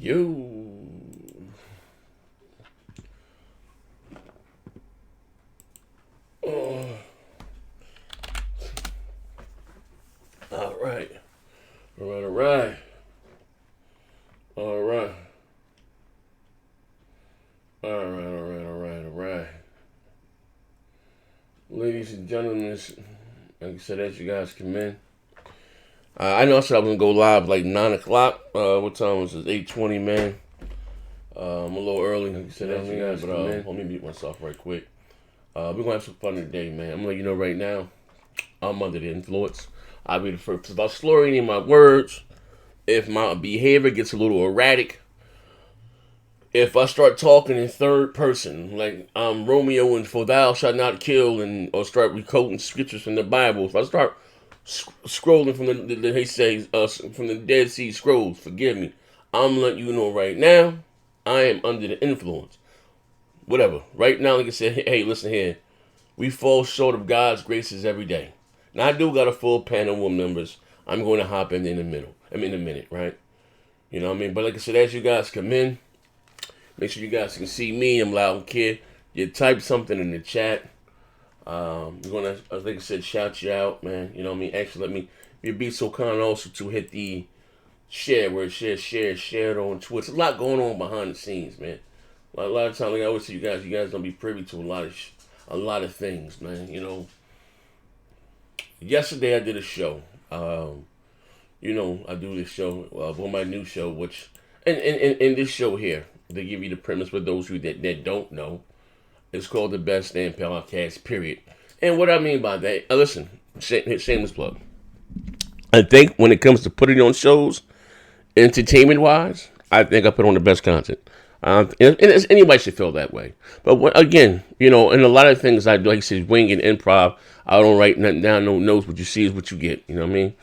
Yo. Oh. All right. Ladies and gentlemen, like I said, as you guys come in, I know I said I was going to go live like 9 o'clock. What time was it? 8:20, man. I'm a little early, like I said, as you guys come in. Let me mute myself right quick. We're going to have some fun today, man. I'm going to let you know right now, I'm under the influence. I'll be the first. If I slur any of my words, if my behavior gets a little erratic, if I start talking in third person, like I'm Romeo and for thou shalt not kill, or start quoting scriptures from the Bible, if I start scrolling from from the Dead Sea Scrolls, forgive me. I'm letting you know right now, I am under the influence. Whatever. Right now, like I said, hey, listen here. We fall short of God's graces every day. Now, I do got a full panel of members. I'm going to hop in a minute, right? You know what I mean? But like I said, as you guys come in, make sure you guys can see me. I'm loud and clear. You type something in the chat. We're going to, like I said, shout you out, man. You know what I mean? Actually, if you'd be so kind also to hit the share where it says share it on Twitter. There's a lot going on behind the scenes, man. A lot of times, like I always say, you guys don't be privy to a lot of things, man. You know, yesterday I did a show. You know, I do this show on my new show, which in this show here, to give you the premise for those of you that don't know, it's called the Best Damn Podcast, period. And what I mean by that, listen, shameless plug. I think when it comes to putting on shows, entertainment-wise, I think I put on the best content. And anybody should feel that way. But again, you know, and a lot of things I do, like I said, wing and improv, I don't write nothing down, no notes. What you see is what you get. You know what I mean?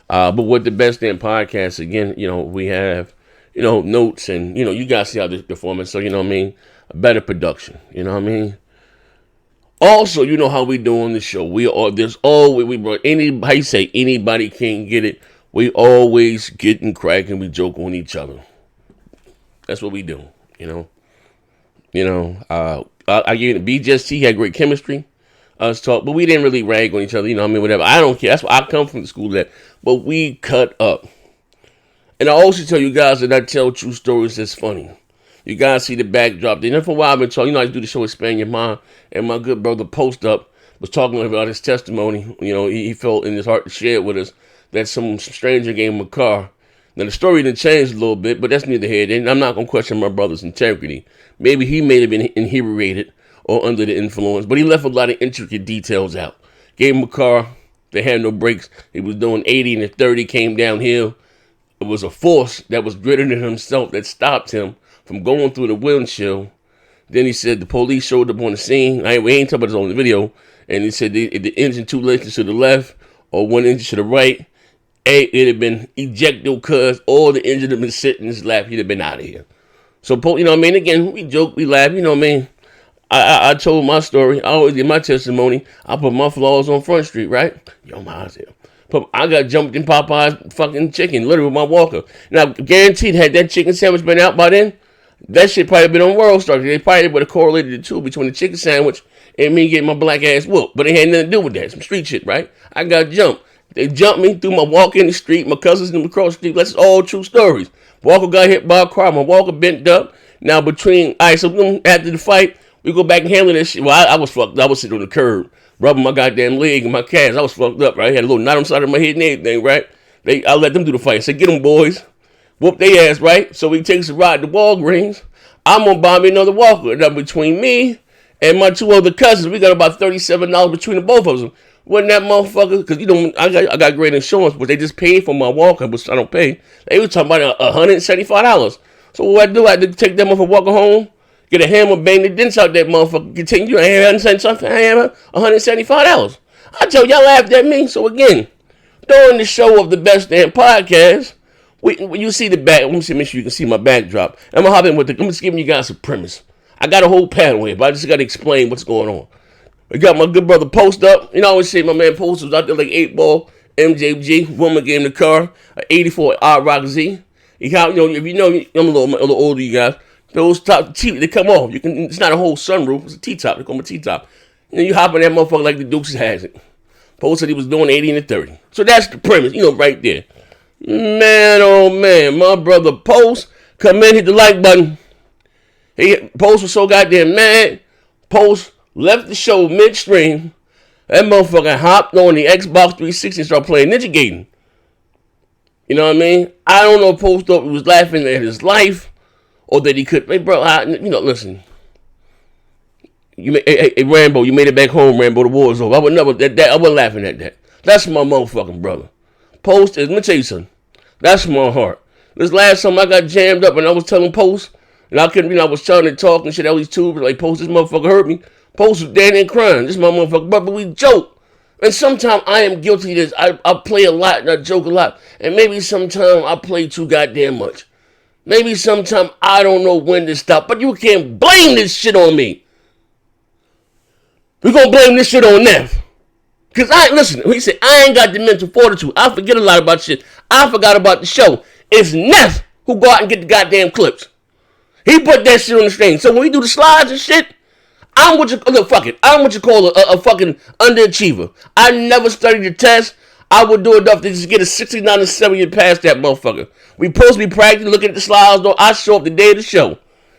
But with the Best Damn Podcast, again, you know, we have, you know, notes and, you know, you guys see how this performance. So, you know what I mean? A better production. You know what I mean? Also, you know how we do on the show. We brought anybody can't get it. We always get and crack and we joke on each other. That's what we do. I gave BJST had great chemistry. Us talk, but we didn't really rag on each other. You know what I mean? Whatever. I don't care. That's why I come from the school that. But we cut up. And I also tell you guys that I tell true stories that's funny. You guys see the backdrop. Then for a while I've been talking, you know, I do the show Expand Your Mind. And my good brother Post Up was talking about his testimony. You know, he felt in his heart to share it with us that some stranger gave him a car. Now, the story done changed a little bit, but that's neither here nor there. I'm not going to question my brother's integrity. Maybe he may have been inebriated or under the influence, but he left a lot of intricate details out. Gave him a car. They had no brakes. He was doing 80 and the 30 came downhill. It was a force that was greater than himself that stopped him from going through the windshield. Then he said the police showed up on the scene. We ain't talking about this on the video. And he said the engine 2 inches to the left or 1 inch to the right. It had been ejected because all the engine had been sitting in his lap. He'd have been out of here. So, you know what I mean? Again, we joke, we laugh. You know what I mean? I told my story. I always give my testimony. I put my flaws on Front Street, right? Yo, my eyes here. I got jumped in Popeye's fucking chicken, literally with my walker. Now, guaranteed, had that chicken sandwich been out by then, that shit probably been on World Star. They probably would have correlated the two between the chicken sandwich and me getting my black ass whooped. But it had nothing to do with that. Some street shit, right? I got jumped. They jumped me through my walk in the street. My cousins in the across the street. That's all true stories. Walker got hit by a car. My walker bent up. Now so after the fight, we go back and handle that shit. Well, I was fucked. I was sitting on the curb, rubbing my goddamn leg and my calves. I was fucked up, right? I had a little knot on the side of my head and everything, right? I let them do the fight. I said, get them boys. Whoop their ass, right? So we takes a ride to Walgreens. I'm going to buy me another walker. Now, between me and my two other cousins, we got about $37 between the both of them. Wasn't that motherfucker? Because, you know, I got great insurance, but they just paid for my walker, which I don't pay. They was talking about $175. So what I do, I had to take that motherfucker walker home, get a hammer, bang the dents out that motherfucker, continue. I have $175. I tell y'all laughed at me. So again, during the show of the Best Damn Podcast, when you see the back, let me see, make sure you can see my backdrop. I'm gonna hop in I'm just giving you guys a premise. I got a whole panel here, but I just gotta explain what's going on. I got my good brother Post Up. You know, I always say my man Post was out there like 8 ball, MJG, woman gave him the car, an 84 R Rock Z. He got, if you know, I'm a little older, you guys. Those top T, they come off. You can. It's not a whole sunroof. It's a T-top. They call them a T-top. You hop in that motherfucker like the Dukes has it. Post said he was doing 80 and 30. So that's the premise, right there. Man, oh man, my brother Post come in, hit the like button. Post was so goddamn mad. Post left the show midstream. That motherfucker hopped on the Xbox 360 and started playing Ninja Gaiden. You know what I mean? I don't know if Post thought he was laughing at his life or that he could. Hey, bro, listen. Rambo, you made it back home, Rambo. The war is over. I would never. I wasn't laughing at that. That's my motherfucking brother. Post is, let me tell you something. That's my heart. This last time I got jammed up and I was telling Post, and I couldn't, I was trying to talk and shit, all these tubes, like, Post, this motherfucker hurt me. Post was dead and crying. This is my motherfucker, but we joke. And sometimes I am guilty of this. I play a lot and I joke a lot. And maybe sometimes I play too goddamn much. Maybe sometimes I don't know when to stop. But you can't blame this shit on me. We're going to blame this shit on NETH. Because he said, I ain't got the mental fortitude. I forget a lot about shit. I forgot about the show. It's NETH who go out and get the goddamn clips. He put that shit on the screen. So when we do the slides and shit, I'm what you call a fucking underachiever. I never studied the test. I would do enough to just get a 69 and 70 and pass that motherfucker. We supposed to be practicing, looking at the slides, though. I show up the day of the show.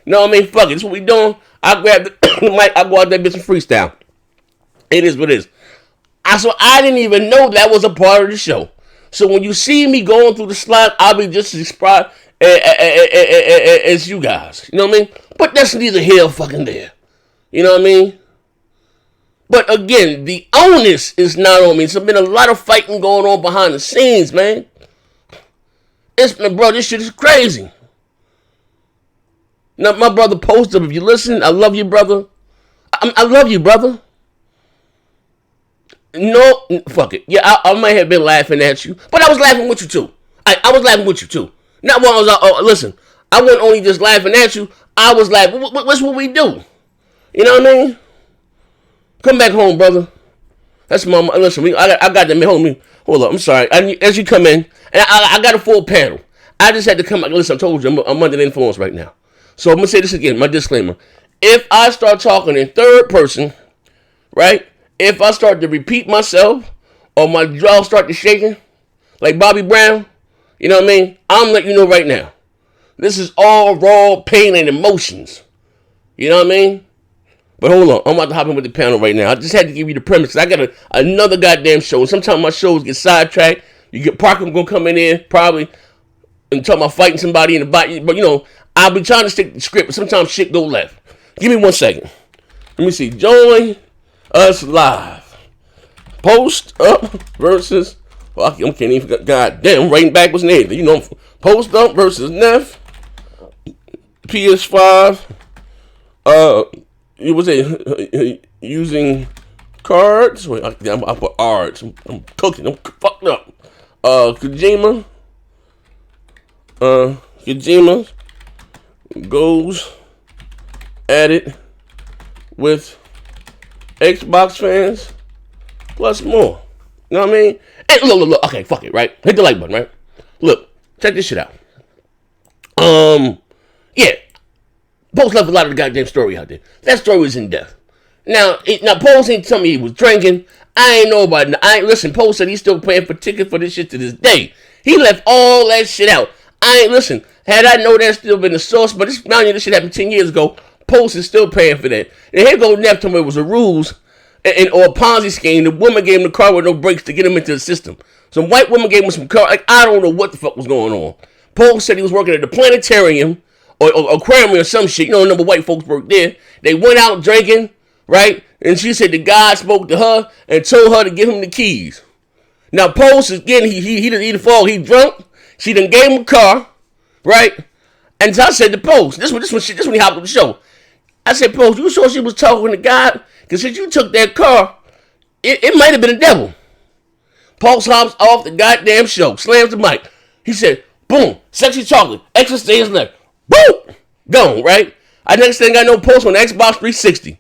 You know what I mean? Fuck it. That's what we doing. I grab the mic, I go out there and bitch and freestyle. It is what it is. So I didn't even know that was a part of the show. So when you see me going through the slides, I'll be just as surprised as you guys. You know what I mean? But that's neither here or fucking there. You know what I mean? But again, the onus is not on me. There's been a lot of fighting going on behind the scenes, man. Bro, this shit is crazy. Now, my brother Post up, if you listen, I love you, brother. I love you, brother. No, fuck it. Yeah, I might have been laughing at you, but I was laughing with you too. I was laughing with you too. Not when I was listen, I wasn't only just laughing at you, I was laughing. What's what we do? You know what I mean? Come back home, brother. That's my listen. I got them home. Hold up, I'm sorry. As you come in, and I got a full panel. I just had to come. Listen, I told you I'm under the influence right now. So I'm gonna say this again. My disclaimer: if I start talking in third person, right? If I start to repeat myself or my jaw start to shaking, like Bobby Brown, you know what I mean? I'm letting you know right now. This is all raw pain and emotions. You know what I mean? But hold on, I'm about to hop in with the panel right now. I just had to give you the premise. I got another goddamn show. Sometimes my shows get sidetracked. You get Parker gonna come in there probably and talk about fighting somebody in the body. But I'll be trying to stick to the script, but sometimes shit go left. Give me 1 second. Let me see. Join us live. Post up versus. Well, I can't even. Goddamn, writing backwards and everything. Post up versus NETH. PS5. It was using cards. Wait, I put arts. I'm cooking. I'm fucked up. Kojima. Kojima goes at it with Xbox fans plus more. You know what I mean? And look. Okay, fuck it, right? Hit the like button, right? Look, check this shit out. Yeah. Post left a lot of the goddamn story out there. That story was in depth. Now Post ain't telling me he was drinking. I ain't know about it. Listen, Post said he's still paying for tickets for this shit to this day. He left all that shit out. Listen, had I known that still been the source, but this shit happened 10 years ago. Post is still paying for that. And here go NETH telling me it was a ruse or a Ponzi scheme. The woman gave him the car with no brakes to get him into the system. Some white woman gave him some car. I don't know what the fuck was going on. Post said he was working at the planetarium or aquarium or some shit. A number of white folks work there. They went out drinking, right? And she said the guy spoke to her and told her to give him the keys. Now Post again, he didn't fall. He drunk. She done gave him a car, right? And so I said to Post, this when he hopped on the show. I said, Post, you sure she was talking to God? Because since you took that car, it might have been a devil. Post hops off the goddamn show, slams the mic. He said, boom, sexy chocolate, extra stays left. Boom! Gone, right? Next thing I know, Post on the Xbox 360.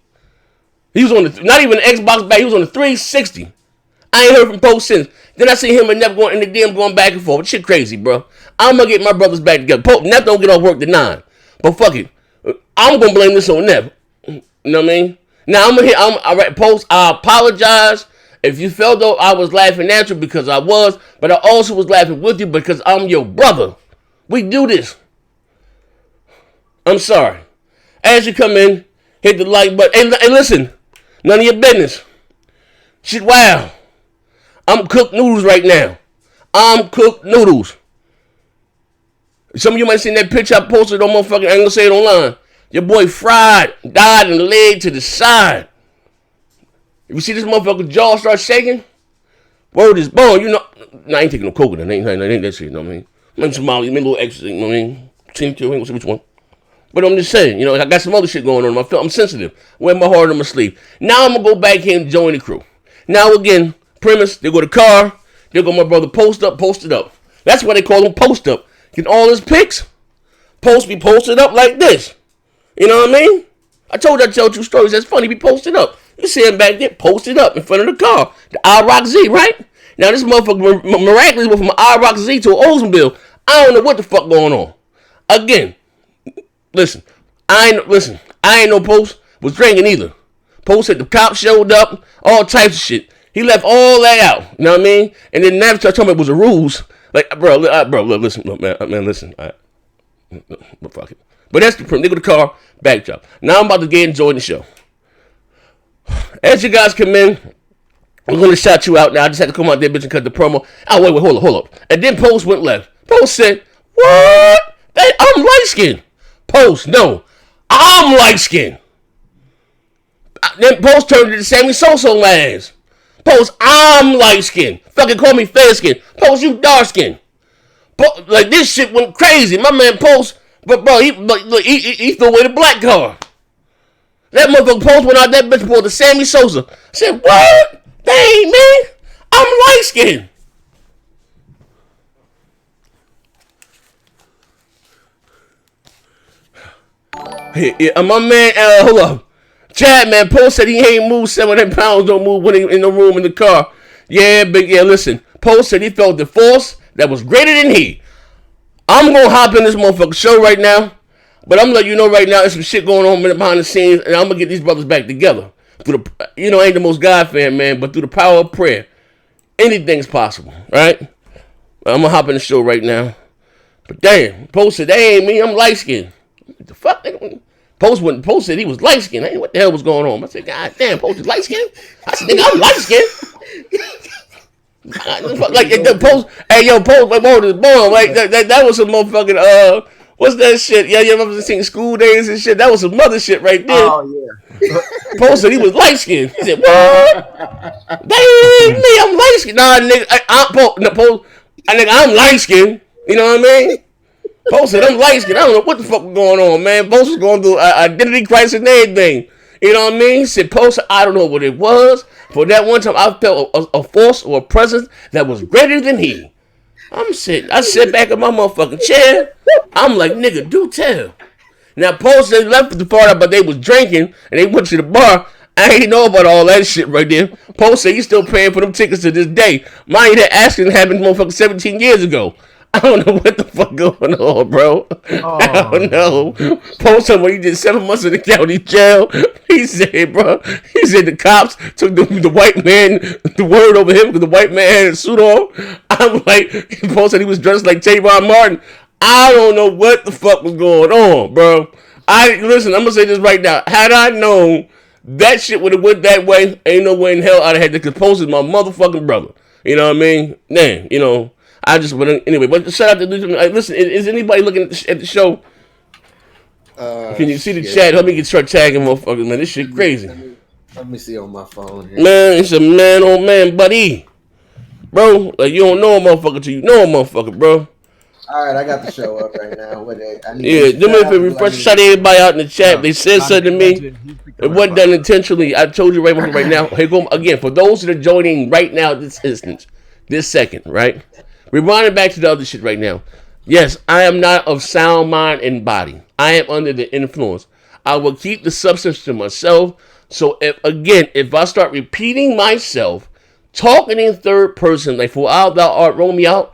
He was on not even the Xbox back, he was on the 360. I ain't heard from Post since. Then I see him and Neff going in the DM going back and forth. Shit crazy, bro. I'm gonna get my brothers back together. Neff don't get off work to 9. But fuck it. I'm gonna blame this on Neff. You know what I mean? Now all right, Post, I apologize if you felt though I was laughing at you, because I was, but I also was laughing with you because I'm your brother. We do this. I'm sorry. As you come in, hit the like button. Hey, listen, none of your business. Shit, wow. I'm cooked noodles right now. I'm cooked noodles. Some of you might have seen that picture I posted on motherfucking, I ain't gonna say it online. Your boy fried, died and laid to the side. If you see this motherfucker's jaw start shaking, word is bone. You know, I ain't taking no coconut. Ain't that shit, you know what I mean? Maybe some Molly, maybe a little extra, you know what I mean? Team 2, ain't gonna see which one. But I'm just saying, you know, I got some other shit going on. I'm sensitive. Wear my heart on my sleeve. Now I'm gonna go back here and join the crew. Now again, premise, they go to car, they go my brother posted up. That's why they call him Post Up. Get all his pics, be posted up like this. You know what I mean? I told you stories. That's funny. Be posted up. You see him back there, posted up in front of the car. The IROC Z, right? Now this motherfucker miraculously went from an IROC Z to an Oldsmobile. I don't know what the fuck going on. Again, listen. I ain't no Post was drinking either. Post said the cops showed up, all types of shit. He left all that out. You know what I mean? And then Nav started talking about it was a ruse. Like, bro, listen, man, listen. But fuck it. But that's the premise. They go to the car, backdrop. Now I'm about to get enjoying the show. As you guys come in, I'm going to shout you out now. I just had to come out there, bitch, and cut the promo. Oh, wait, hold up. And then Post went left. Post said, what? I'm light-skinned. Post, no. I'm light-skinned. Then Post turned to the Sammy Soso ass. Post, I'm light-skinned. Fucking call me fair-skinned. Post, you dark-skinned. Like, this shit went crazy. My man Post, but bro, he threw away the black car. That motherfucker Post went out that bitch, pulled the Sammy Sosa. I said, what? Dang, man. I'm light-skinned. Yeah, my man, hold up. Chad, man, Post said he ain't moved 700 pounds, don't move when he in the room in the car. Yeah, but yeah, listen. Post said he felt the force that was greater than he. I'm going to hop in this motherfucking show right now, but I'm going to let you know right now there's some shit going on behind the scenes, and I'm going to get these brothers back together. Through the, I ain't the most God fan, man, but through the power of prayer, anything's possible, right? I'm going to hop in the show right now. But damn, Post said, that ain't me, I'm light-skinned. What the fuck? Post said he was light-skinned. Hey, what the hell was going on? I said, God damn, Post is light-skinned? I said, nigga, I'm light-skinned. Like the Post, hey yo, Post, like whoa, this boy, like that was some motherfucking what's that shit? Yeah, you remember seeing School Days and shit? That was some mother shit right there. Oh yeah. Post said he was light skinned. He said, what? That ain't me, I'm light skinned. Nah, nigga, I'm light skinned. You know what I mean? Post said I'm light skinned. I don't know what the fuck was going on, man. Post was going through identity crisis and everything. You know what I mean? Said Post, I don't know what it was. For that one time, I felt a force or a presence that was greater than he. I sit back in my motherfucking chair. I'm like, nigga, do tell. Now, Post, they left the part out, but they was drinking, and they went to the bar. I ain't know about all that shit right there. Post said he's still paying for them tickets to this day. Mind that accident happened motherfucking 17 years ago. I don't know what the fuck going on, bro. I don't know. Post told me he did 7 months in the county jail. He said the cops took the white man, the word over him because the white man had a suit on. I'm like, Post said he was dressed like Trayvon Martin. I don't know what the fuck was going on, bro. Listen, I'm gonna say this right now. Had I known that shit would have went that way, ain't no way in hell I'd have had to compose my motherfucking brother. You know what I mean? Man, you know. Anyway, but shout out to listen, is anybody looking at the show? Can you see the chat? Help me start tagging motherfuckers, man. This shit crazy. Let me see on my phone here. Man, it's a man on man, buddy. Bro, like you don't know a motherfucker till you know a motherfucker, bro. Alright, I got the show up right now. Do me a refresh. Shout everybody out in the chat. They said something to me. It wasn't done intentionally. I told you right now. Here go again. For those that are joining right now, this instance, this second, right? Rewinding back to the other shit right now. Yes, I am not of sound mind and body. I am under the influence. I will keep the substance to myself. So if I start repeating myself, talking in third person, like for out thou art Romeo,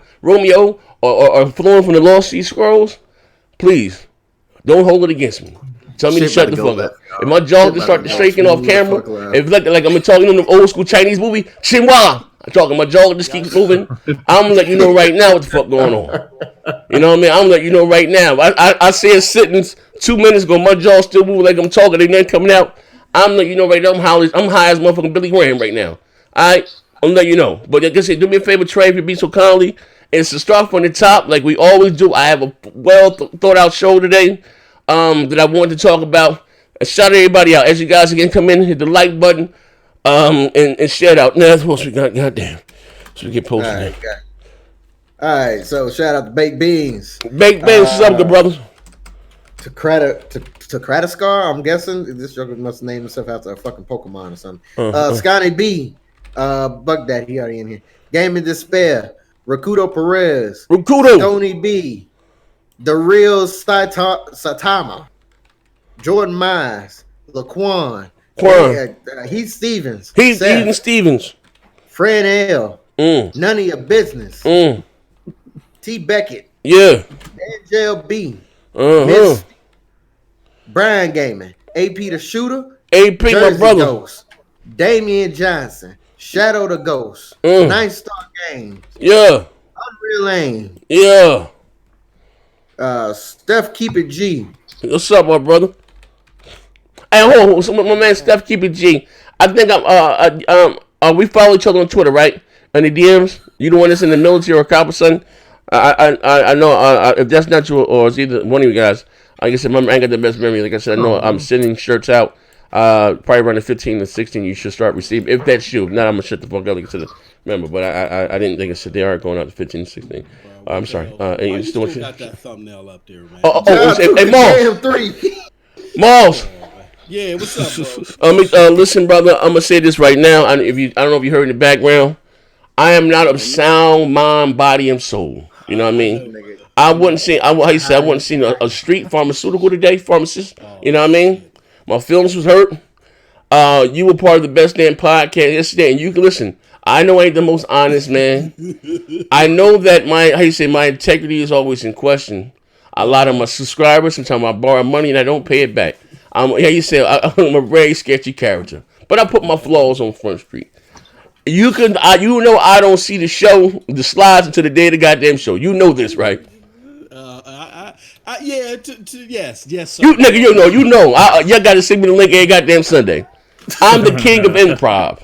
or flowing from the Lost Sea Scrolls, please don't hold it against me. Tell me to shut the fuck up. If my jaw just start shaking off camera, if like I'm talking on the old school Chinese movie, Xinhua, I'm talking, my jaw just keeps moving. I'm gonna let you know right now what the fuck going on. You know what I mean? I'm gonna let you know right now. I said sentence 2 minutes ago, my jaw still moving like I'm talking, ain't nothing coming out. I'm letting you know right now, I'm high as motherfucking Billy Graham right now. Alright? I'm letting you know. But like I said, do me a favor, Trey, if you be so kindly. And to start from the top, like we always do, I have a well thought out show today that I wanted to talk about. Shout everybody out. As you guys again come in, hit the like button and share out. Now, what else we got? Goddamn. So we get posted. All right, so shout out to Baked Beans. Baked Beans, what's up, good brothers? To Kratascar, I'm guessing. This joker must name himself after a fucking Pokemon or something. Scotty B. Bug that, he already in here. Game in Despair. Rakudo Perez. Tony B. The Real Satama. Jordan Mize. Laquan. Heath Stevens. Heath Stevens. Fred L. None of your business. T. Beckett. Yeah. Angel B. Miss Brian Gaiman. AP the Shooter. AP, Jersey, my brother. Ghost. Damian Johnson. Shadow the Ghost. Night Star Games. Yeah. Unreal Aim. Yeah. Steph Keep It G. What's up, my brother? Hey, hold on. My man Steph Keep It G. I think we follow each other on Twitter, right? On the DMs. You the one that's in the military or a cop or something? I know if that's not you or it's either one of you guys. Like I said, I ain't got the best memory. Like I said, I know I'm sending shirts out. Probably around the 15 to 16, you should start receiving. If that's you, if not, I'm gonna shut the fuck up. Like I said, remember, but I didn't think I said they are going out to 15 to 16. I'm sorry. You still got that thumbnail up there, man. Hey, Malls. Yeah, what's up, bro? Listen, brother. I'm gonna say this right now. I don't know if you heard in the background. I am not of sound mind, body, and soul. You know what I mean? I wouldn't see. I wouldn't see a street pharmaceutical today, pharmacist. You know what I mean? My feelings was hurt. You were part of the best damn podcast yesterday, and you can listen. I know I ain't the most honest man. I know that my integrity is always in question. A lot of my subscribers, sometimes I borrow money and I don't pay it back. I'm a very sketchy character, but I put my flaws on Front Street. You know I don't see the slides until the day of the goddamn show. You know this, right? Yes. Sir. You know. You got to send me the link every goddamn Sunday. I'm the king of improv.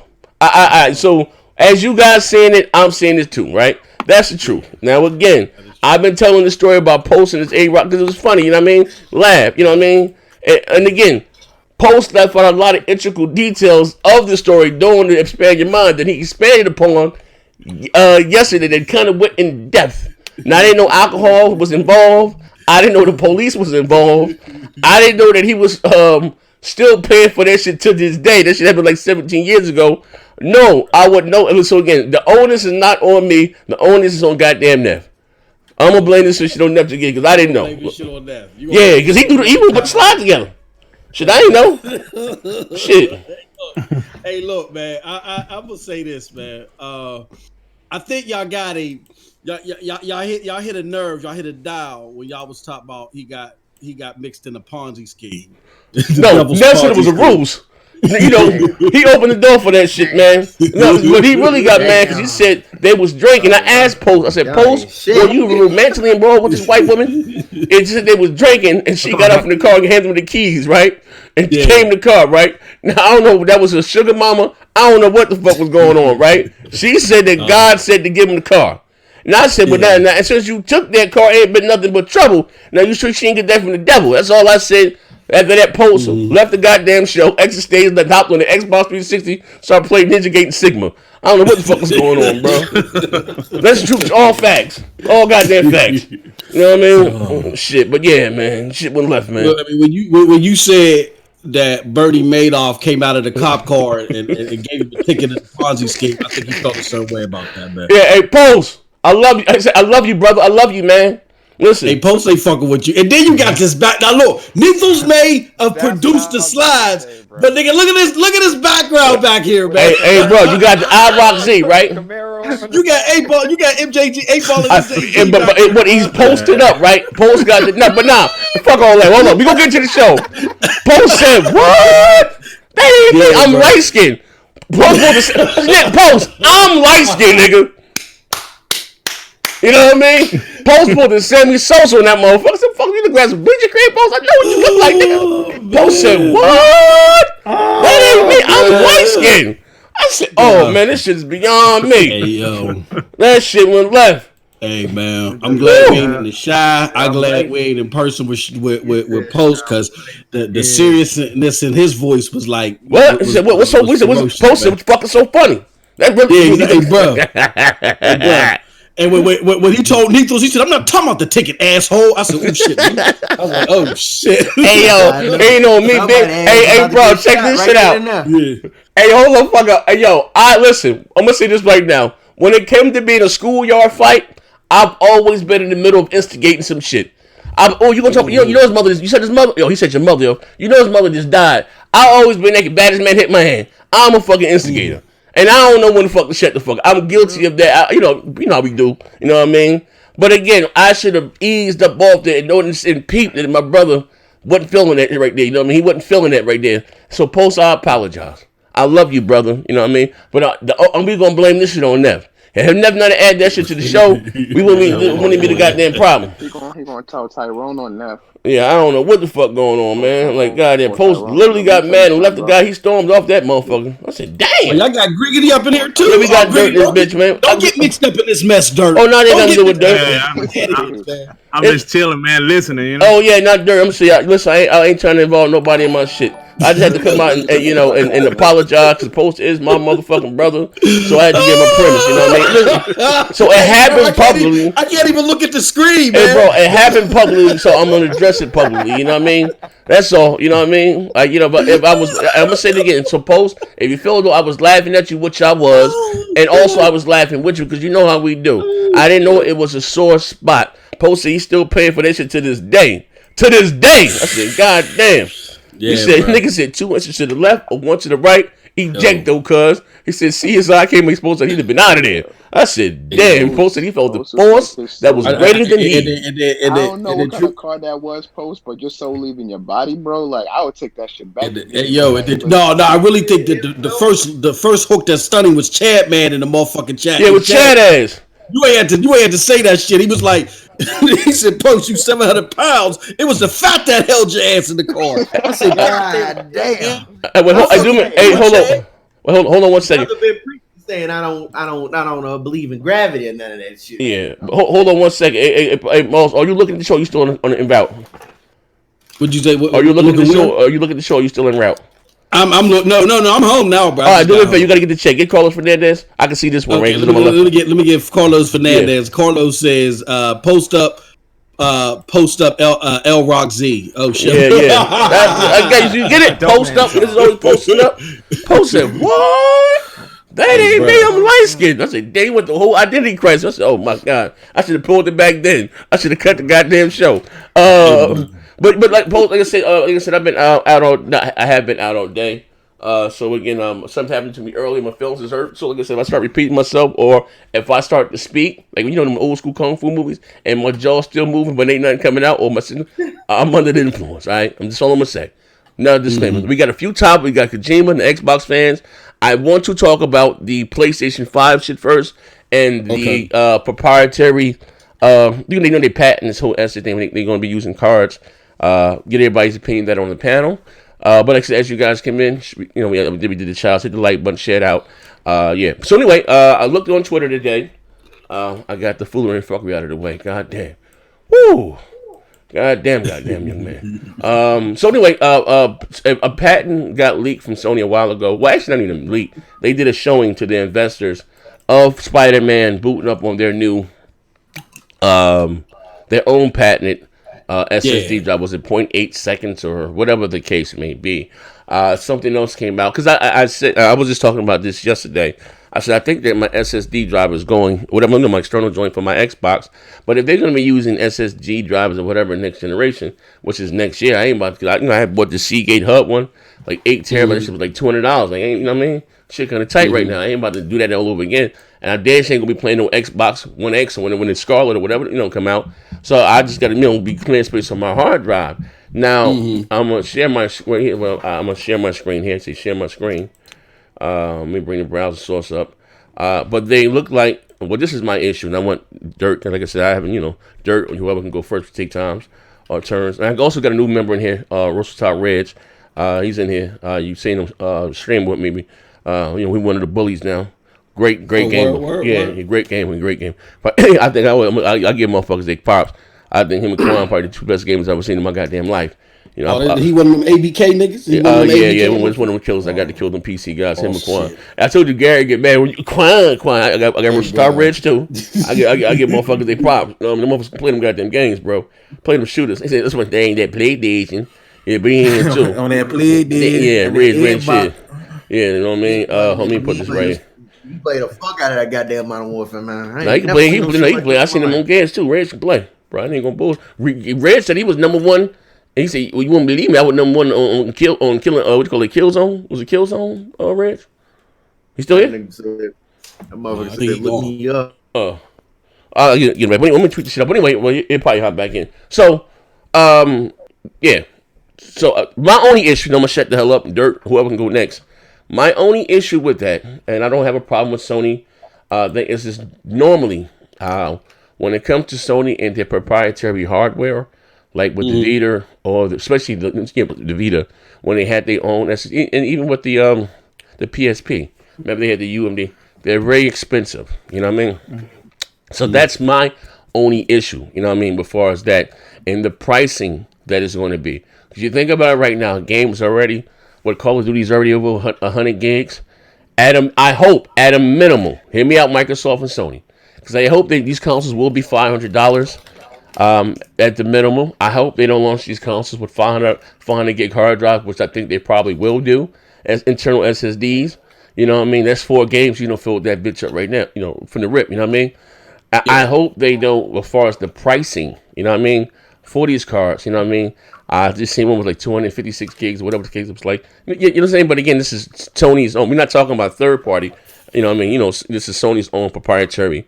So as you guys saying it, I'm saying it too, right? That's the truth. Now again, I've been telling the story about posting this A-Rock because it was funny. You know what I mean? Laugh. You know what I mean? And again, Post left out a lot of integral details of the story, don't to expand your mind that he expanded upon yesterday. That kind of went in depth. Now I didn't know alcohol was involved. I didn't know the police was involved. I didn't know that he was still paying for that shit to this day. That shit happened like 17 years ago. No, I wouldn't know. So again, the onus is not on me. The onus is on goddamn NETH. I'm gonna blame this shit on NETH again because I didn't know. Yeah, because he wouldn't put the slide together. Shit, I ain't know. Shit. Hey, look, man. I'm gonna say this, man. I think y'all got y'all hit a nerve. Y'all hit a dial when y'all was talking about he got mixed in a Ponzi scheme. No, that shit was a ruse. You know, he opened the door for that shit, man. No, but he really got mad because he said they was drinking. I asked Post. I said, Post, were you romantically involved with this white woman? And she said they was drinking, and she got up in the car and handed him the keys, right? And came in the car, right? Now, I don't know if that was a sugar mama. I don't know what the fuck was going on, right? She said that God said to give him the car. And I said, but now, and since you took that car, it ain't been nothing but trouble. Now, you sure she didn't get that from the devil? That's all I said. After that post, left the goddamn show, exit stage, hopped on the Xbox 360, started playing Ninja Gate and Sigma. I don't know what the fuck was going on, bro. That's the truth. All facts. All goddamn facts. You know what I mean? Shit. But yeah, man. Shit went left, man. Well, I mean, when you said that Bernie Madoff came out of the cop car and gave him the ticket to the Ponzi scheme, I think he felt a certain way about that, man. Yeah, hey, Post. I love you. I said, I love you, brother. I love you, man. Listen. Hey, Post ain't fucking with you. And then you got this back. Now look, Nethos may have produced the slides, but nigga, look at this background back here, man. Hey, bro, you got the iRock Z, right? You got 8-ball, you got MJG 8-ball. But he's posted up, right? Post got but nah, fuck all that. Hold on, we gonna get to the show. Post said, what? I'm light skinned. Post, I'm light skinned, nigga. You know what I mean? Post pulled the Sammy Sosa on that motherfucker. I said, fuck, you look like some bleacher cream, Post. I know what you look like, nigga. Post said, what? That ain't me. I'm light skinned. I said, oh, man, this shit's beyond me. Hey, yo. That shit went left. Hey, man, I'm glad we ain't in the shy. I'm glad we ain't in person with Post, because the seriousness in his voice was like, what? What's fucking so funny? That really, hey, bro. And when he told Nethos, he said, I'm not talking about the ticket, asshole. I said, oh, shit. I was like, oh, shit. Hey, yo, ain't on me, big. Hey, bro, check this shit out. Yeah. Hey, hold the fuck up. Hey, yo, listen, I'm going to say this right now. When it came to being a schoolyard fight, I've always been in the middle of instigating some shit. You gonna talk? You know his mother. You said his mother. Yo, he said your mother. Yo, you know his mother just died. I always been that baddest man hit my hand. I'm a fucking instigator. And I don't know when the fuck to shut the fuck. I'm guilty of that. You know how we do. You know what I mean? But again, I should have eased up off there and noticed and peeped that my brother wasn't feeling that right there. You know what I mean? He wasn't feeling that right there. So, Post, I apologize. I love you, brother. You know what I mean? But we gonna blame this shit on NETH. And if NETH not to add that shit to the show, we wouldn't be the goddamn problem. He gonna tell Tyrone on NETH. Yeah, I don't know what the fuck going on, man. Like, goddamn, Post literally got mad and left the guy. He stormed off that motherfucker. I said, damn. Well, y'all got Griggity up in here, too. Yeah, we got Dirt in this bitch, man. Don't get mixed up in this mess, Dirt. Oh, no, they got to do with Dirt. I'm just chilling, man, listening, you know? Oh, yeah, not Dirt. I'm saying, listen, I ain't trying to involve nobody in my shit. I just had to come out and apologize, because Post is my motherfucking brother, so I had to give him a premise, you know what I mean? Listen, so it happened publicly. I can't even look at the screen, man. Hey, bro, it happened publicly, so I'm going to address it publicly, you know what I mean? That's all, you know what I mean? But if I'm going to say it again, so Post, if you feel though I was laughing at you, which I was, and also I was laughing with you, because you know how we do. I didn't know it was a sore spot. Post said he's still paying for that shit to this day. To this day! I said, God damn. Yeah, he said, nigga said 2 inches to the left or 1 to the right. Ejecto, cuz. He said, CSI came exposed, so he'd have been out of there. I said, damn. Post said he felt the force that was greater than he. I don't know what kind of car that was, Post, but your soul leaving your body, bro. Like, I would take that shit back. No, I really think that the first hook that's stunning was Chad Man in the motherfucking chat. Yeah, with Chad ass. You ain't had to say that shit. He was like, he said, Post, you 700 pounds. It was the fat that held your ass in the car. I said, God damn. Hold on 1 second. Saying I don't believe in gravity or none of that shit. Yeah, hold on 1 second. Hey, Moss, are you looking at the show? Or you still en route? What'd you say? Are you looking at the show? Are you looking at the show? Or you still en route? I'm home now, bro. All right, do it for you. Got to get the check. Get Carlos Fernandez. I can see this one. Okay, right? Let me get Carlos Fernandez. Yeah. Carlos says, post up L Rock Z. Oh shit. Yeah. Okay, you get it? Post up. This is always posting up. Posting what? That ain't me. I'm light skinned. I said, they went the whole identity crisis. I said, oh my god, I should have pulled it back then. I should have cut the goddamn show. But like I said, I've been out all. I have been out all day. So again, something happened to me early. My feelings is hurt. So like I said, if I start repeating myself, or if I start to speak, like them old school kung fu movies, and my jaw's still moving, but ain't nothing coming out, or I'm under the influence. All right, I'm just all I'm gonna say. No disclaimer. We got a few topics. We got Kojima and the Xbox fans. I want to talk about the PlayStation 5 shit first, and the proprietary. They know they patent this whole essay thing. They're going to be using cards. Get everybody's opinion that on the panel. But like I said, as you guys come in, we did the child, hit the like button, share it out. So anyway, I looked on Twitter today. I got the foolery and fuckery out of the way. God damn. Woo. Goddamn, young man. So anyway, a patent got leaked from Sony a while ago. Well, actually, not even leaked. They did a showing to the investors of Spider-Man booting up on their new, their own patented SSD drive. Was it 0.8 seconds or whatever the case may be? Something else came out because I was just talking about this yesterday. I said, I think that my SSD drive is going, whatever, my external joint for my Xbox. But if they're going to be using SSD drivers or whatever next generation, which is next year, I ain't about to, I had bought the Seagate Hub one, like 8 terabytes, that shit was like $200. Like, you know what I mean? Shit kind of tight right now. I ain't about to do that all over again. And I damn sure ain't going to be playing no Xbox One X or when it's Scarlet or whatever, come out. So I just got to, be clearing space on my hard drive. Now, I'm going to share my screen here. Well, I'm going to share my screen here. Say share my screen. Let me bring the browser source up. But they look like, well, this is my issue. And I want Dirt. And like I said, I haven't, Dirt or whoever can go first to take times or turns. And I also got a new member in here, Russell Reg. He's in here. You've seen him stream with me. We one of the bullies now. Great game. Word. Great game. But I think I give motherfuckers their props. I think him and Quan probably the two best games I've ever seen in my goddamn life. He one of them ABK niggas? Yeah, one of them killers. I got to kill them PC guys, him and Quan. I told you Gary get mad when you Quan. I got Star Rich too. I give motherfuckers their props. The motherfuckers play them goddamn games, bro. Play them shooters. They said this one they ain't that PlayStation. Yeah, but he in too. On that PlayStation. Yeah, red shit. Yeah, you know what I mean? Let me put this right here. You play the fuck out of that goddamn Modern Warfare, man. He can play. He can play. I seen him on gas too. Red can play, bro. I ain't gonna bullshit. Red said he was number one. And he said, "Well, you won't believe me. I was number one on killing. What you call it? Kill Zone? Was it Kill Zone? Red? He still here? That motherfucker said, "Look me up." Let me tweet this shit up. But anyway, well, it probably hop back in. So, yeah. So my only issue, I'm gonna shut the hell up. Dirt, whoever can go next. My only issue with that, and I don't have a problem with Sony, is just normally when it comes to Sony and their proprietary hardware, like with the Vita or especially the Vita, when they had their own SSD, and even with the PSP, remember they had the UMD, they're very expensive. You know what I mean? So that's my only issue. You know what I mean? As far as that and the pricing that is going to be, because you think about it right now, games already. What Call of Duty is already over 100 gigs. I hope at a minimum, hear me out, Microsoft and Sony, because I hope that these consoles will be $500 at the minimum. I hope they don't launch these consoles with 400 gig hard drive, which I think they probably will do as internal SSDs. You know what I mean? That's 4 games. Fill that bitch up right now. From the rip. You know what I mean? I hope they don't, as far as the pricing. You know what I mean? For these cards. You know what I mean? I just seen one with like 256 gigs, or whatever the case was like. You know what I'm saying? But again, this is Sony's own. We're not talking about third party. You know what I mean? This is Sony's own proprietary,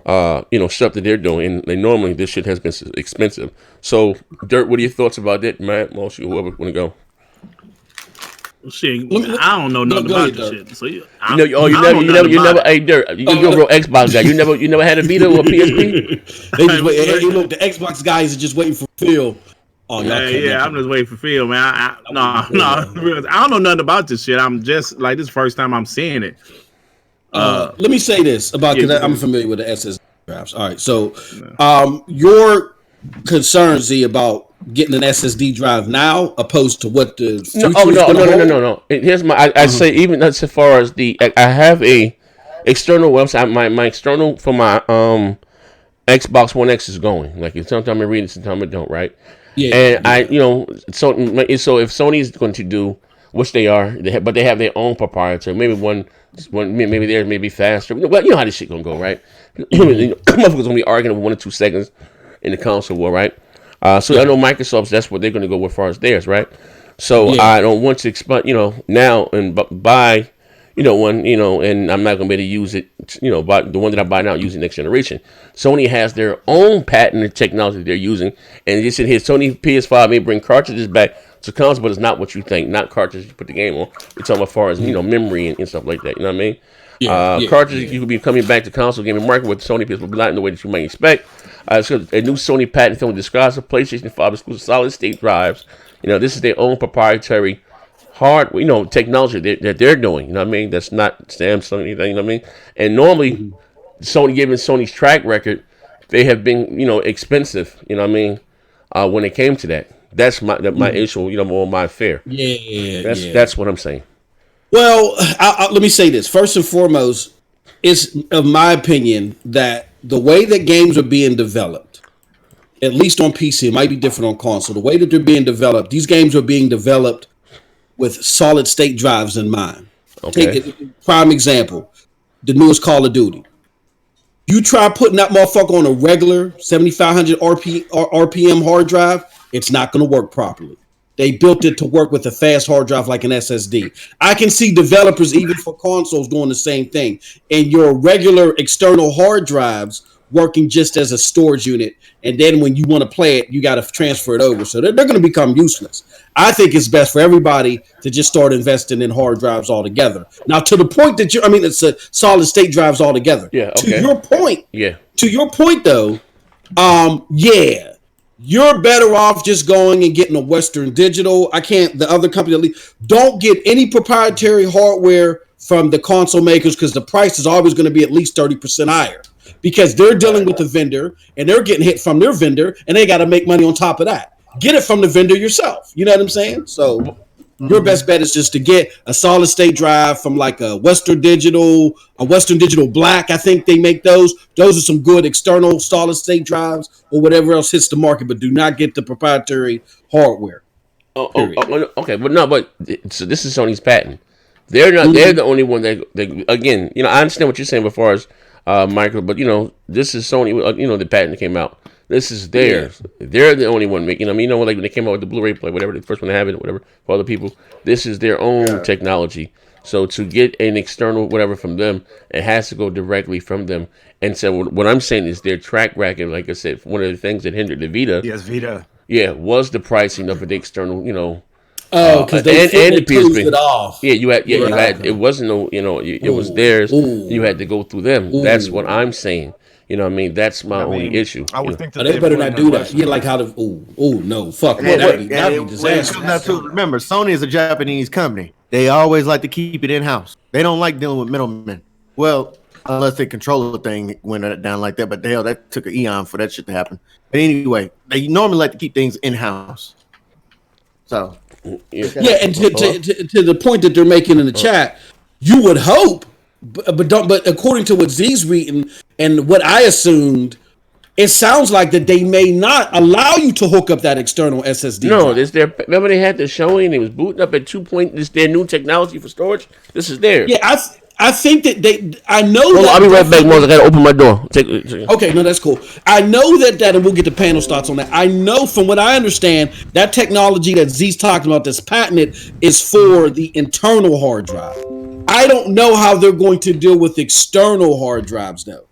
stuff that they're doing. And normally this shit has been expensive. So, Dirt, what are your thoughts about that, Matt? Most whoever want to go. Shit, I don't know nothing about this shit. So you never. Hey, Dirt, you're a real Xbox guy. You never had a Vita or a PSP. The Xbox guys are just waiting for Phil. Oh, I'm just waiting for Phil, man. I don't know nothing about this shit. I'm just like, this is the first time I'm seeing it. Let me say this about, because I'm familiar with the SSD drives. All right, so your concerns, Z, about getting an SSD drive now opposed to what the no. Here's my. I say even that's as far as I have a external website. My external for my Xbox One X is going. Like sometimes I read it, sometimes I don't. Right. Yeah. And so if Sony's going to do, which they are, but they have their own proprietary. Maybe one maybe theirs may be faster. Well, you know how this shit gonna go, right? Motherfuckers gonna be arguing over 1 or 2 seconds in the console war, right? So I know Microsoft's, that's what they're going to go with as far as theirs, right? So I don't want to expand, now and buy, one, and I'm not going to be able to use it, but the one that I buy now using next generation. Sony has their own patented technology they're using, and they said here, Sony PS5 may bring cartridges back to console, but it's not what you think, not cartridges you put the game on. We're talking about as far as, memory and stuff like that, you know what I mean? Cartridges, you could be coming back to console gaming market with Sony PS5, but not in the way that you might expect. So a new Sony patent film describes the PlayStation 5 exclusive solid-state drives. This is their own proprietary hardware, technology that they're doing. You know what I mean? That's not Samsung anything. You know what I mean? And normally, Sony, given Sony's track record, they have been, expensive. You know what I mean? When it came to that, that's my issue. More my fear. That's what I'm saying. Well, let me say this first and foremost. It's of my opinion that the way that games are being developed, at least on PC, it might be different on console. The way that they're being developed, these games are being developed with solid state drives in mind. Okay. Take a prime example. the newest Call of Duty. You try putting that motherfucker on a regular 7,500 RPM hard drive, it's not going to work properly. They built it to work with a fast hard drive like an SSD. I can see developers, even for consoles, doing the same thing. And your regular external hard drives working just as a storage unit. And then when you want to play it, you got to transfer it over. So they're going to become useless. I think it's best for everybody to just start investing in hard drives altogether. Now, to the point that it's a solid state drives altogether. Yeah. Okay. To your point. Yeah. To your point, though, yeah. You're better off just going and getting a Western Digital. The other company, don't get any proprietary hardware from the console makers because the price is always going to be at least 30% higher because they're dealing with the vendor and they're getting hit from their vendor and they got to make money on top of that. Get it from the vendor yourself. You know what I'm saying? So your best bet is just to get a solid state drive from like a Western Digital Black. I think they make those. Those are some good external solid state drives or whatever else hits the market, but do not get the proprietary hardware. Okay, but so this is Sony's patent. They're not. They're the only one that again. I understand what you're saying as far as Michael, but this is Sony. The patent came out. This is theirs. Yeah. They're the only one making. Like when they came out with the Blu-ray player, whatever, the first one to have it, whatever, for other people. This is their own technology. So to get an external whatever from them, it has to go directly from them. And so what I'm saying is their track record. Like I said, one of the things that hindered the Vita. Yes, Vita. Yeah, was the pricing of the external. Because they and the PSP. It off. Yeah, you had. It wasn't no. It was theirs. Ooh. You had to go through them. Ooh. That's what I'm saying. That's my only issue. I would think that they better not do that. Yeah, like how to. No, fuck. That'd be disaster. Remember, Sony is a Japanese company. They always like to keep it in house. They don't like dealing with middlemen. Well, unless they control the thing went down like that. But hell, that took an eon for that shit to happen. But anyway, they normally like to keep things in house. So yeah, and to the point that they're making in the chat, you would hope. But according to what Z's reading and what I assumed, it sounds like that they may not allow you to hook up that external SSD. No, this remember they had the showing and it was booting up at 2 point. This their new technology for storage. This is theirs. Yeah, I think that I know. Well, I'll be right back, Moses. I gotta open my door. Okay, no, that's cool. I know that, and we'll get the panel thoughts on that. I know from what I understand, that technology that Z's talking about that's patented is for the internal hard drive. I don't know how they're going to deal with external hard drives, though.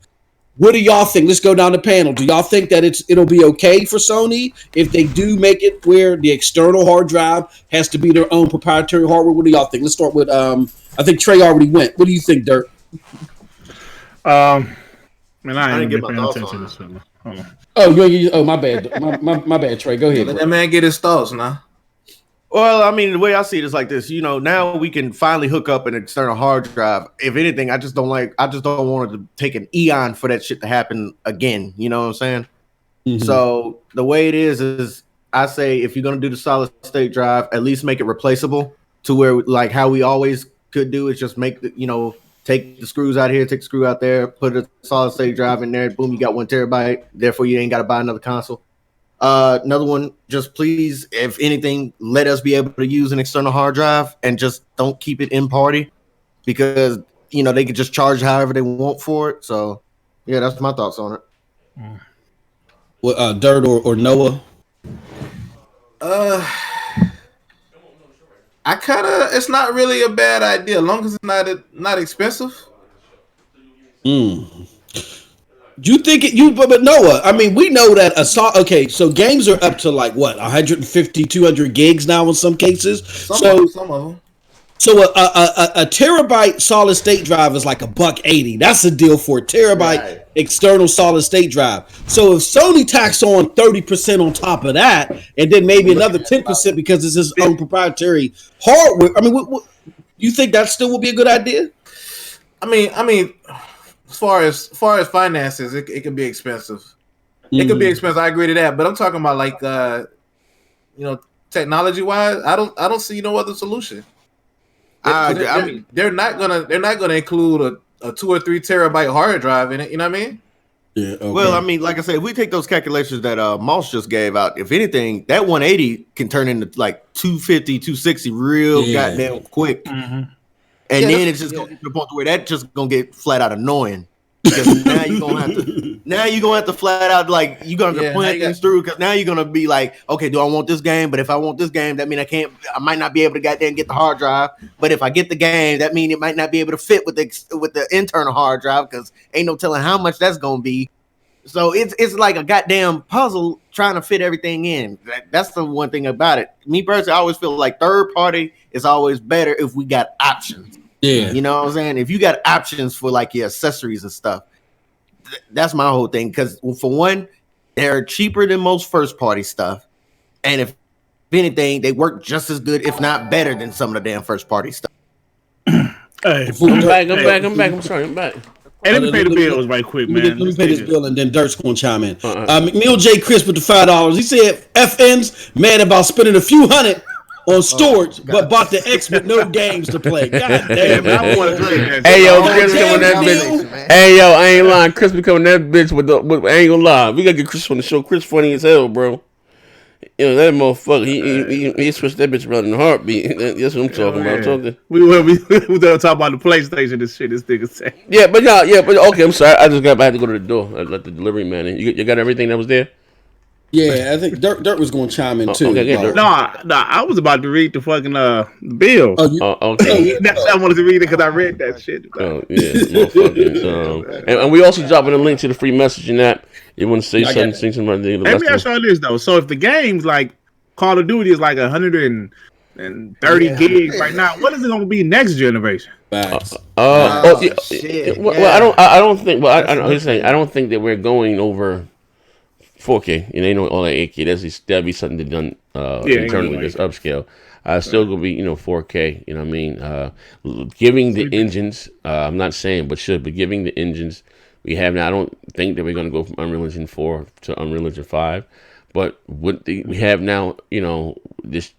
What do y'all think? Let's go down the panel. Do y'all think that it'll be okay for Sony if they do make it where the external hard drive has to be their own proprietary hardware? What do y'all think? Let's start with I think Trey already went. What do you think, Dirk? I didn't get paying attention to something. Oh, my bad. My bad, Trey. Go ahead. Let that man get his thoughts now. Well, the way I see it is like this. Now we can finally hook up an external hard drive. If anything, I just don't want it to take an eon for that shit to happen again. You know what I'm saying? Mm-hmm. So the way it is I say if you're gonna do the solid state drive, at least make it replaceable to where like how we always could do is just make take the screws out here, take the screw out there, put a solid state drive in there. Boom, you got 1 terabyte. Therefore, you ain't got to buy another console. Another one, just please, if anything, let us be able to use an external hard drive and just don't keep it in party because, they can just charge however they want for it. So, yeah, that's my thoughts on it. Well, Dirt or Noah? It's not really a bad idea as long as it's not expensive. You think but Noah, we know that okay, so games are up to like what, 150, 200 gigs now in some cases. Some of them. So a terabyte solid state drive is like $180. That's a deal for a terabyte external solid state drive. So if Sony tax on 30% on top of that, and then maybe another 10% because it's his own proprietary hardware, what, you think that still would be a good idea? As far as finances, it can be expensive. It could be expensive. I agree to that, but I'm talking about like technology wise. I don't see no other solution. They're not gonna include a 2 or 3 terabyte hard drive in it. You know what I mean? Yeah. Okay. Well, like I said, if we take those calculations that Moss just gave out, if anything, that 180 can turn into like 250, 260 real goddamn quick. Mm-hmm. And then it's just gonna get to the point where that just gonna get flat out annoying. Because now you're gonna have to flat out like you're gonna have to plan things through. Because now you're gonna be like, okay, do I want this game? But if I want this game, that means I might not be able to goddamn get the hard drive. But if I get the game, that means it might not be able to fit with the internal hard drive because ain't no telling how much that's gonna be. So it's like a goddamn puzzle trying to fit everything in. That's the one thing about it. Me personally, I always feel like third party is always better if we got options. Yeah, you know what I'm saying? If you got options for like your accessories and stuff, that's my whole thing. Because for one, they're cheaper than most first party stuff, and if anything, they work just as good, if not better, than some of the damn first party stuff. Hey, I'm back. I'm sorry, I'm back. Hey, let me pay the bills right quick, man. Let me pay this bill and then Dirk's gonna chime in. McNeil J. Chris with the $5. He said FN's mad about spending a few hundred on storage, but bought the X with no games to play. God damn, I want to drink. Hey yo, Chris coming that bitch. Hey yo, I ain't lying. Chris becoming that bitch with I ain't gonna lie. We gotta get Chris on the show. Chris funny as hell, bro. You know that motherfucker. He switched that bitch around in a heartbeat. That's what I'm talking about. We talking about the PlayStation. This shit. This nigga say. Yeah, but okay. I'm sorry. I had to go to the door. I let the delivery man in. You got everything that was there. Yeah, I think Dirk was going to chime in too. Okay, no, I was about to read the fucking bill. Okay. I wanted to read it because I read that shit. Oh yeah, motherfucking. And we also dropping a link to the free messaging app. You want to say something about the? Let me ask you this though. So if the game's like Call of Duty is like 130 gigs right now, what is it going to be next generation? Shit. Well, I don't think. Well, I don't think that we're going over 4K. You know, all that 8K. That'd be something that's done internally. This upscale. Still gonna be 4K. You know what I mean? Giving the engines. I'm not saying, but giving the engines we have now. I don't think that we're gonna go from Unreal Engine 4 to Unreal Engine 5. But what we have now, this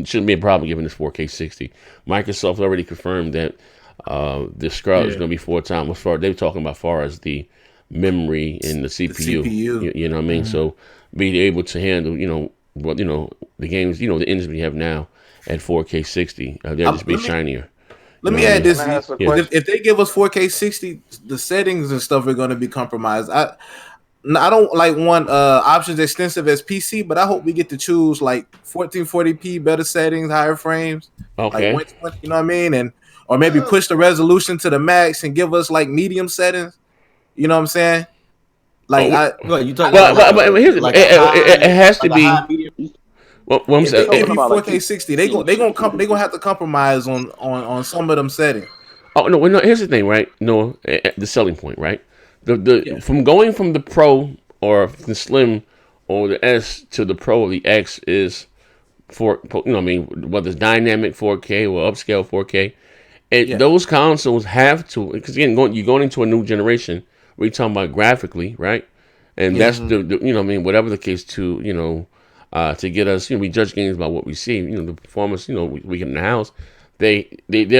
shouldn't be a problem given this 4K 60. Microsoft already confirmed that the Scarlet is gonna be 4 times. As far they're talking about, far as the memory in the CPU. You know what I mean? Mm-hmm. So being able to handle, the games, the engines we have now at 4K 60, they'll just be shinier. Let me add this. If they give us 4K 60, the settings and stuff are going to be compromised. I don't like options extensive as PC, but I hope we get to choose like 1440p, better settings, higher frames. Okay. Like, you know what I mean? Or maybe push the resolution to the max and give us like medium settings. You know what I'm saying? Like, you talking about? But here's it has to be. Well, I'm saying, if 4K 60, they gonna have to compromise on some of them settings. Oh no! Here's the thing, right? No, the selling point, right? From going from the Pro or the Slim or the S to the Pro or the X is whether it's dynamic 4K or upscale 4K, those consoles have to, because again, you're going into a new generation. We're talking about graphically, right? And that's whatever the case to get us, we judge games by what we see, the performance, we get in the house. They're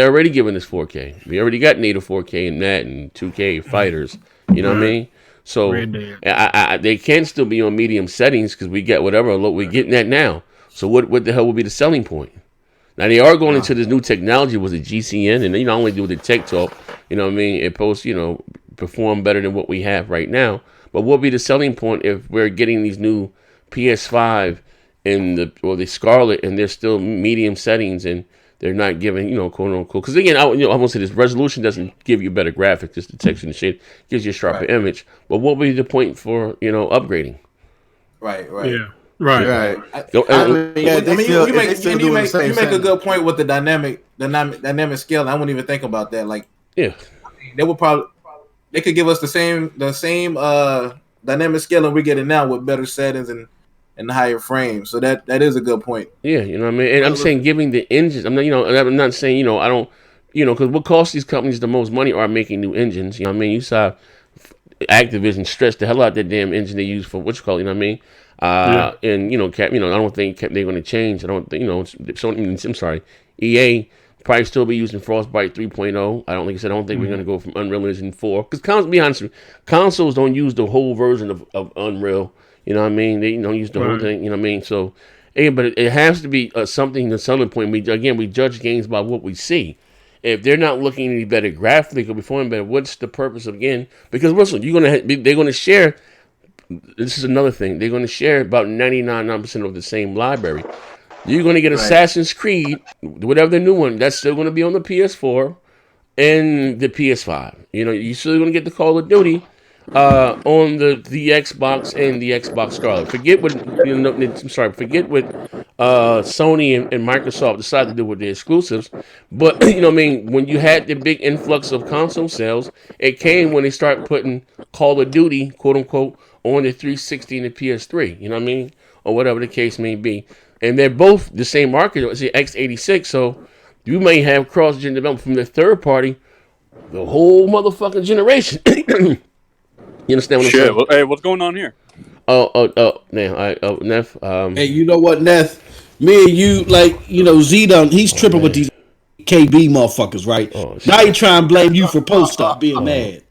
already giving us 4K. We already got native 4K in that and 2K fighters, you know what I mean? So they can still be on medium settings because we get whatever we're getting at now. So what the hell would be the selling point? Now they are going into this new technology with the GCN, and not only do the tech talk, you know what I mean? It posts, perform better than what we have right now. But what would be the selling point if we're getting these new PS5 and the Scarlet, and they're still medium settings and they're not giving, quote unquote? Because again, I won't say this resolution doesn't give you better graphics, just the texture and shade gives you a sharper image. But what would be the point for upgrading? Right. Yeah. Right. You make a good point with the dynamic scale. I wouldn't even think about that. Like, they would they could give us the same dynamic scale and we get it now with better settings and higher frames. So that is a good point. Yeah, you know what I mean. And I'm saying giving the engines. I'm not saying I don't because what costs these companies the most money are making new engines. You know what I mean. You saw Activision stretch the hell out that damn engine they use for what you call it. You know what I mean. And I don't think they're going to change. I don't think I'm sorry. EA probably still be using Frostbite 3.0. I don't think we're going to go from Unreal Engine 4 because be honest, consoles don't use the whole version of Unreal. You know what I mean? They don't use the whole thing. You know what I mean? So, but it has to be something. The selling point. We judge games by what we see, if they're not looking any better graphically or performing better, what's the purpose of again? Because listen, they're gonna share. This is another thing. They're gonna share about 99% of the same library. You're gonna get Assassin's Creed, whatever the new one. That's still gonna be on the PS4 and the PS5. You know, you're still gonna get the Call of Duty on the Xbox and the Xbox Scarlet. Forget what Forget what Sony and Microsoft decided to do with their exclusives. But you know what I mean, when you had the big influx of console sales, it came when they started putting Call of Duty, quote unquote, on the 360 and the PS3. You know what I mean, or whatever the case may be. And they're both the same market. It's the x86, so you may have cross-gen development from the third party, the whole motherfucking generation. You understand what I'm saying? Well, hey, what's going on here? Neth. Hey, you know what, Neth? Me and you, Z done. He's tripping with these KB motherfuckers, right? Now he trying to blame you for post up being mad.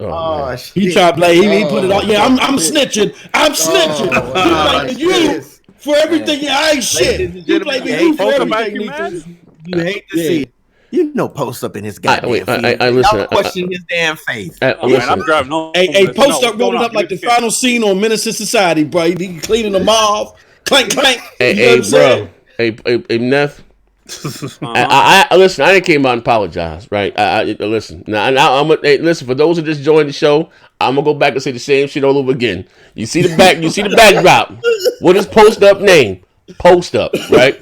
He trying to blame. He put it on. Yeah, I'm snitching. I'm snitching. He blaming you for everything. I ain't shit. He blaming you for everything. You hate to see it. You know, post up in his goddamn listen. Question his damn faith. Man, I'm driving home. Hey, post up rolling up like the final scene on Menace to Society, bro. He cleaning them off. Clank, clank. Hey, bro. Hey, Neff. I listen. I didn't came out and apologize, right? Listen. Now listen. For those who just joined the show, I'm gonna go back and say the same shit all over again. You see the back. You see the backdrop. What is post up name? Post up, right?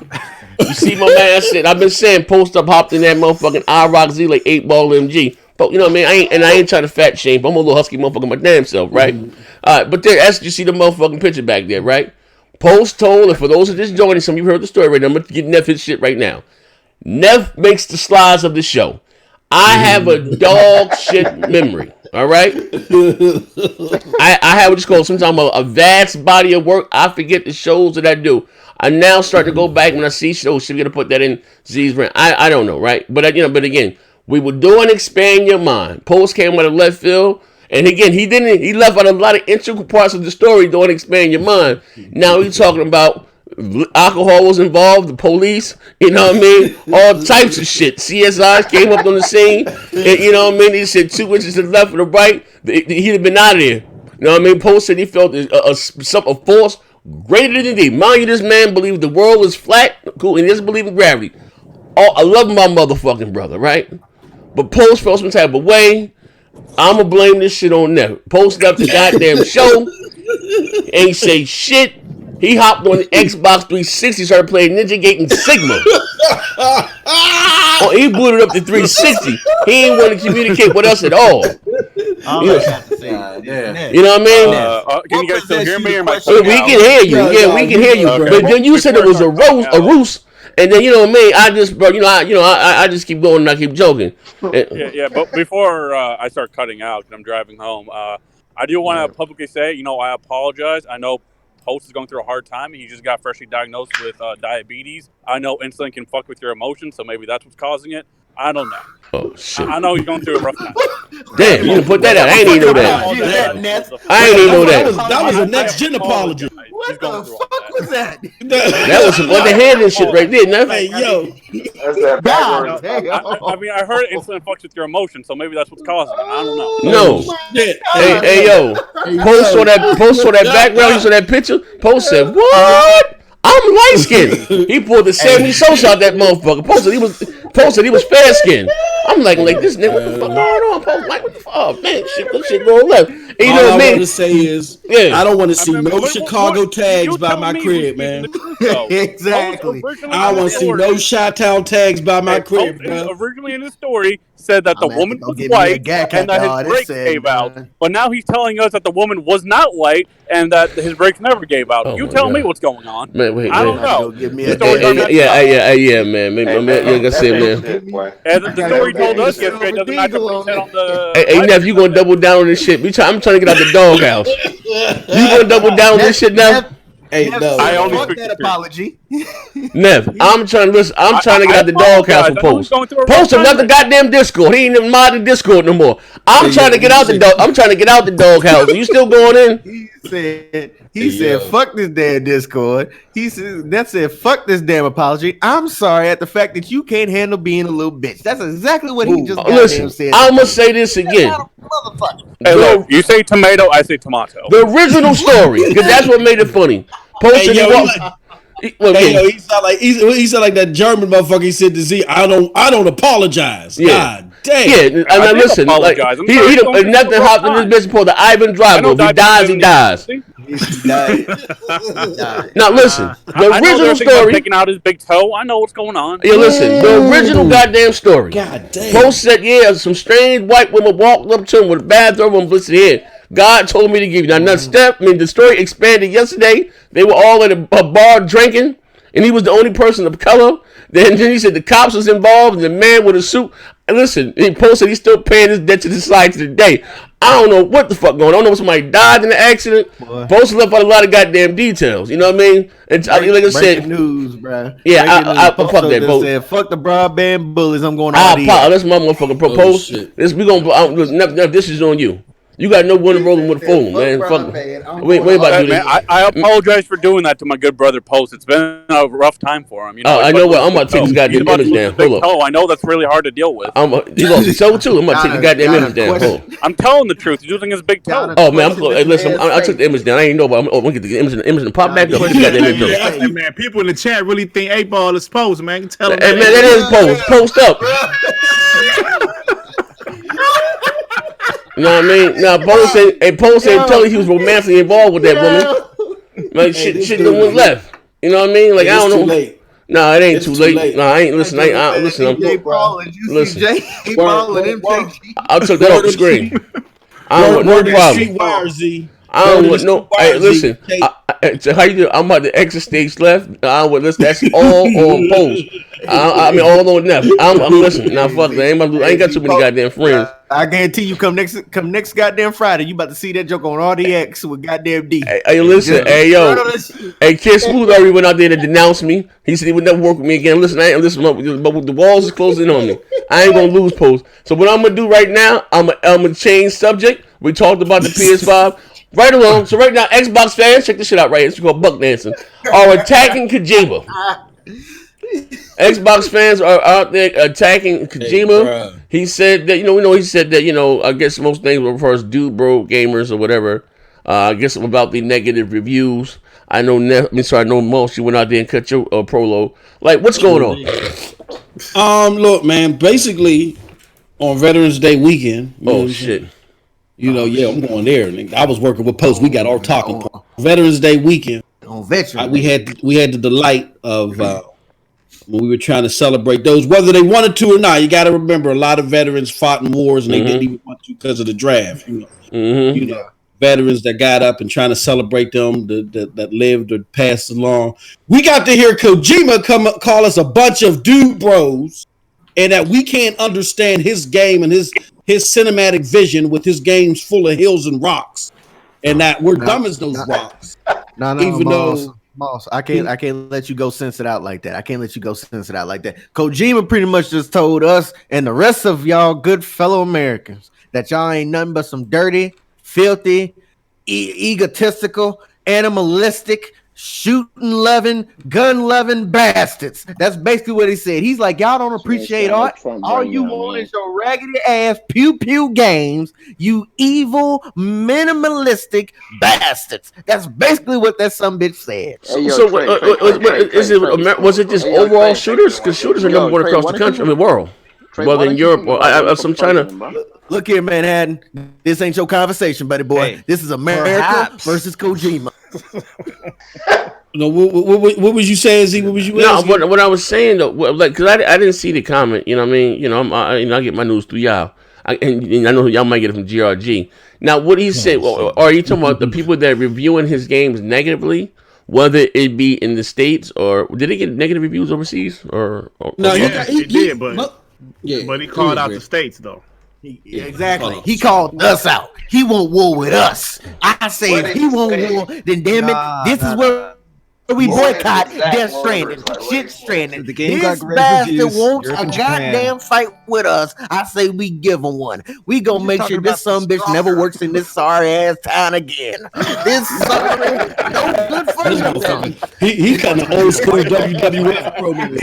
You see my man said, I've been saying post up hopped in that motherfucking iRock Z like 8-ball MG. But you know what I mean? I ain't trying to fat shame. I'm a little husky motherfucker my damn self, right? But there, you see the motherfucking picture back there, right? Post told, and for those who just joining, some of you heard the story right now, I'm going to get Neff his shit right now. Neff makes the slides of the show. I have a dog shit memory, all right? I have what's called sometimes a vast body of work. I forget the shows that I do. I now start to go back when I see shows. Should we gonna put that in Z's brand? I don't know, right? But but again, we were doing Expand Your Mind. Post came out of left field, and again, he left out a lot of integral parts of the story doing Expand Your Mind. Now he's talking about alcohol was involved, the police, you know what I mean? All types of shit. CSIs came up on the scene, and you know what I mean? He said 2 inches to the left or the right, he'd have been out of there. You know what I mean? Post said he felt a force greater than thee. Mind you, this man believes the world is flat, cool, and he doesn't believe in gravity. I love my motherfucking brother, right? But Post felt some type of way. I'ma blame this shit on them. Post up the goddamn show, ain't say shit. He hopped on the Xbox 360, started playing Ninja Gate and Sigma. He booted up the 360. He ain't want to communicate with us at all. You know what I mean? Can you guys still hear me? Or am I we can hear you. Yeah, we can hear you. Okay. But then you said it was a ruse. And then you know what I mean. I just keep going and I keep joking. Yeah. But before I start cutting out, because I'm driving home, I do want to publicly say, I apologize. I know Post is going through a hard time. He just got freshly diagnosed with diabetes. I know insulin can fuck with your emotions, so maybe that's what's causing it. I don't know. Oh shit! I know he's going through a rough time. Damn, you didn't put that out. I ain't even know that. I ain't even know that. That was a next gen apology. What the fuck was that? That was some underhanded shit right there. Nothing. Hey, yo. That's that background. I mean, I heard insulin fucks with your emotions, so maybe that's what's causing it. I don't know. No. Hey, yo. Post saw that background. You saw that picture. Post said, "What? I'm light skinned." He pulled the Sammy Sosa out that motherfucker. Posted he was fair skinned. I'm like this nigga, what the fuck going on? Post like what the fuck? Oh man, shit going left. And you know what I want to say is, I don't want to see no Chicago tags by my crib, man. Exactly. I don't want to see no Chi-Town tags by my crib, bro. Originally in the story said that the woman was white and that his brakes gave out. But now he's telling us that the woman was not white and that his brakes never gave out. You tell me what's going on. Man, wait, I don't know. Yeah, man. Maybe like I said, man. And the story told us yesterday doesn't match up what he said on the. Hey, Neff, you gonna double down on this shit? I'm trying to get out the doghouse. You gonna double down on this shit now? Hey, no. I only fuck that apology. Neff, I'm trying to listen. I'm trying to get out the doghouse for Post. Post left the goddamn Discord. He ain't even mod the Discord no more. I'm trying to get out the dog. I'm trying to get out the doghouse. Are you still going in? said, fuck this damn Discord. He said, fuck this damn apology. I'm sorry at the fact that you can't handle being a little bitch. That's exactly what he just said. I'm gonna say this again. Hey, look, you say tomato, I say tomato. The original story, because that's what made it funny. Posted he sound like that German motherfucker. He said to Z, I don't apologize. Yeah. God damn. Yeah, and I listen, like, he nothing hopped in this bitch before the Ivan Drago. If he dies, he dies. Now listen, the original story. Picking out his big toe. I know what's going on. Yeah, listen, the original goddamn story. God damn. Post said, some strange white woman walked up to him with a bathrobe and blistered head. God told me to give you. Now, the story expanded yesterday. They were all at a bar drinking, and he was the only person of color. Then he said the cops was involved, and the man with a suit. And listen, he posted he's still paying his debt to the society today. I don't know what the fuck going on. I don't know if somebody died in the accident. Post left out a lot of goddamn details. You know what I mean? And like I said, news, bro. Yeah, I fuck that. Said, fuck the broadband bullies. I'm going on. That's my motherfucking propose. This is on you. You got no one rolling with the phone, man. Fuck. Wait about to do this. I apologize for doing that to my good brother Post. It's been a rough time for him. You know, I know what. I'm about to take this goddamn image down. Hold up. I know that's really hard to deal with. He lost his toe too. I'm about to take the goddamn image down. Hold on. I'm telling the truth. He's using his big toe. Oh man, listen. I took the image down. I ain't know, but I'm gonna get the image and pop back up. Yeah, man. People in the chat really think 8-Ball is Post, man. Tell them. Hey man, that is Post. Post up. You know what I mean? Now, Post said tell you he was romantically involved with that woman. Like, shit no one left. You know what I mean? Like, I don't know. Late. Nah, it ain't too late. Nah, I ain't listen. Listen. I took that off the screen. I don't want no problem. I don't want no. Hey, listen. How you do? I'm about to exit stage left. That's all on Post. I mean, all on NETH. I'm listening. Now, fuck that. I ain't got too many goddamn friends. I guarantee you, come next goddamn Friday, you about to see that joke on RDX with goddamn D. Hey, listen. Hey, yo. Hey, Kid Smooth already went out there to denounce me. He said he would never work with me again. Listen, but the walls is closing on me. I ain't gonna lose Post. So what I'm gonna do right now, I'm gonna change subject. We talked about the PS5. Right along. So right now, Xbox fans, check this shit out right here. It's called Buck Dancing. Are attacking Kojima. Xbox fans are out there attacking Kojima. He said that, I guess most things refers to dude bro gamers or whatever. I guess about the negative reviews. I know Moss, you went out there and cut your prolo. Like, what's going on? Look, man, basically on Veterans Day weekend. Oh shit. I'm going there. I was working with Post. We got all talking. Veterans Day weekend. On Veterans, we had the delight of when we were trying to celebrate those, whether they wanted to or not. You got to remember, a lot of veterans fought in wars and they didn't even want to because of the draft. Veterans that got up and trying to celebrate them that lived or passed along. We got to hear Kojima call us a bunch of dude bros, and that we can't understand his game and his cinematic vision with his games full of hills and rocks, and that we're dumb as those rocks. Moss, I can't let you go sense it out like that. Kojima pretty much just told us and the rest of y'all good fellow Americans that y'all ain't nothing but some dirty, filthy, egotistical, animalistic, shooting-loving, gun-loving bastards. That's basically what he said. He's like, y'all don't appreciate art. All you want is your raggedy-ass pew-pew games, you evil, minimalistic bastards. That's basically what that sumbitch said. Was it just overall shooters? Because shooters are number one across the country, world. Whether in Europe or some China. Look here, Manhattan. This ain't your conversation, buddy boy. Hey, this is America versus Kojima. No, what was you saying, Z? What was you asking? No, what I was saying though, because I didn't see the comment. You know what I mean? I get my news through y'all, and I know y'all might get it from GRG. Now, what he said? Are you talking about the people that are reviewing his games negatively? Whether it be in the States or did it get negative reviews overseas? Or no, he did, but he called out the States though. Exactly. He called us out. He want war with us. I say if he want war, then damn it, this is where We boycott Exact Death words, Stranding, like, shit Stranding. The game This got great bastard reviews. wants Europe a and Japan. goddamn fight with us. I say we give him one. We gonna make sure this son bitch never works in this sorry ass town again. This sorry, no good for nothing. He kind of old school WWF promos.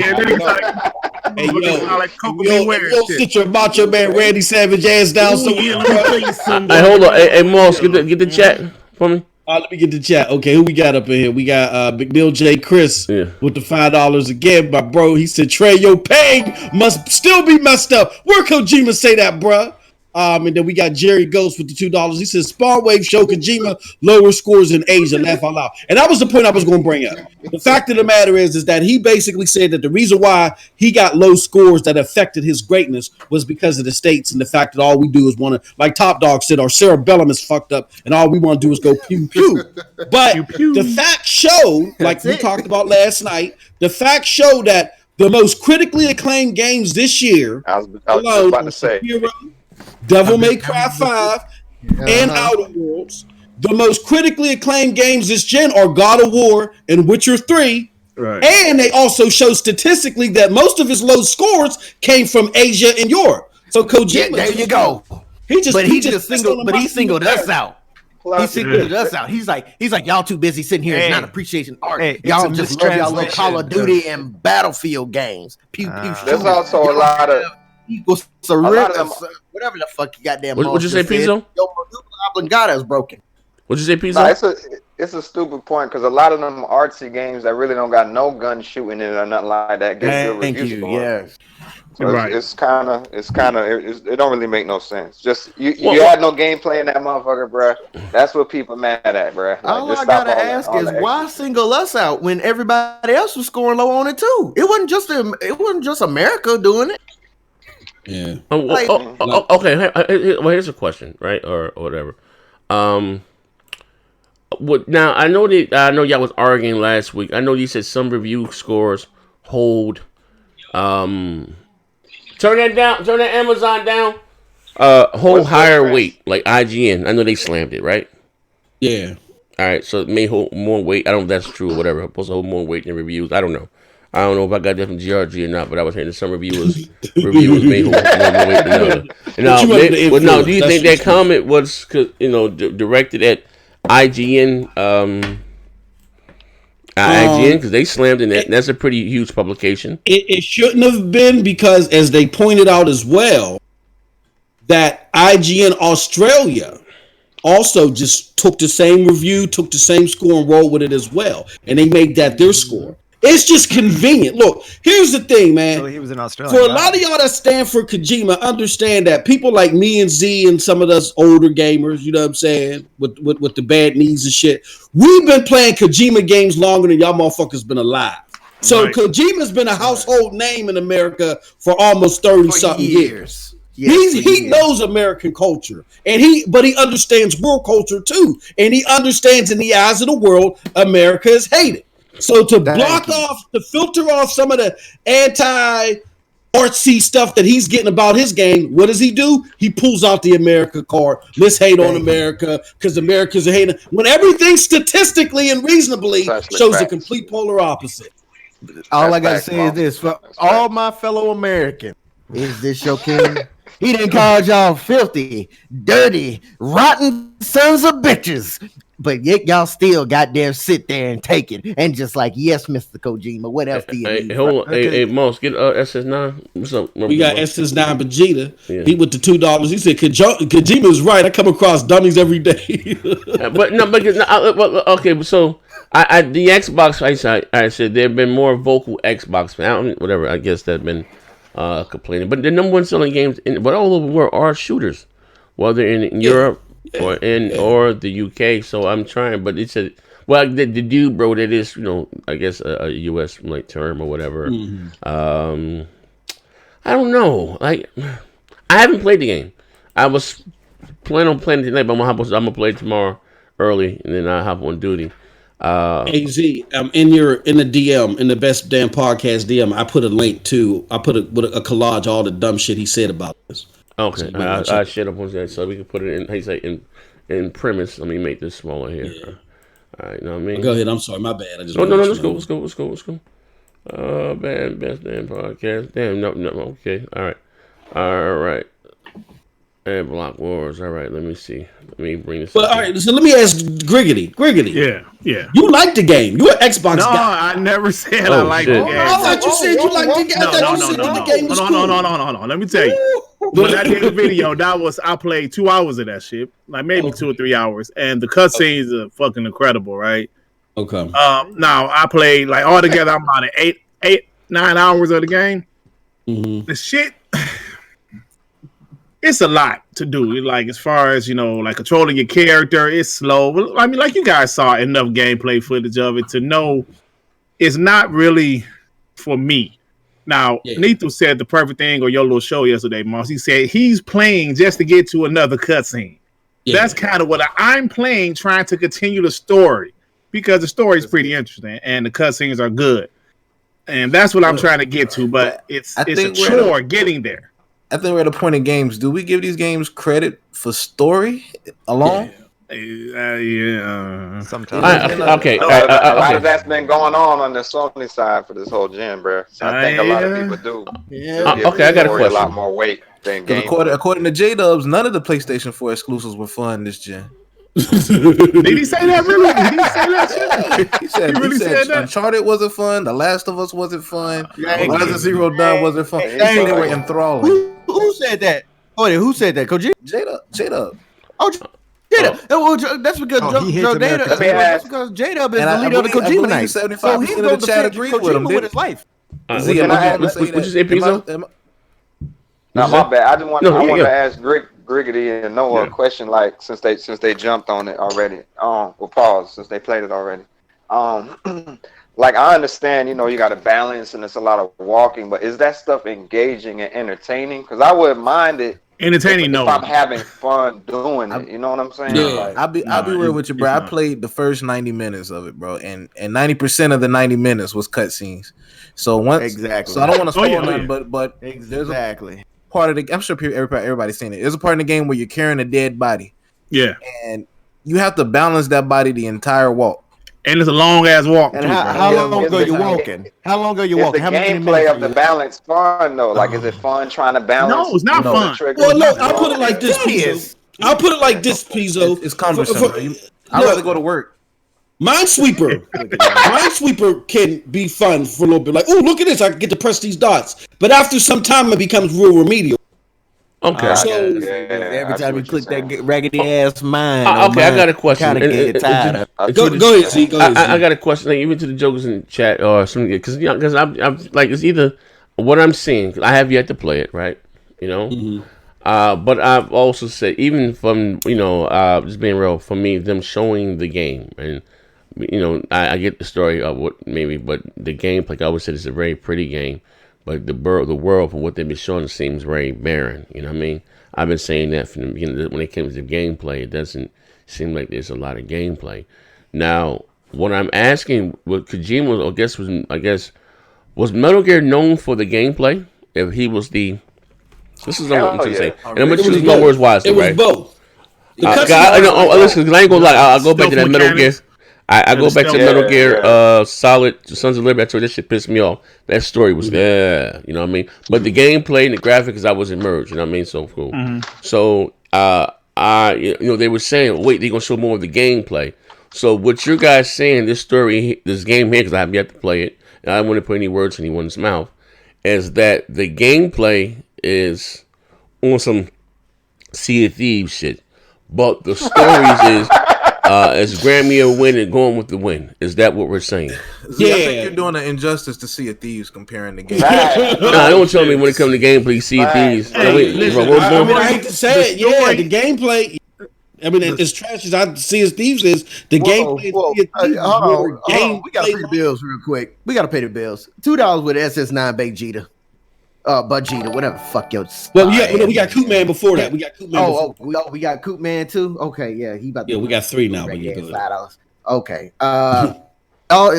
Hey, yo, sit your Macho Man Randy Savage ass down. So Hey, hold on. Hey, Moss, get the chat for me. Let me get the chat. Okay, who we got up in here? We got Big Bill J. Chris with the $5 again. My bro, he said, Trey, your pay must still be messed up. Where Kojima say that, bruh? And then we got Jerry Ghost with the $2. He says, Spawn Wave show Kojima lower scores in Asia. Laugh out loud. And that was the point I was going to bring up. The fact of the matter is that he basically said that the reason why he got low scores that affected his greatness was because of the states and the fact that all we do is want to, like Top Dog said, our cerebellum is fucked up and all we want to do is go pew pew. But the facts show, like we talked about last night, the facts show that the most critically acclaimed games this year, I was just about to say. Devil May Cry 5 and Outer Worlds. The most critically acclaimed games this gen are God of War and Witcher 3. Right. And they also show statistically that most of his low scores came from Asia and Europe. So Kojima, there you go. He singled us out. He singled us out. He's like, y'all too busy sitting here. It's not appreciation art. Y'all just love y'all little Call of Duty and Battlefield games. Pew pew. There's also a lot of whatever the fuck you goddamn. What'd you say, Pizzo? Yo, Oblongata is broken. What'd you say, Pizzo? No, it's a stupid point because a lot of them artsy games that really don't got no gun shooting in it or nothing like that get good reviews for. Yes. So it's kind of it don't really make no sense. Just you had no gameplay in that motherfucker, bro. That's what people mad at, bro. Like, all I gotta ask is why single us out when everybody else was scoring low on it too? It wasn't just America doing it. Yeah. Okay. Well, here's a question, right, or whatever. What now? I know y'all was arguing last week. I know you said some review scores hold. Turn that down. Turn that Amazon down. Hold higher weight, like IGN. I know they slammed it, right? Yeah. All right. So it may hold more weight. I don't know if that's true or whatever. It's supposed to hold more weight than reviews. I don't know. I don't know if I got that from GRG or not, but I was hearing that some reviewers may hold more weight than others. Now, do you think that comment was directed at IGN? IGN, because they slammed in it. That's a pretty huge publication. It shouldn't have been because, as they pointed out as well, that IGN Australia also just took the same review, took the same score, and rolled with it as well, and they made that their score. It's just convenient. Look, here's the thing, man. So he was in Australia. For a lot of y'all that stand for Kojima, understand that people like me and Z and some of us older gamers, you know what I'm saying, with the bad knees and shit, we've been playing Kojima games longer than y'all motherfuckers been alive. So Kojima's been a household name in America for almost 30-something years. Yes, he knows American culture, but he understands world culture too, and he understands in the eyes of the world, America is hated. So to filter off some of the anti-artsy stuff that he's getting about his game, what does he do? He pulls out the America card. Let's hate on America because America's a hater. When everything statistically and reasonably shows the complete polar opposite. All I gotta say is this: for all my fellow Americans, is this your king? He didn't call y'all filthy, dirty, rotten sons of bitches. But yet y'all still goddamn sit there and take it and just like, yes, Mr. Kojima, what else do you need? Hold on. Hey, Moss, get SS9. What's up? We got SS9 Vegeta. Yeah. He with the $2. He said, Kojima is right. I come across dummies every day. Okay, so the Xbox, I said there have been more vocal Xbox fans. Whatever, I guess that been complaining. But the number one selling games, but all over the world are shooters, whether in Europe or the UK. So I'm trying, but it said, well, the dude, bro, that is, I guess a US like term or whatever. I don't know. Like, I haven't played the game. I was planning on playing it tonight, but I'm gonna play it tomorrow early, and then I'll hop on duty. AZ, in the DM, in the best damn podcast DM, I put a link to. I put a collage all the dumb shit he said about this. Okay, I shit up on that so we can put it in. He say in premise. Let me make this smaller here. All right, you know what I mean? Go ahead. I'm sorry, my bad. I just no. Let's go. Best damn podcast. Damn, no. Okay, all right. And Block Wars. All right, let me see. Let me bring this. Well, all right. So let me ask Griggity. Yeah. You like the game? You an Xbox no, guy? I never said I like the game. I thought you said you liked the game. I thought you said the game was cool. No. Let me tell you. When I did the video, I played 2 hours of that shit, like maybe 2 or 3 hours, and the cutscenes are fucking incredible, right? Okay. Now I played like altogether, I'm about 9 hours of the game. Mm-hmm. The shit, it's a lot to do. Like as far as like controlling your character, it's slow. I mean, like you guys saw enough gameplay footage of it to know it's not really for me. Now, NETH said the perfect thing on your little show yesterday, Moss. He said he's playing just to get to another cutscene. Yeah. That's kind of what I'm playing, trying to continue the story because the story is pretty interesting and the cutscenes are good. And that's what I'm trying to get to, but it's a chore getting there. I think we're at a point in games. Do we give these games credit for story alone? Yeah. Sometimes. Okay. A lot of that's been going on the Sony side for this whole gen, bro. So I think a lot of people do. Yeah. Okay, I got a question. A lot more weight than game. According to J-Dubs, none of the PlayStation 4 exclusives were fun this gen. Did he say that really? Did he say that? He said that? Uncharted wasn't fun. The Last of Us wasn't fun. Horizon Zero Dawn wasn't fun. They were enthralling. Who said that? Oh, who said that? Kojima? J-Dub. Oh, J-Dub. Well, that's because that's because J-Dub is the leader of the Kojima Night. So he's going to chat Kojima with his life. What you say, Pizzo? No, my bad. I want to ask Griggity and Noah a question. Like since they jumped on it already. Since they played it already. Like I understand, you got to balance and it's a lot of walking, but is that stuff engaging and entertaining? Because I wouldn't mind it. Entertaining, if I'm having fun doing it, you know what I'm saying? Yeah, I'll be real with you, bro. I played the first 90 minutes of it, bro, and 90% of the 90 minutes was cutscenes. So so I don't want to spoil nothing, but there's a part of the. I'm sure everybody's seen it. There's a part in the game where you're carrying a dead body. Yeah, and you have to balance that body the entire walk. And it's a long ass walk. And how long ago you walking? How long ago you walking? Is the gameplay of the balance fun though? Like, is it fun trying to balance? No, it's not fun. Well, look, I'll put it like this, Pizzo. It's cumbersome. I'd rather go to work. Minesweeper can be fun for a little bit. Like, oh, look at this! I get to press these dots. But after some time, it becomes real remedial. Okay. Every time you click that raggedy ass mine. Okay, I got a question. Kind of get tired of. Go ahead, Z. I got a question, like, even to the jokers in the chat or something, because I'm like, it's either what I'm seeing. I have yet to play it, right? But I've also said, even from just being real, for me, them showing the game, and I get the story of what maybe, but the gameplay, like I always said, it's a very pretty game. But the world, from what they've been showing, seems very barren. You know what I mean? I've been saying that from the beginning. When it comes to gameplay, it doesn't seem like there's a lot of gameplay. Now, what I'm asking, what Kojima, was Metal Gear known for the gameplay? If he was this is what I'm going to say. And I'm going to choose my words wisely, right? It was both. Listen, because I ain't going to lie. I'll go back to that Metal Gear. I go back to Metal Gear Solid Sons of Liberty. I told you that shit pissed me off. That story was there, you know what I mean? But the gameplay and the graphics, I was immersed, you know what I mean? So cool. So they were saying, wait, they're gonna show more of the gameplay. So what you guys saying, this story, this game here, because I have yet to play it, and I don't want to put any words in anyone's mouth, is that the gameplay is on some Sea of Thieves shit, but the stories is. Is Grammy a win and going with the win? Is that what we're saying? Yeah, I think you're doing an injustice to Sea of Thieves comparing the game. Don't tell me when it comes to gameplay, Sea of Thieves. I hate to say it. The gameplay. I mean, as trash as I see as Thieves is, the gameplay. Hold on. We gotta pay the bills real quick. We gotta pay the bills. $2 with SS9 baked Jeter. Budgeta, whatever. Fuck yo. Well, we got Coop Man before that. We got Coop Man. We got Coop Man too. Okay, yeah, he about. Yeah, we got 3 now. $5. Okay.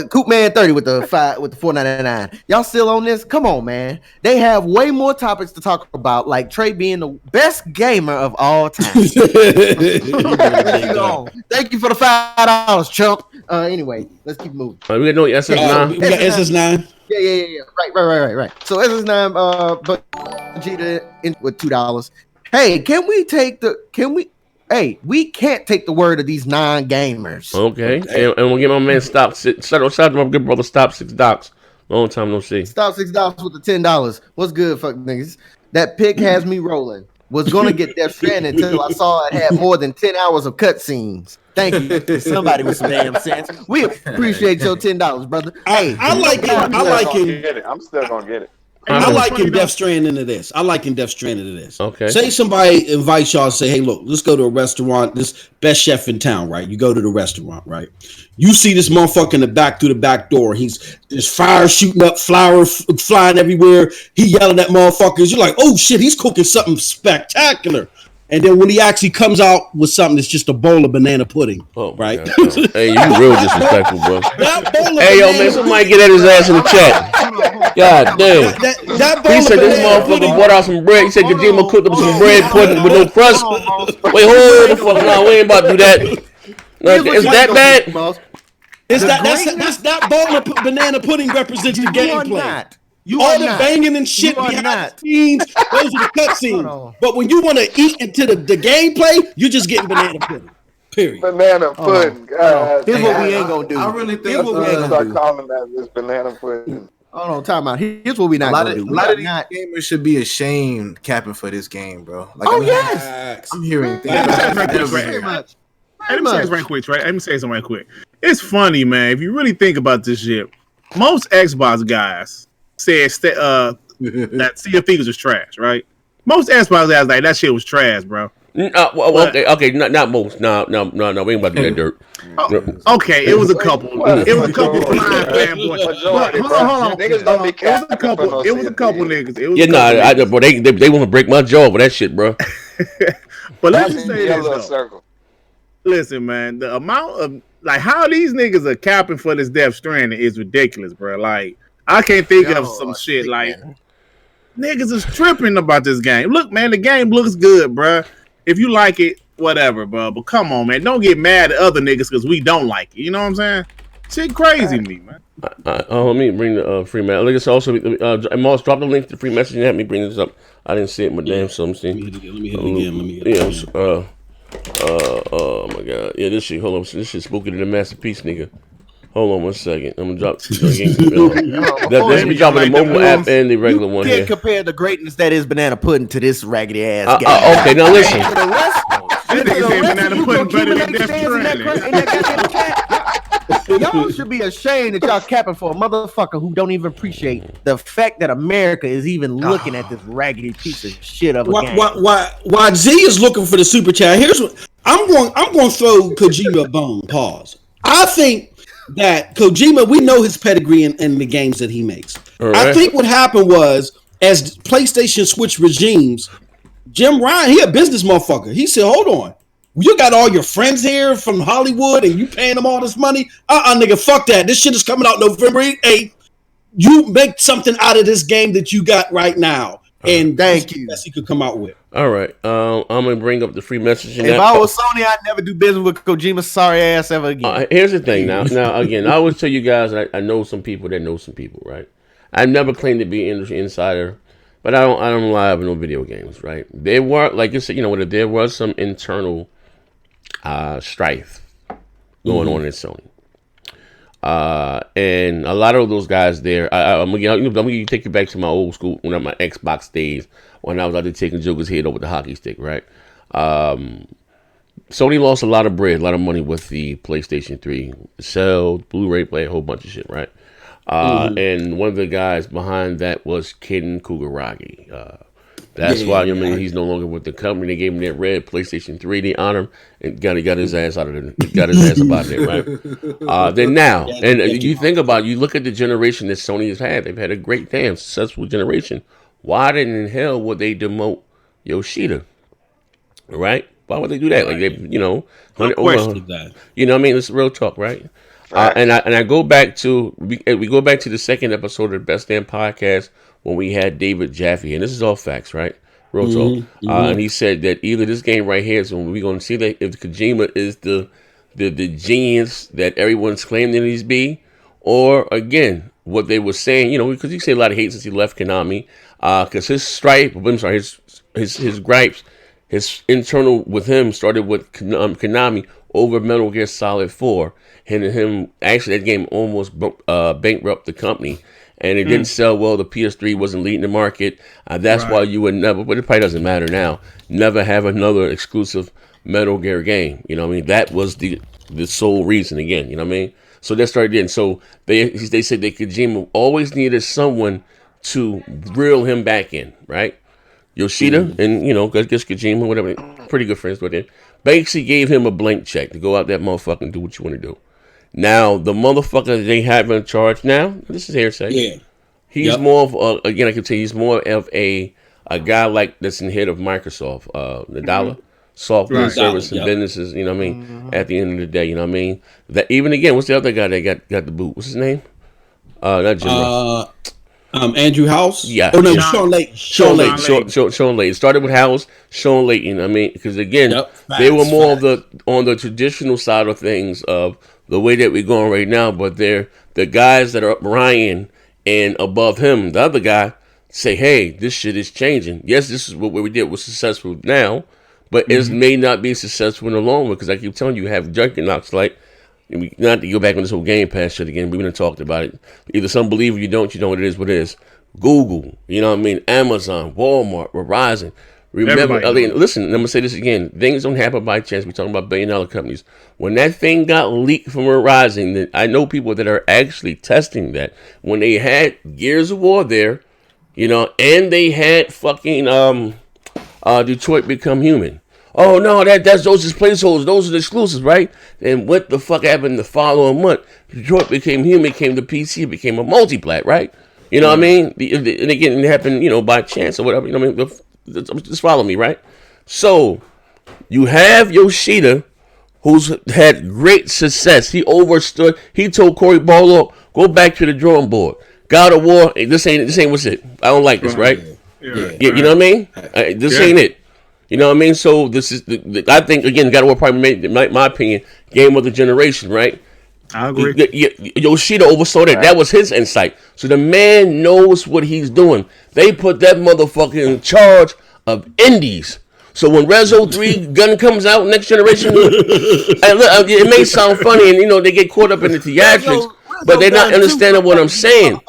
Coop Man 30 with the $4.99. Y'all still on this? Come on, man. They have way more topics to talk about, like Trey being the best gamer of all time. Thank you for the $5, chump. Anyway, let's keep moving. We got no SS9. We got SS9. Yeah. Right. So SS9, Vegeta with $2. Hey, we can't take the word of these non-gamers. Okay. And we'll get my man Shout out to my good brother Stop 6 Docs. Long time no see. Stop $6 with the $10. What's good, fuck niggas? That pick has me rolling. Was gonna get Death Stranding until I saw it had more than 10 hours of cutscenes. Thank you, somebody with some damn sense. We appreciate your $10, brother. Hey, I like it. I'm still gonna get it. I like him Death Stranding to this. Okay. Say somebody invites y'all and say, hey, look, let's go to a restaurant. This best chef in town, right? You go to the restaurant, right? You see this motherfucker in the back through the back door. There's fire shooting up, flour flying everywhere. He yelling at motherfuckers. You're like, oh shit, he's cooking something spectacular. And then when he actually comes out with something that's just a bowl of banana pudding, right? Hey, you real disrespectful, bro. Hey, yo, man, somebody get at his ass in the chat. God damn. He said this motherfucker brought out some bread. He said Kojima cooked up some bread pudding with no crust. Wait, hold the fuck on. We ain't about to do that. Is that bad? That bowl of banana pudding represents the gameplay. All the banging and shit behind the scenes, those are the cutscenes. But when you want to eat into the gameplay, you're just getting banana pudding. Period. Banana pudding. Here's what we ain't gonna do. I really think start calling that this banana pudding. Hold on, time out. Here's what we not gonna do. A lot of these gamers should be ashamed capping for this game, bro. Like, yes. I'm hearing things. Let me say this right quick, right? Let me say something right quick. It's funny, man. If you really think about this shit, most Xbox guys said that Sea of Thieves was trash, right? Most Xbox guys like that shit was trash, bro. Okay, not most. No, we ain't about to do that dirt. Okay, it was a couple. It was a couple flying fanboys. Hold on. It was a couple niggas. Bro, they want to break my jaw with that shit, bro. But let me say this though. Listen, man, the amount of how these niggas are capping for this Death Stranding is ridiculous, bro. Like, I can't think of some shit like niggas is tripping about this game. Look, man, the game looks good, bro. If you like it, whatever, bro. But come on, man, don't get mad at other niggas because we don't like it. You know what I'm saying? Shit crazy to me, man. Let me bring the free message. Look, it's also Moss, drop the link to the free message and have me bring this up. I didn't see it, my damn self. Let me hit it again. Oh my god. Yeah, this shit. Hold on. This shit spooky to the masterpiece, nigga. Hold on 1 second. I'm gonna drop. This be dropping the mobile app and the regular one here. You can't compare the greatness that is banana pudding to this raggedy ass game. Okay, now listen. Banana pudding better than Death Stranding. Y'all should be ashamed that y'all capping for a motherfucker who don't even appreciate the fact that America is even looking at this raggedy piece of shit of a game. Why Z is looking for the super chat? Here's what I'm going to throw Kojima a bone. Pause. I think that Kojima, we know his pedigree in the games that he makes. Right. I think what happened was, as PlayStation switched regimes, Jim Ryan, he a business motherfucker. He said, hold on. You got all your friends here from Hollywood and you paying them all this money? Nigga, fuck that. This shit is coming out November 8th. You make something out of this game that you got right now. And thank you. Best he could come out with. All right. I'm going to bring up the free message. If I was Sony, I'd never do business with Kojima's sorry ass ever again. Here's the thing. Now, again, I always tell you guys I know some people that know some people, right? I've never claimed to be an industry insider, but I don't lie about no video games, right? There were, like you said, there was some internal strife going on at Sony. And a lot of those guys there, I'm gonna take you back to my old school, when I'm my Xbox days, when I was out there taking Joker's head over with the hockey stick, right? Sony lost a lot of bread, a lot of money with the PlayStation 3. Sell, Blu-ray player, a whole bunch of shit, right? And one of the guys behind that was Ken Kugaragi. That's why he's no longer with the company. They gave him that red PlayStation 3. They honored him and got his ass out of there. Got his ass up out of there, right? Then now, and you think about it, you look at the generation that Sony has had. They've had a great, damn successful generation. Why in hell would they demote Yoshida? Right? Why would they do that? Like they, over, you know what I mean? It's real talk, right? And I go back to we go back to the second episode of the Best Damn Podcast when we had David Jaffe, and this is all facts, right? Real talk. And he said that either this game right here is when we're going to see that if Kojima is the genius that everyone's claiming he's be, or again what they were saying, you know, because he said a lot of hate since he left Konami, because his gripes, his internal with him started with Konami over Metal Gear Solid 4, and him actually that game almost bankrupt the company. And it didn't sell well. The PS3 wasn't leading the market. That's why you would never, but it probably doesn't matter now, never have another exclusive Metal Gear game. You know what I mean? That was the sole reason again. You know what I mean? So that started in. So they said that Kojima always needed someone to reel him back in, right? Yoshida and, you know, I guess Kojima, whatever, pretty good friends with him. Basically gave him a blank check to go out that motherfucker and do what you want to do. Now, the motherfucker they have in charge now, this is hearsay. Yeah. He's more of, again, I can tell you, he's more of a guy like that's in head of Microsoft, Nadella, software service and businesses, you know what I mean? At the end of the day, you know what I mean? That even again, what's the other guy that got the boot? What's his name? Not Jim. Andrew House? Yeah. Oh, no, Sean Layton. Sean Layton. It started with House, Sean Layton. I mean, because again, they were more on the traditional side of things of the way that we're going right now, but they're the guys that are Ryan and above him, the other guy, say, hey, this shit is changing. Yes, this is what we did was successful now, but it may not be successful in the long run, because I keep telling you, you have juggernauts like, not to go back on this whole Game Pass shit again, we've been talked about it. Either some believe you don't, you know what it is, what it is. Google, you know what I mean? Amazon, Walmart, Verizon. Remember, listen, I'm going to say this again. Things don't happen by chance. We're talking about billion-dollar companies. When that thing got leaked from Verizon, I know people that are actually testing that. When they had Gears of War there, you know, and they had fucking Detroit Become Human. Oh, no, those are placeholders. Those are the exclusives, right? And what the fuck happened the following month? Detroit Became Human, came to PC, it became a multi-plat, right? You know what I mean? And again, it happened, you know, by chance or whatever. You know what I mean? Just follow me, right? So you have Yoshida, who's had great success. He overstood. He told Cory Barlow, "Go back to the drawing board. God of War. This ain't what's it. I don't like this, right? Yeah. You know what I mean? This ain't it. You know what I mean? So this is. I think again, God of War probably made, my opinion, game of the generation, right? I agree. Yoshida oversaw that. Right. That was his insight. So the man knows what he's doing. They put that motherfucker in charge of indies. So when Rezo 3 gun comes out, next generation, and look, it may sound funny, and you know they get caught up in the theatrics, but they're not understanding what I'm saying.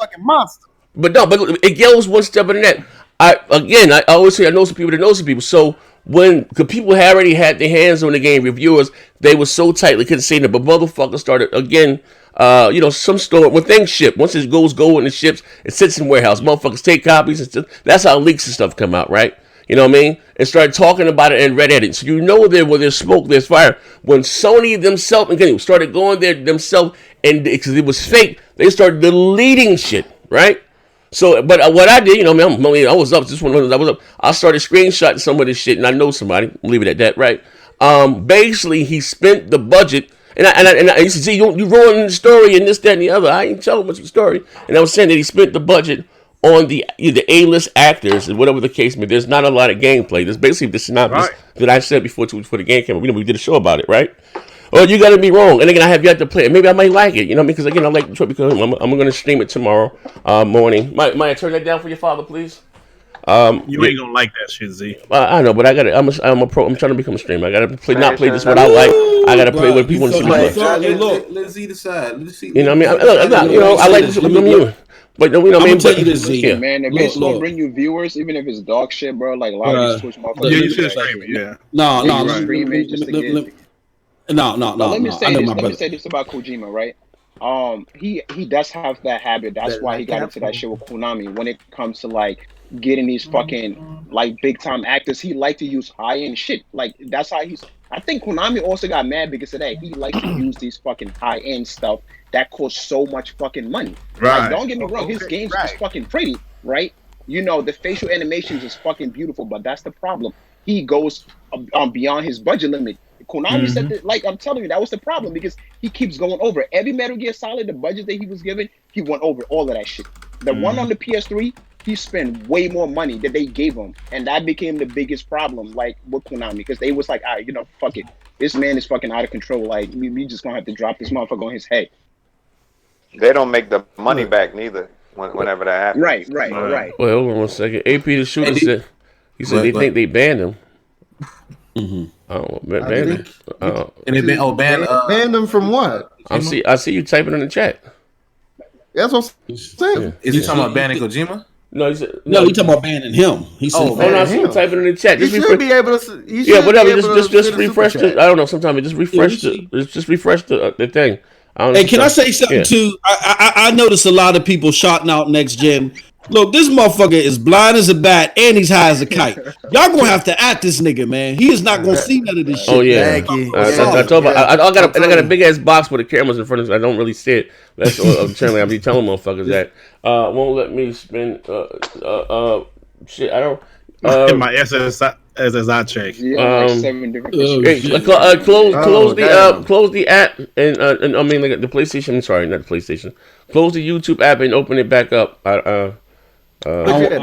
But no, but it goes one step in that. I always say I know some people that know some people. So when people had already had their hands on the game, reviewers, they were so tight they couldn't say that. But motherfuckers started again. You know, some store when things ship. Once it goes and it ships, it sits in warehouse. Motherfuckers take copies and stuff. That's how leaks and stuff come out, right? You know what I mean? And started talking about it and read at it. So you know where there's smoke, there's fire. When Sony themselves again started going there themselves, and because it was fake, they started deleting shit, right? So, but what I did, you know, I was up. Just when I was up, I started screenshotting some of this shit, and I know somebody. Leave it at that, right? Basically, he spent the budget, and I used to see you ruining the story and this, that, and the other. I ain't telling much of the story, and I was saying that he spent the budget on the A-list actors and whatever the case may be. There's not a lot of gameplay. There's basically the synopsis that I said before the game came out. We did a show about it, right? Oh, you got to be wrong. And again, I have yet to play it. Maybe I might like it, you know, because again, I like Detroit because I'm going to stream it tomorrow morning. Might I turn that down for your father, please? You ain't gonna like that shit, Z. I know, but I got to. I'm a pro. I'm trying to become a streamer. I got to not play this what I like. I got to play what people want to see. Look, let's see the side. Let's see. You know what I mean? I like this with you. But you know, I'm tell you this, Z. Man, if it's gonna bring you viewers, even if it's dog shit, bro, like a lot of these Twitch motherfuckers. Yeah, you should stream it. Yeah. No. Stream it just to get it. No. Let me say this about Kojima, right? He does have that habit. That's why he got into that shit with Konami. When it comes to like getting these fucking like big time actors, he like to use high end shit. Like that's how he's. I think Konami also got mad because of that. He likes to use these fucking high end stuff that costs so much fucking money. Right. Like, don't get me wrong, his games is fucking pretty, right? You know, the facial animations is fucking beautiful, but that's the problem. He goes beyond his budget limit. Konami said that, like I'm telling you, that was the problem because he keeps going over it. Every Metal Gear Solid, the budget that he was given, he went over all of that shit. The one on the PS3, he spent way more money that they gave him, and that became the biggest problem, like with Konami, because they was like, all right, you know, fuck it, this man is fucking out of control. Like we just gonna have to drop this motherfucker on his head. They don't make the money back neither. Whenever that happens. Right. Well, hold on 1 second. AP the shooter said he said they think they banned him. I don't know, banned him. And they banned him from what? I see you typing in the chat. That's what I'm saying. Yeah. Is he talking about banning Kojima? No, he said, no, he talking about banning him. He said, no, I see you typing in the chat. You should be able to. Whatever. Just refresh the. I don't know. Sometimes just refresh the thing. Hey, can I say something too? I noticed a lot of people shouting out next gen. Look, this motherfucker is blind as a bat and he's high as a kite. Y'all gonna have to act this nigga, man. He is not gonna see none of this shit. Oh yeah, I got a big ass box with the cameras in front of me. I don't really see it. That's what I'm telling. I be telling motherfuckers that won't let me spin. Shit, I don't. In my SSI check. Like 7 different close the app and I mean like the PlayStation. Sorry, not the PlayStation. Close the YouTube app and open it back up. Go ahead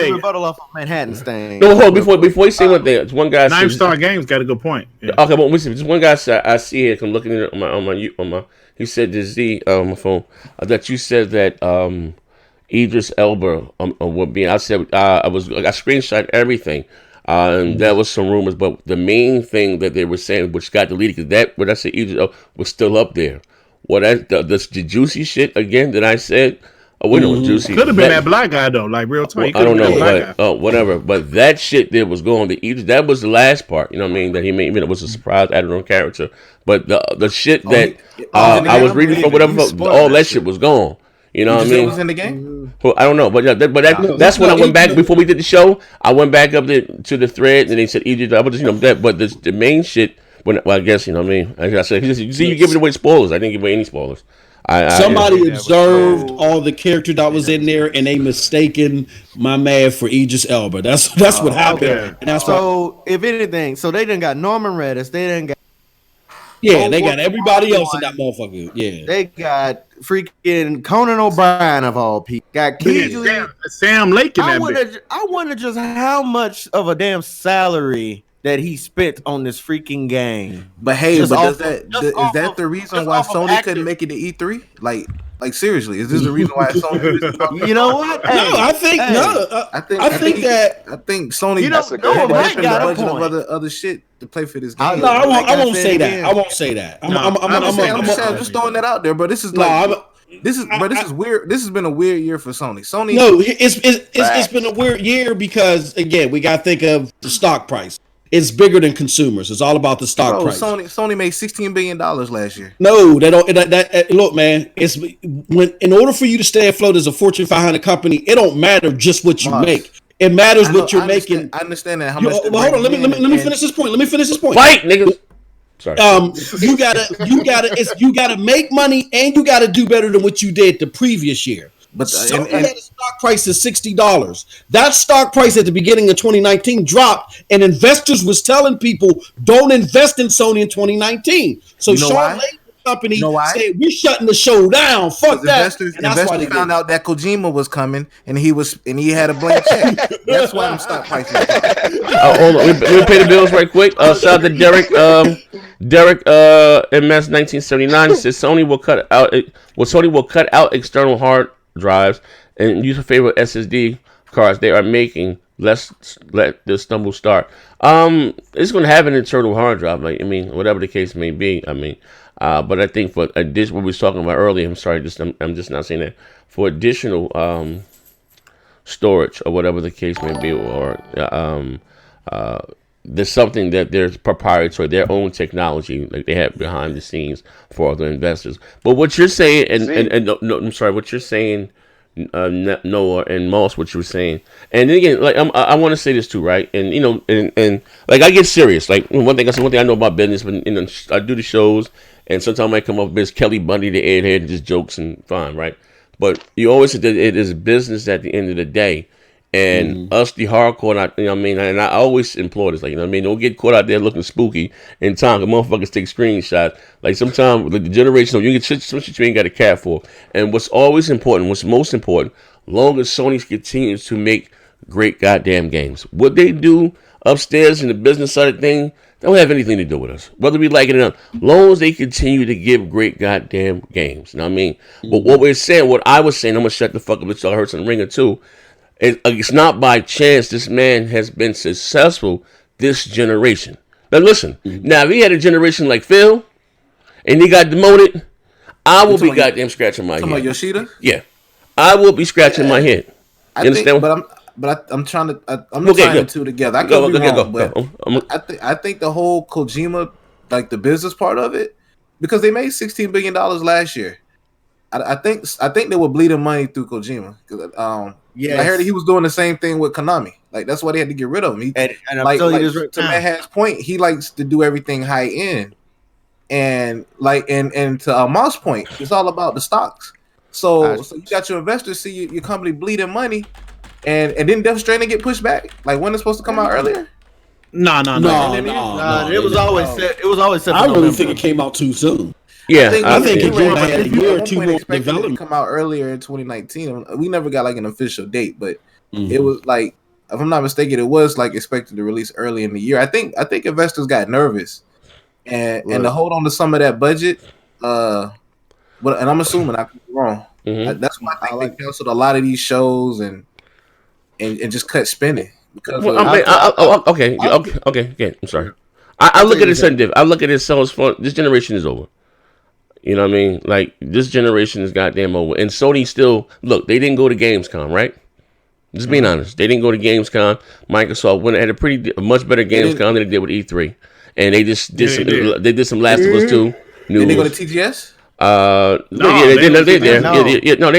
and rebuttal off of Manhattan thing. No, hold before you say one thing. One guy. Nine Star Games got a good point. Yeah. Okay, but listen. Just one guy said I see it. I'm looking at it on my. He said this on my phone that you said that Idris Elba would be. I said I screenshot everything. And that was some rumors, but the main thing that they were saying, which got deleted, because that what I said Idris Elba was still up there. What the juicy shit again that I said. We know it's juicy. Could have been that black guy though, like real talk. I don't know, but whatever. But that shit that was going to Idris, that was the last part. You know what I mean? That he made. It was a surprise added on character. But the shit that I was reading from whatever, all that shit was gone. You know what I mean? Was in the game? Well, I don't know, but that's when I went back before we did the show. I went back up to the thread and they said Idris. I was just but the main shit. I guess you know what I mean. I said you see, you giving away spoilers. I didn't give away any spoilers. Somebody observed all the character that was in there, and they mistaken my man for Idris Elba. That's what happened. Okay. And that's if anything, so they didn't got Norman Reedus. They didn't got. Yeah, they got everybody else in that motherfucker. Yeah, they got freaking Conan O'Brien of all people. Got Keeley, Sam Lake in that. I wonder just how much of a damn salary that he spent on this freaking game. But hey, is that the reason why Sony couldn't make it to E3? Like seriously, is this the reason why Sony? You know what? No, I think I think Sony. That's a good budget of other shit to play for this game. No, I won't say that. I won't say that. I'm just throwing that out there, bro. This is this is weird. This has been a weird year for Sony. No, it's been a weird year because again, we got to think of the stock price. It's bigger than consumers. It's all about the stock price. Sony made $16 billion last year. No, they don't. Look, man. It's in order for you to stay afloat as a Fortune 500 company, it don't matter just what you make. It matters what you're making. I understand that. Hold on. Let me finish this point. Fight, niggas. Sorry. You gotta make money and you gotta do better than what you did the previous year. But Sony had a stock price of $60. That stock price at the beginning of 2019 dropped, and investors was telling people don't invest in Sony in 2019 So Sean Layden's company said we're shutting the show down. Fuck that. Investors found out that Kojima was coming, and he had a blank check. That's why them stock prices. Hold on, we pay the bills right quick. Shout out to Derek. Derek MS 1979 says Sony will cut out external hard drives and use a favorite SSD cards they are making. Let's let the stumble start. It's going to have an internal hard drive, whatever the case may be. But I think for additional, what we was talking about earlier, I'm just not saying that for additional storage or whatever the case may be, or there's something that there's proprietary, their own technology, like they have behind the scenes for other investors. But what you're saying, what you're saying, Noah and Moss, what you were saying, and then again, like I want to say this too, right? And and like I get serious. Like one thing I know about business, but I do the shows, and sometimes I might come up with Kelly Bundy, the airhead, and just jokes and fine, right? But you always say that it is business at the end of the day. And us, the hardcore, and I always implore this, like, don't get caught out there looking spooky in time, because motherfuckers take screenshots. Like, sometimes the generation, you get some shit you ain't got a cat for. And what's always important, what's most important, long as Sony continues to make great goddamn games. What they do upstairs in the business side of thing, don't have anything to do with us, whether we like it or not. Long as they continue to give great goddamn games, But what I was saying, I'm gonna shut the fuck up, let y'all heard some ringer too. It's not by chance this man has been successful this generation. Now listen, now if he had a generation like Phil, and he got demoted, I will be goddamn scratching my head. Talking about Yoshida? Yeah, I will be scratching my head. You understand? I'm trying to. I'm tying the two together. I could be wrong, but I think the whole Kojima, like the business part of it, because they made $16 billion last year. I think they were bleeding money through Kojima. I heard he was doing the same thing with Konami. Like that's why they had to get rid of him. And I'm telling you this right now. To Matt's point, he likes to do everything high end, and to Amal's point, it's all about the stocks. So you got your investors see your company bleeding money. And didn't Death Stranding get pushed back? Like when it's supposed to come out earlier? No. It was always set. It was always set. I really think it came out too soon. Yeah, I think it had a year or two more development. Come out earlier in 2019. We never got like an official date, but it was like, if I'm not mistaken, it was like expected to release early in the year. I think investors got nervous and to hold on to some of that budget. And I'm assuming I could be wrong. That's why I think they canceled a lot of these shows and just cut spending because. Okay. I'm sorry. I look at it something different. I look at it so fun. This generation is over. You know what I mean? Like this generation is goddamn over. And Sony still look. They didn't go to Gamescom, right? Just being honest, they didn't go to Gamescom. Microsoft went had a much better Gamescom than they did with E3, and they just did They did some Last of Us 2 news. Did they go to TGS? They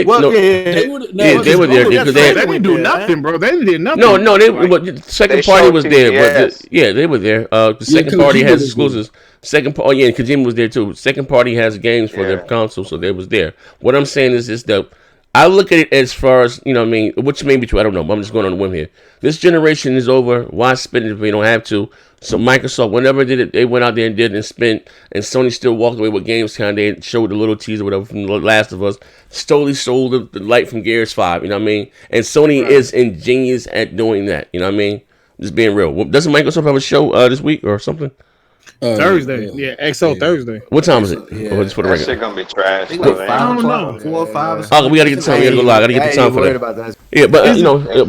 were there. They were there because they didn't do nothing, bro. They didn't do nothing. No, the second party was there, but they were there. The second party has exclusives. Kojima was there too. Second party has games for their console, so they was there. What I'm saying is that I look at it as far as, which may be true. I don't know. I'm just going on a whim here. This generation is over. Why spend it if we don't have to? So Microsoft, whenever did it, they went out there and did it and spent, and Sony still walked away with Gamescom. They showed the little teaser, whatever, from The Last of Us. Totally sold the light from Gears 5, you know what I mean? And Sony is ingenious at doing that, you know what I mean? Just being real. Doesn't Microsoft have a show this week or something? Thursday. XO Thursday. What time is it? Just for the That record. shit gonna be trash. I don't know. 4 or 5. Oh, we gotta get the time. We gotta go live. Gotta get the time for that. Yeah, but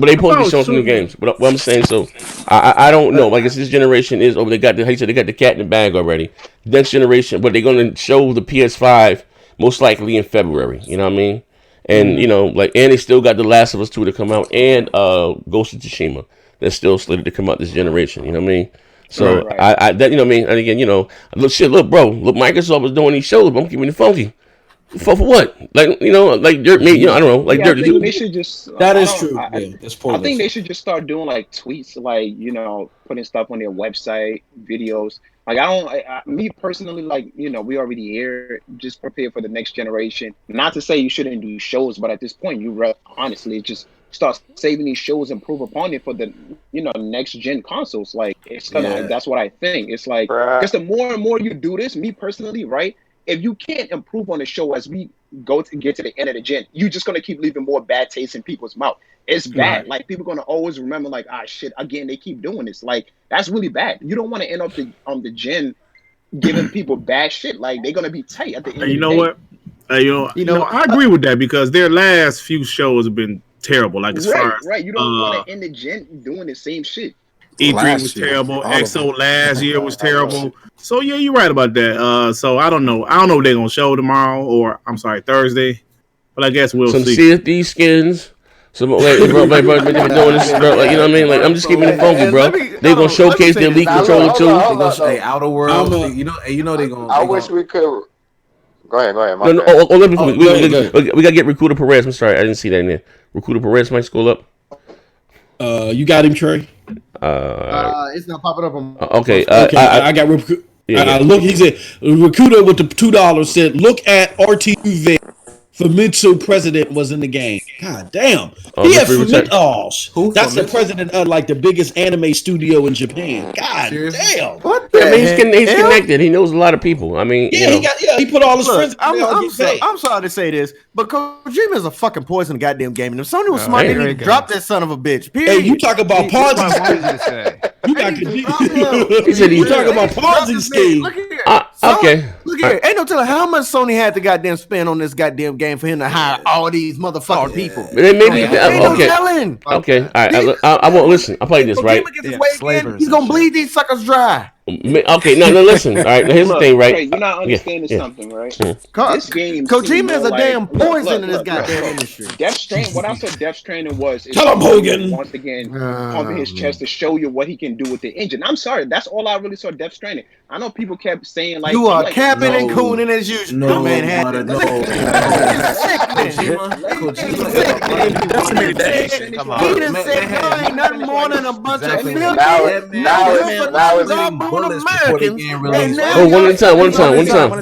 but they supposed to be showing some new games. But what I'm saying, so I don't know. Like this generation is over. They got the cat in the bag already. Next generation, but they're gonna show the PS5 most likely in February. You know what I mean? And and they still got The Last of Us 2 to come out, and Ghost of Tsushima that's still slated to come out this generation. You know what I mean? So I that you know what I mean, and again look bro, Microsoft was doing these shows, but I'm keeping it funky. For what? Like Dirt me, I don't know, like Dirt. They should just. That is true. I think they should just start doing like tweets, like putting stuff on their website, videos. Like me personally, like we already here. Just prepare for the next generation. Not to say you shouldn't do shows, but at this point, honestly just start saving these shows and improve upon it for the next gen consoles. Like it's gonna. That's what I think. It's like because the more and more you do this, me personally, right? If you can't improve on the show as we get to the end of the gen, you're just gonna keep leaving more bad taste in people's mouth. It's bad. Right. Like people are gonna always remember, like, shit, again, they keep doing this. Like that's really bad. You don't want to end up on the gen giving people bad shit. Like they're gonna be tight at the end. You know what? I agree with that because their last few shows have been terrible. Like as far as you don't want to end the gen doing the same shit. E3 was terrible. XO last year was terrible. So yeah, you're right about that. So I don't know. I don't know if they're gonna show tomorrow or Thursday. But I guess we'll see. Some CFD skins. Some doing this, bro. Like, you know what I mean? Like I'm just keeping it funky, bro. They're gonna showcase their Elite controller too. They're gonna say Outer Worlds. They're gonna. I wish we could. Go ahead. We gotta get Recruiter Perez. I'm sorry, I didn't see that in there. Recruiter Perez might scroll up. You got him, Trey. It's not popping up on. Okay. I got Recruiter. Look, he said Recruiter with the $2 said, "Look at RTU Famitsu president was in the game. God damn. Oh, He had Who? that's the Famitsu? president of like the biggest anime studio in Japan. God Seriously? damn. What Yeah, I mean, he's hell? connected. He knows a lot of people. I mean, Yeah, he put all his Look, friends. I'm sorry to say this, but Kojima is a fucking poison goddamn game. And if Sony was smart, here they we would go. drop that son of a bitch. Period. Hey, you talk about Ponzi say. You got He said you talk about Ponzi scheme. Look here. Okay. Look here. Ain't no telling how much Sony had to goddamn spend on this goddamn game for him to hire all these motherfucking people. Maybe Ain't no okay. telling. Okay. All right. I won't listen. I play this right. Kojima gets his way again, he's gonna bleed these suckers dry. Okay. No. Listen. All right. Here's the thing, right? Trey, you're not understanding something, right? This game. Kojima is a like, damn poison in this look, goddamn industry. Death Stranding. What I said, Death Stranding was. Tell him, Hogan. Once again, pumping his chest to show you what he can do with the engine. I'm sorry, that's all I really saw. Death Stranding. I know people kept saying like You are like, capping and cooning as usual, No, man. brother, no. Come on. He done said there ain't nothing more than a bunch of filthy Americans. Oh, one at a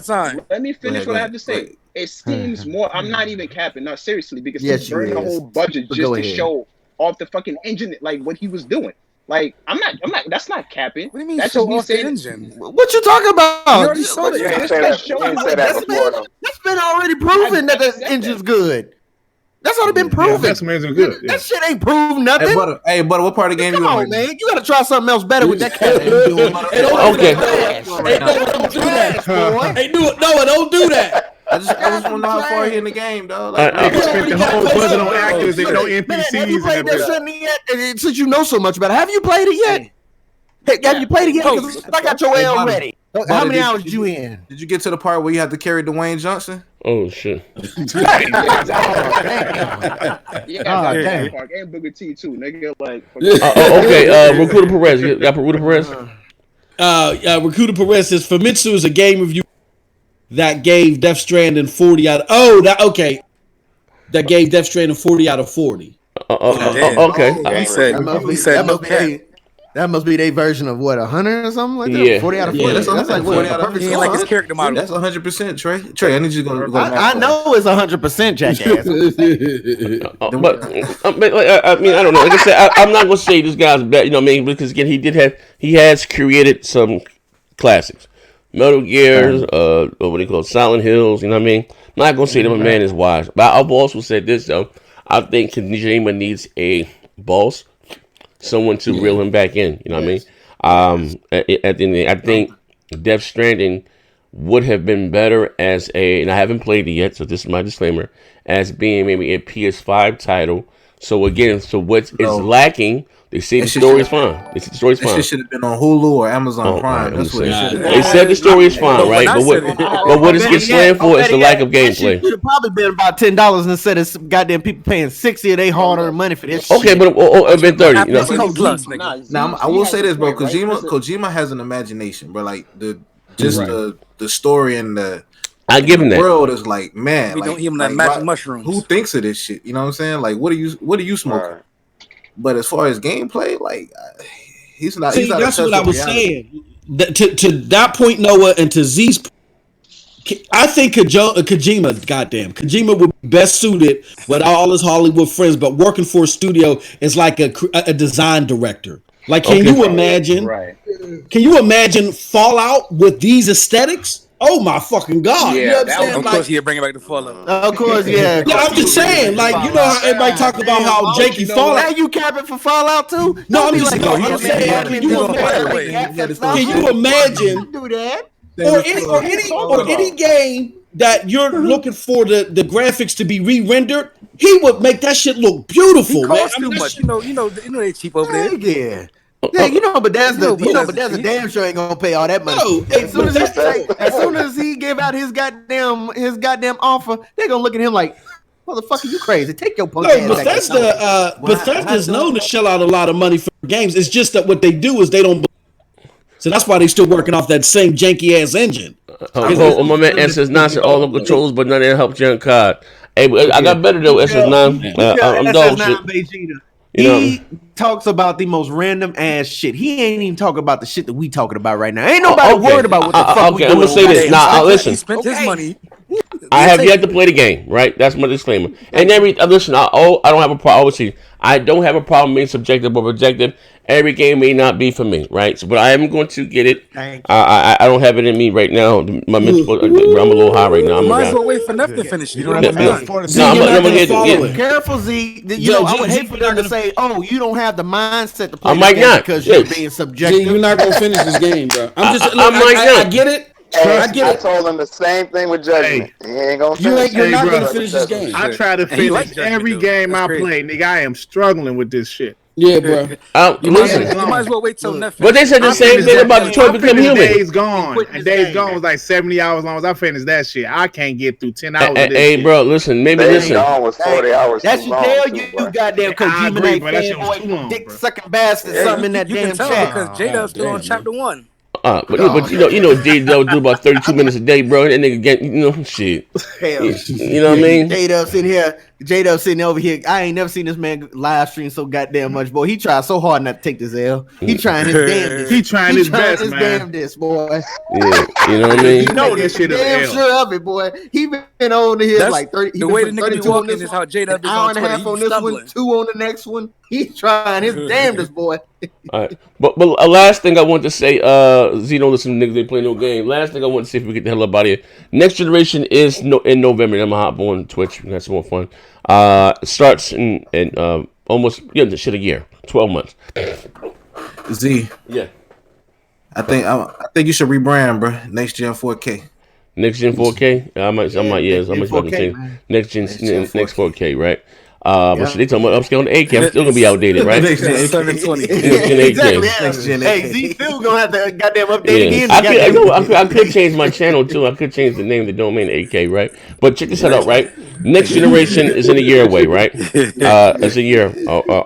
time. Let me finish what I have to say. It seems more. I'm not even capping. No, seriously, because Yes, he's you burning the is. whole budget But just go to ahead. show off the fucking engine, like what he was doing. Like I'm not. That's not capping. What do you mean That's show just me off the saying. engine? What you talking about? You already showed You it. didn't say that. You didn't say that before, though. That's been already proven that the engine's good. That's already been proven. That's amazing good. That shit ain't proved nothing. Hey, butter, what part of the game Come you on, in? man. You gotta try something else better with that cat you doing. Okay. Don't do that. Hey, don't do that. I just want to know how far he in the game, dog. All right, They spent the whole budget on actors and no Man, NPCs. have you and played that everything. shit yet? Since you know so much about it, have you played it yet? Hey, have you played it yet? 'Cause I got your L ready. How many hours you in? Did you get to the part where you had to carry Dwayne Johnson? Oh shit. Damn. Park and Booker T too, nigga. Like. Okay. Recruiter Perez. You got Recruiter Perez. Recruiter Perez says Famitsu is a game review that gave Death Stranding 40 out of that gave Death Stranding 40 out of 40. Okay. That must be their version of what, 100 or something like that? Yeah. 40 out of 40. Yeah, That's like what? out A of perfect He ain't score, like his huh? character model. That's 100%, Trey. Trey, I need you to go. I know it's 100%, jackass. I mean, I don't know. Like I said, I'm not gonna say this guy's bad. You know what I mean? Because again, he has created some classics, Metal Gears, what do you call it, Silent Hills. You know what I mean? I'm not gonna say that my man is wise, but I've also said this though. I think Kojima needs a boss, someone to reel him back in. You know what I mean? At the end of the day, I think Death Stranding would have been better as and I haven't played it yet, so this is my disclaimer, as being maybe a PS5 title. So again, what is lacking? They say the story is fine. They say the story is fine. This should have been on Hulu or Amazon Prime. That's what it should have been. They said the story is fine, right? But what it gets slammed for is the lack of gameplay. Should have probably been about $10 instead of some goddamn people paying $60 of their hard-earned money for this. Okay, shit. but it's been 30. You know? Plus, nigga. Now I will say this, bro. Kojima has an imagination, bro. Like the story and the I give him that. world is like, man. We like, don't give him that like, magic mushrooms. Who thinks of this shit? You know what I'm saying? Like, what are you smoking? Right. But as far as gameplay, like he's not. See, he's not that's what I was reality. saying. To that point, Noah, and to Z's, I think Kojima would be best suited with all his Hollywood friends, but working for a studio is like a design director. Like, can you imagine? Right. Can you imagine Fallout with these aesthetics? Oh my fucking god! Yeah, You know what I'm saying? Of course, he'll bring it back to Fallout. Of course, yeah. Yeah, I'm just saying, like, you know how everybody talk about how janky Now Fallout. you capping for Fallout too? No, I'm Don't be just like, saying, oh, I'm saying, yeah, can you imagine? Can you imagine? do that? Or any game that you're looking for the graphics to be re-rendered, he would make that shit look beautiful, He man. costs too much. You know they cheap over there. Yeah. Yeah, but that's a damn sure ain't gonna pay all that money. No, as soon as he give out his goddamn offer, they're gonna look at him like, motherfucker, you crazy. Take your punk ass back. Bethesda's known to shell out a lot of money for games. It's just that what they do is they don't. So that's why they still working off that same janky ass engine. My man SS9 said all the controls, but none of that helped Young COD. Hey, I got better though. SS9. I'm dog shit. Vegeta. You know, He talks about the most random ass shit. He ain't even talking about the shit that we talking about right now. Ain't nobody worried about what the fuck we I'm doing. gonna say this. Nah, listen. He spent his money. I have yet to play the game, right? That's my disclaimer. And listen, I don't have a problem. Obviously, I don't have a problem being subjective or objective. Every game may not be for me, right? So, but I am going to get it. I don't have it in me right now. My mental, I'm a little high right now. You might as well wait for NETH to finish. You don't have to careful, Z. I would hate for them to say, "Oh, you don't have the mindset to play the game because you're being subjective." You're not gonna finish this game, bro. I get it. I told him the same thing with Judgment. He ain't gonna finish. You're not gonna finish this game. I try to finish every game I play, nigga. I am struggling with this shit. Yeah, bro. You might as well wait till NETH. But they said the same thing about Detroit Become Human. Days Gone. And Days Gone was like 70 hours long. As I finished that shit, I can't get through 10 hours. Hey, bro, listen. Days Gone was 40 hours. That should tell you goddamn Kojima fanboy, dick sucking bastard, something in that damn chat. Because J-Dub's still on chapter 1. But you know, J-Dub do about 32 minutes a day, bro. That nigga get, shit. Hell, you know what I mean? J-Dub sitting over here. I ain't never seen this man live stream so goddamn much, boy. He tried so hard not to take this L. He trying his damnedest. He trying his best, man. Damnedest, boy. Yeah, you know what I mean? You know this shit is damn L. sure of it, boy. He been on here like 30. The way the nigga be walking is how J-Dub is on Twitter. Hour and a half on this one, 2 on the next one. He's trying his damnedest, boy. All right, but last thing I want to say, Zeno, listen, niggas ain't play no game. Last thing I want to say if we get the hell up out of here. Next Generation is in November. I'm gonna hop on Twitch. That's more fun. Starts in almost the shit a year, 12 months. Z. Yeah. I think you should rebrand, bro. Next Gen 4K. Next Gen 4K. I might change next Gen 4K, right? But shit, they talking about upscale on the 8K. I'm still gonna be outdated, right? Next Gen 720. Exactly. Next Gen 8K. Hey, Z still gonna have to goddamn update again. I could change my channel too. I could change the name of the domain to 8K, right? But check this out, right? Next Generation is in a year away, right? It's a year,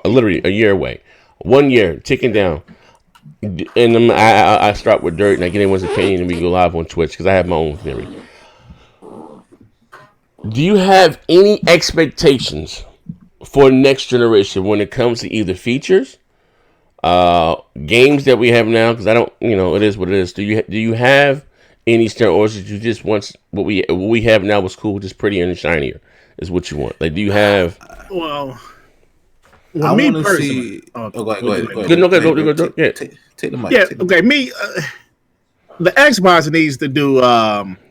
literally a year away. 1 year ticking down. And I start with Dirt and I get anyone's opinion and we go live on Twitch because I have my own theory. Do you have any expectations for Next Generation when it comes to either features, games that we have now? Because I don't, it is what it is. Do you have any or you just want what we have now was cool, just prettier and shinier is what you want? Like, do you have? Well, I me want to personally. see. Go ahead. Go. Yeah. Take the mic. Yeah. Okay. Me. The Xbox needs to do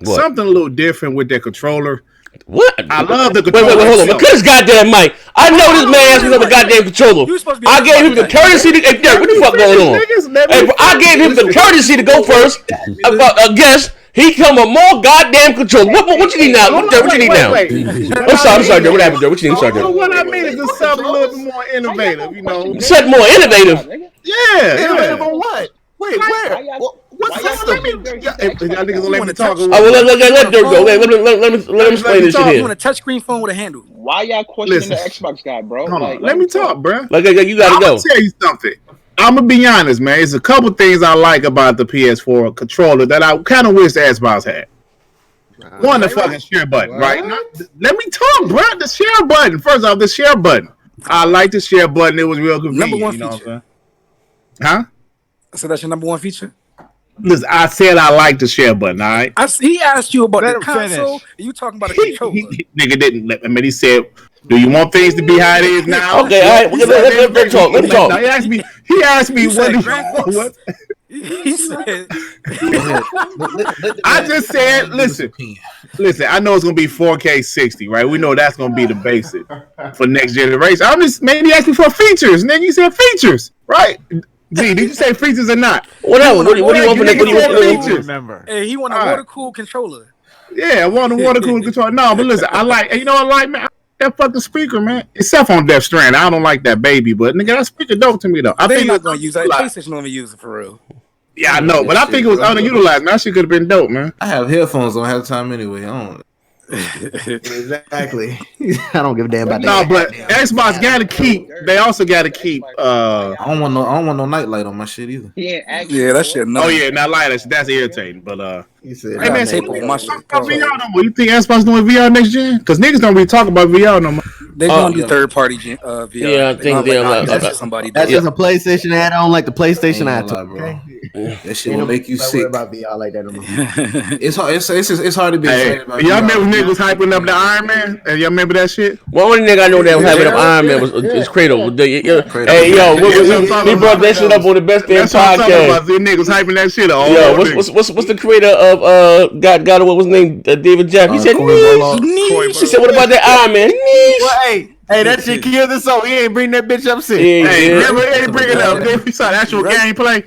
something a little different with their controller. What? I love the controller. Wait, hold on. Because goddamn Mike, I know this man asked me about the goddamn controller. I gave him the courtesy to. Hey, Derek, what the fuck going on? Hey, I gave him the courtesy to go first. I guess he come with more goddamn controller. What you need now? What you need now? I'm sorry, Derek. What happened, Derek? What you need? I'm sorry, Derek. What I mean is just something a little bit more innovative. Something more innovative. Yeah. Innovative on what? Wait, where? What system? Y'all niggas let me talk. Let Dirk go. Let him explain this shit here. You want a touchscreen phone with a handle? Why y'all questioning the Xbox guy, bro? Let me talk, bro. Like you gotta go. I'm gonna tell you something. I'm gonna be honest, man. There's a couple things I like about the PS4 controller that I kind of wish the Xbox had. One, the fucking share button, right? Let me talk, bro. The share button. First off, the share button. I like the share button. It was real convenient. Number one feature. What I'm saying? Huh? So that's your number one feature? Listen, I said I like the share button, all right? He asked you about the console, and you talking about a controller. Nigga didn't let me. He said, do you want things to be how it is now? Okay, all right. Let's talk. Let's talk. Now, he asked me what. He said, I just said, listen, I know it's going to be 4K 60, right? We know that's going to be the basic for next generation. I'm just maybe asking for features. And then you said features, right? Z, did you say features or not? Whatever. What do you want for the features? Hey, he want a water-cooled controller. Yeah, I want a water-cooled controller. No, but listen, I like, man, that fucking speaker, man. Except on Death Strand. I don't like that baby, but nigga, that speaker dope to me, though. I think not going to use that. PlayStation don't even use it for real. Yeah, I know, but I think it was underutilized, man. That shit could have been dope, man. I have headphones on half the time anyway. I don't. Exactly. I don't give a damn about that. No, but Xbox got to keep. They also got to keep. I don't want no nightlight on my shit either. Yeah, that shit. Oh yeah, not light. That's irritating. But you said, hey man, tape on my shit. VR no more. You think Xbox doing VR next gen? Because niggas don't really talk about VR no more. They gonna do third-party VR. Yeah, I think they're somebody. That's just a PlayStation add-on, like the PlayStation add-on. Bro. That shit will make you Don't sick. worry about VR like that no more. It's hard. It's hard to be excited about. Y'all remember niggas hyping up the Iron Man? And y'all remember that shit? One only nigga I know that was hyping up Iron Man was Kratos. Hey yo, he brought that shit up on the best damn podcast. These niggas hyping that shit up. Yo, what's the creator of God what was his name? David Jeff. He said niche. He said what about that Iron Man? Niche. Hey, that shit killed us so he ain't bring that bitch up since. Hey, never ain't bring it up. If you saw the actual gameplay,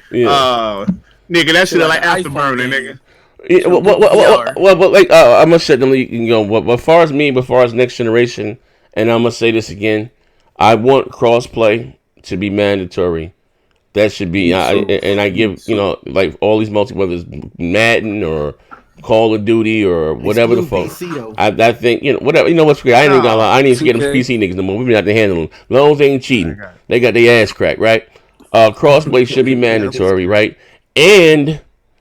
nigga, that shit like afterburner, nigga. Well, like I'm gonna shut them. You can go. But as far as next generation, and I'm gonna say this again, I want crossplay to be mandatory. That should be. I give like all these whether it's Madden or Call of Duty or whatever the fuck. I think whatever. You know what's great? I ain't even gonna lie. I ain't even scared of PC niggas no more. We been out to handle them. As long as they ain't cheating, they got their ass cracked, right? Crossplay should be mandatory, right? And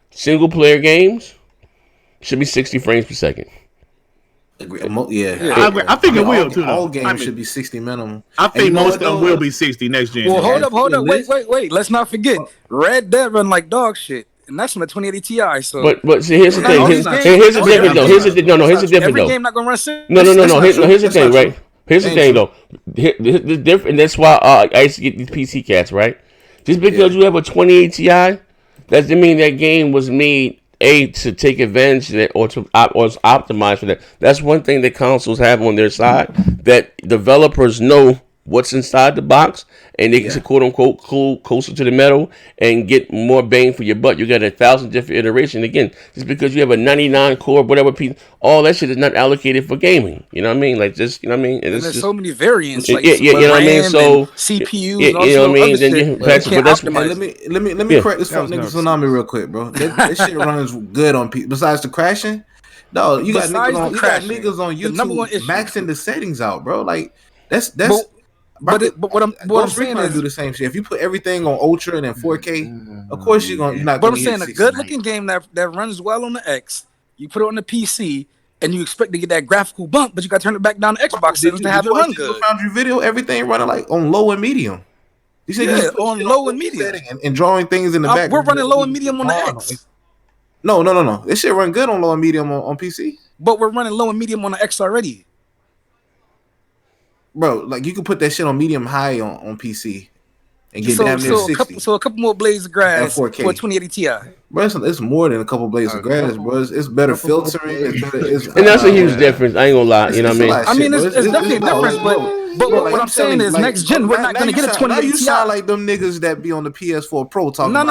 single player games should be 60 frames per second. Yeah. I think it will too. All games should be 60 minimum. I think most of them will be 60 next gen. Well, hold up. Wait. Let's not forget. Red Dead run like dog shit. And that's from the 2080 Ti. So, but see, here's the thing. Here's the difference though. Here's the difference though. Every game not gonna run 60. No. Here's the thing, right? Here's the thing though. The difference, and that's why I used to get these PC cats, right? Just because you have a 2080 Ti, that doesn't mean that game was made to take advantage of that or optimize for that. That's one thing that consoles have on their side, that developers know what's inside the box, and they can quote unquote closer to the metal and get more bang for your buck. You got 1,000 different iterations. Again, just because you have a 99 core, whatever piece, all that shit is not allocated for gaming. You know what I mean? Like just, you know what I mean? And there's so many variants. Like you know what I mean? So CPUs, you know what I mean? Then let me correct this fuck nigga Tsunami real quick, bro. This shit runs good on people. Besides the crashing, no, you got niggas on YouTube maxing the settings out, bro. Like that's. But what I'm saying is do the same shit. If you put everything on Ultra and then 4K, of course you're not. But I'm saying a good looking game that runs well on the X, you put it on the PC, and you expect to get that graphical bump, but you got to turn it back down to Xbox settings to have it run good. Foundry video, everything running like on low and medium. You said on low and medium and drawing things in the back. We're running low and medium on the X. No. This shit run good on low and medium on PC. But we're running low and medium on the X already. Bro, like you can put that shit on medium high on PC and get damn near 60. So a couple more blades of grass for 4K. 2080 Ti. Bro, it's more than a couple blades of grass, bro. It's better filtering. And that's a huge difference. I ain't gonna lie. You know what I mean? It's definitely a difference, but what I'm saying is next gen, we're not gonna get a 2080 Ti. You sound like them niggas that be on the PS4 Pro talking No.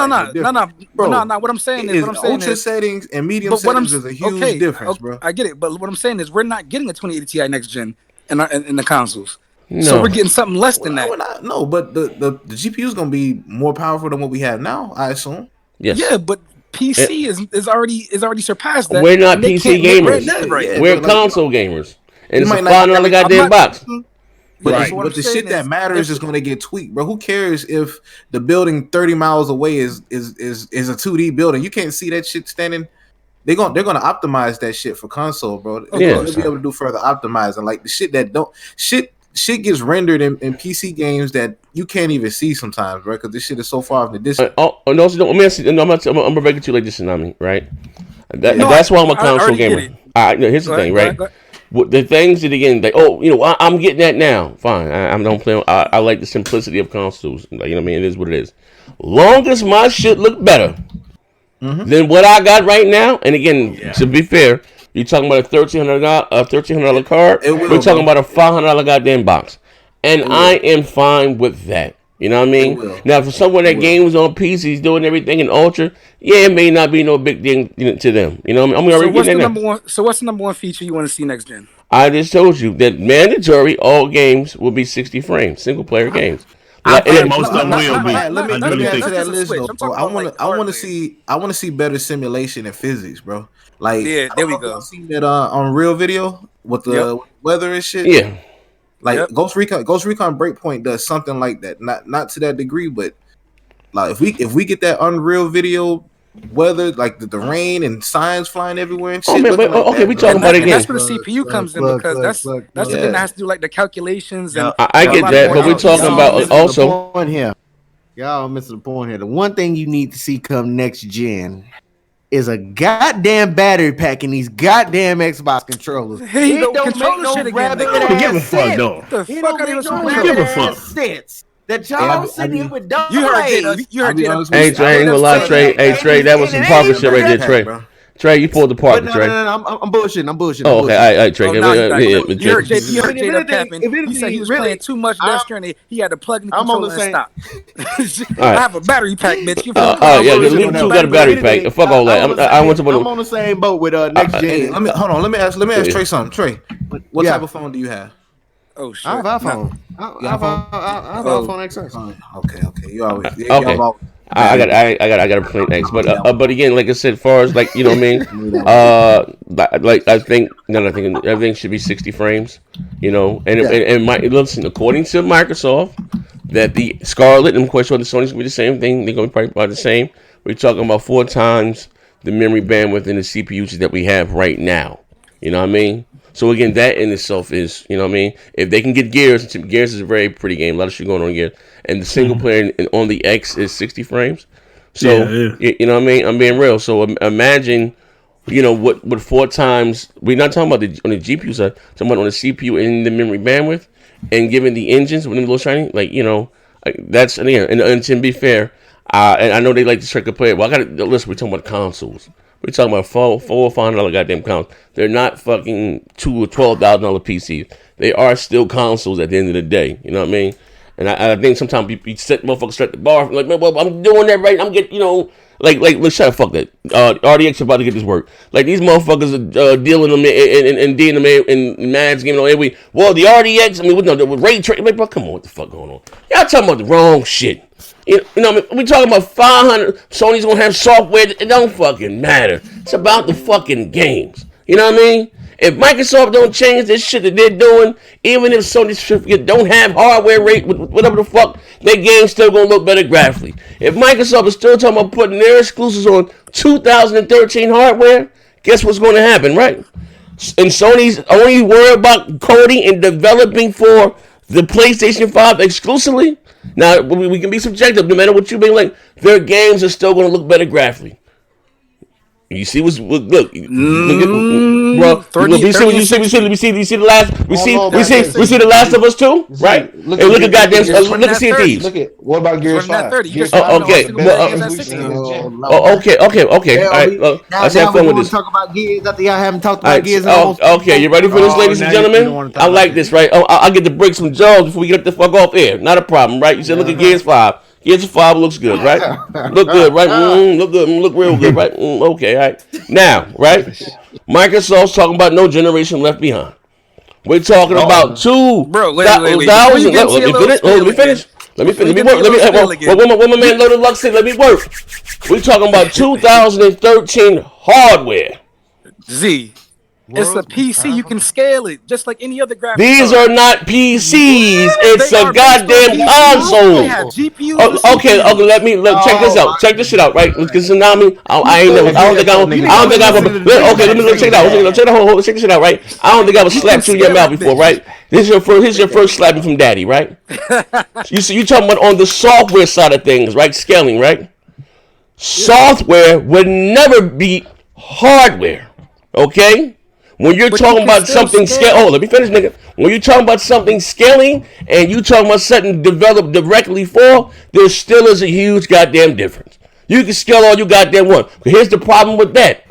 Bro, What I'm saying is ultra settings and medium settings is a huge difference, bro. I get it, but what I'm saying is we're not getting a 2080 Ti next gen in the consoles. No. So we're getting something less than that. No, but the GPU is going to be more powerful than what we have now, I assume. Yes. Yeah, but PC is already surpassed that. We're not PC gamers. We're console gamers. And it's a $5 goddamn box. But the shit that matters is going to get tweaked, bro. Who cares if the building 30 miles away is a 2D building? You can't see that shit standing. They're gonna optimize that shit for console, bro. They'll be able to do further optimizing. Like the shit that shit gets rendered in PC games that you can't even see sometimes, right? Because this shit is so far off the distance. I'm gonna break it to you like this, Tsunami, right? That's why I'm a console gamer. Here's the thing, right? The things that again, like, I'm getting that now. Fine, I don't play. I like the simplicity of consoles. Like, you know what I mean? It is what it is. Long as my shit look better than what I got right now, and again, to be fair. You're talking about a $1,300 card. We're talking about a $500 goddamn box, and I am fine with that. You know what I mean? Now, for someone that games on PCs doing everything in Ultra, it may not be no big thing to them. You know what I mean? So what's the number one feature you want to see next gen? I just told you that mandatory all games will be 60 frames, single player games. I think most of them will be. Let me add to that list though, bro. I want to see better simulation and physics, bro. Like, there we go. Seen that on Real Video with the weather and shit. Yeah, like Ghost Recon Breakpoint does something like that. Not to that degree, but like if we get that Unreal Video weather, like the rain and signs flying everywhere and shit. We talking about it again. That's where the CPU comes in because that's the thing that has to do like the calculations and. I get that, but we're talking about also. Y'all missing the point here. The one thing you need to see come next gen is a goddamn battery pack in these goddamn Xbox controllers. Hey, It don't make no rabbit ass sense. The fuck out of here, rabbit ass sense. That y'all sitting here with double You heard Jada. You heard Jada. Hey, Trey, ain't gonna lie, Trey. Hey, Trey, that was some Parker shit right there, Trey. Trey, you pulled the Parker, Trey. No, I'm bullshitting. Oh, okay, all right, Trey. You heard Jada tapping. He said he was playing too much Death Stranding. He had to plug in the controller and stop. I have a battery pack, bitch. Yeah, Leave 2 got a battery pack. Fuck all that. I'm on the same boat with next gen. Hold on. Let me ask Trey something. Trey, what type of phone do you have? Oh shit! I have iPhone. I have iPhone XS. Okay. You always. Okay. I got a Plain X, but again, like I said, as far as like you know what I mean, like I think everything should be 60 frames, you know, and listen, according to Microsoft, that the Scarlet, and I'm quite sure the Sony's gonna be the same thing. They're gonna be probably about the same. We're talking about 4 times the memory bandwidth in the CPUs that we have right now. You know what I mean? So again, that in itself is, you know what I mean? If they can get Gears is a very pretty game. A lot of shit going on here. And the single player on the X is 60 frames. So, you know what I mean? I'm being real. So imagine, you know, what 4 times, we're not talking about on the GPU side, talking about on the CPU and the memory bandwidth, and given the engines with a little shiny, like, you know, that's, and to be fair, and I know they like to try to play it. Well, listen, we're talking about consoles. We're talking about $400 or $500 goddamn consoles. They're not fucking $2,000 or $12,000 PCs. They are still consoles at the end of the day. You know what I mean? And I think sometimes you set motherfuckers straight at the bar. Like, man, well, I'm doing that right. I'm getting, you know, like, let's shut the fuck that. RDX about to get this work. Like, these motherfuckers are dealing them and dealing them in Mad's game on every week. Well, the RDX, I mean, with ray tracing. Like, bro, come on, what the fuck going on? Y'all talking about the wrong shit. You know, we talking about 500. Sony's gonna have software. It don't fucking matter. It's about the fucking games. You know what I mean? If Microsoft don't change this shit that they're doing, even if Sony don't have hardware rate, whatever the fuck, their game's still gonna look better graphically. If Microsoft is still talking about putting their exclusives on 2013 hardware, guess what's gonna happen, right? And Sony's only worried about coding and developing for the PlayStation 5 exclusively. Now, we can be subjective, no matter what you mean. Like, their games are still going to look better graphically. You see what's look, bro. You see the last. We see the Last of Us 2, right? Look at goddamn. Look at Sea of Thieves. Look at what about Gears 5? Okay. Okay. All right. Let's have fun with this. Talk about Gears after y'all haven't talked about Gears. Okay, you ready for this, ladies and gentlemen? I like this, right? I'll get to break some jaws before we get the fuck off air. Not a problem, right? You said look at Gears 5. Gears 5 looks good, right? Look good, right? Look good. Look real good, right? Okay, all right. Now, right? Microsoft's talking about no generation left behind. We're talking about 2,000. Let me finish. Let me work. What my man Loaded Luck said, let me work. We're talking about 2013 hardware. Z. It's a PC. You can scale it just like any other graphics. These are not PCs. It's a goddamn console. They have GPUs. Okay. Check this out. Check this shit out, right? Because Tsunami, I don't think I'm. Okay, let me check it out. Check this shit out, right? I don't think I was slapped you in your mouth before, right? This is your first slapping from Daddy, right? You talking about on the software side of things, right? Scaling, right? Software would never beat hardware. Okay. When you're talking about something let me finish, nigga. When you're talking about something scaling and you talking about something developed directly for, there still is a huge goddamn difference. You can scale all you goddamn want. But here's the problem with that.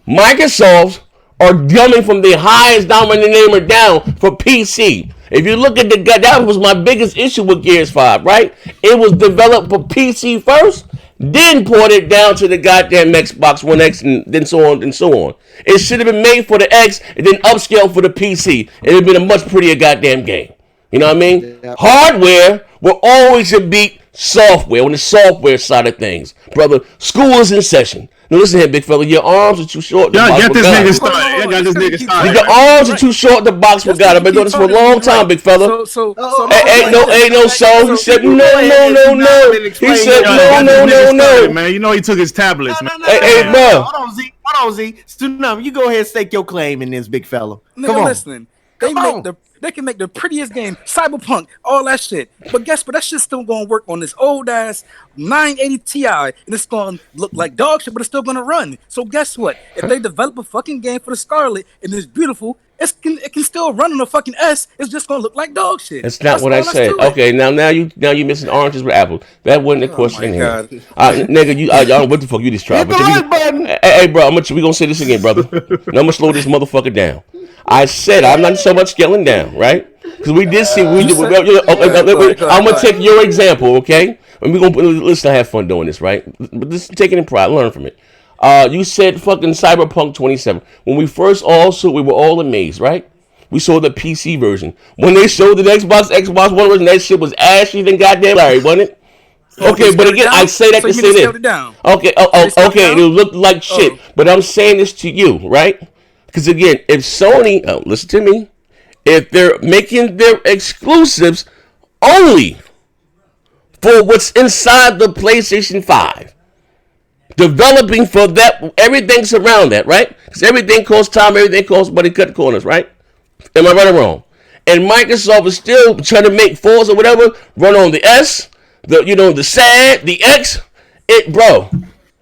Microsoft are coming from the highest denominator down for PC. If you look at that was my biggest issue with Gears 5, right? It was developed for PC first, then ported down to the goddamn Xbox One X, and then so on and so on. It should have been made for the X and then upscaled for the PC. It would have been a much prettier goddamn game. You know what I mean? Yeah. Hardware will always beat software on the software side of things. Brother, school is in session. Now listen here, big fella. Your arms are too short. Y'all got this nigga started. Your arms are too short to box with God. I've been doing this for a long time, big fella. Ain't no soul. He said no. He said no. Man, you know he took his tablets, man. Hey, bro. Hold on, Z. Tsunami, you go ahead and stake your claim in this, big fella. Come on. Listening. They make They can make the prettiest game, Cyberpunk, all that shit. But guess what? That shit's still gonna work on this old ass 980 Ti, and it's gonna look like dog shit, but it's still gonna run. So guess what? If they develop a fucking game for the Scarlet and it's beautiful, it can still run on a fucking S. It's just gonna look like dog shit. That's not what I said. Okay, now you missing oranges with apples. That wasn't the question anyway. Nigga, what the fuck you just tried? Hey, bro, we gonna say this again, brother. I'm gonna slow this motherfucker down. I said I'm not so much scaling down, right? Because we did see. I'm gonna take your example, okay? And we let's not have fun doing this, right? But this is taking in pride. Learn from it. You said fucking Cyberpunk 27. When we first all saw, we were all amazed, right? We saw the PC version. When they showed the Xbox One version, that shit was ashy than goddamn Larry, wasn't it? Okay, but again, I say that to say this. Okay, okay, it looked like shit. But I'm saying this to you, right? Because again, if Sony, listen to me, if they're making their exclusives only for what's inside the PlayStation 5, developing for that, everything's around that, right? Because everything costs time, everything costs money, cut corners, right? Am I right or wrong? And Microsoft is still trying to make Forza or whatever run on the S, the SAD, the X, bro,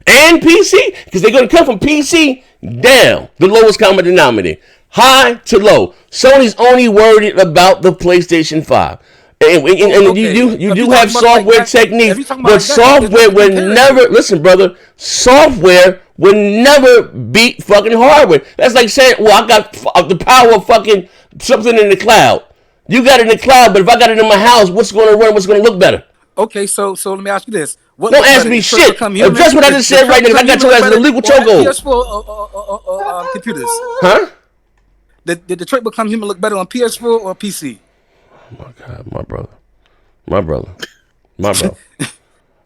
and PC, because they're going to come from PC down, the lowest common denominator, high to low. Sony's only worried about the PlayStation 5. And you do have software techniques, but software will never, listen, brother, software will never beat fucking hardware. That's like saying, well, I got the power of fucking something in the cloud. You got it in the cloud, but if I got it in my house, what's going to run, what's going to look better? Okay, so let me ask you this. Don't ask me shit. Address what I just said right now. I got your ass in the legal chokehold. PS4 computers. Huh? Did Detroit Become Human look better on PS4 or PC? Oh my God, my brother.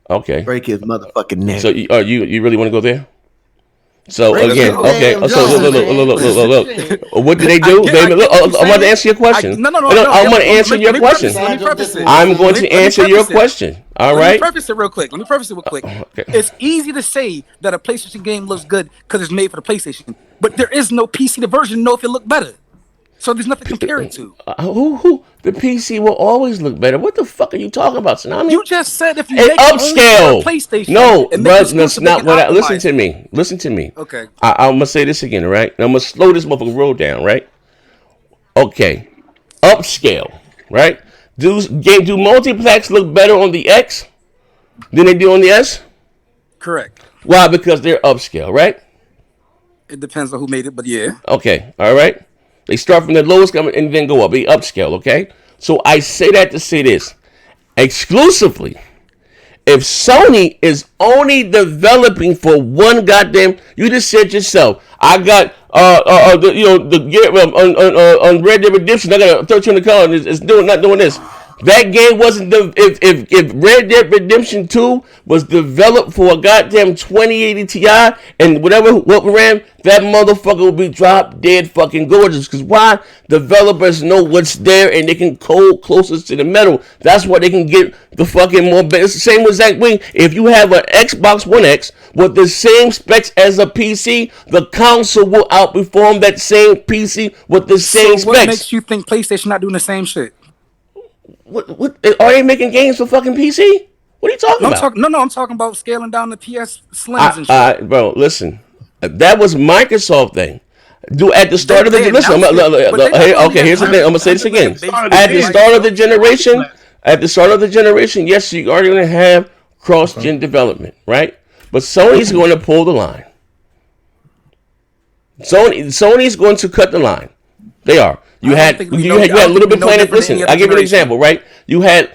Okay. Break his motherfucking neck. So you really want to go there? So again, okay. So look. What did they do? I'm going to answer your question. No. I'm going to answer your question. I'm going to answer your question. All right. Let me preface it real quick. Okay. It's easy to say that a PlayStation game looks good because it's made for the PlayStation, but there is no PC version to know if it looked better. So there's nothing to compare it to. Who? The PC will always look better. What the fuck are you talking about, Tsunami? You just said if you make upscale PlayStation. No, bro, that's not what I. Listen to me. Okay. I'm gonna say this again, right? I'm gonna slow this motherfucker roll down, right? Okay. Upscale, right? Do multiplex look better on the X than they do on the S? Correct. Why? Because they're upscale, right? It depends on who made it, but yeah. Okay. All right. They start from the lowest and then go up. They upscale, okay? So I say that to say this. Exclusively, if Sony is only developing for one goddamn, you just said yourself, I got on Red Dead Redemption, I got a 13 color and it's not doing this. That game wasn't if Red Dead Redemption 2 was developed for a goddamn 2080 Ti and what ran, that motherfucker would be drop dead fucking gorgeous. Because why? Developers know what's there and they can code closest to the metal. That's why they can get the fucking more better. It's the same exact way. If you have an Xbox One X with the same specs as a PC, the console will outperform that same PC with the same specs. What makes you think PlayStation not doing the same shit? What are they making games for fucking PC? What are you talking about? I'm talking about scaling down the PS Slims and shit. Bro, listen. That was Microsoft thing. At the start of the here's the thing. I'm gonna say this again. At the start of the generation, yes, you're already gonna have cross-gen development, right? But Sony's going to pull the line. Sony's going to cut the line. They are. You had Little Big Planet. Listen, I'll give you an example, right? You had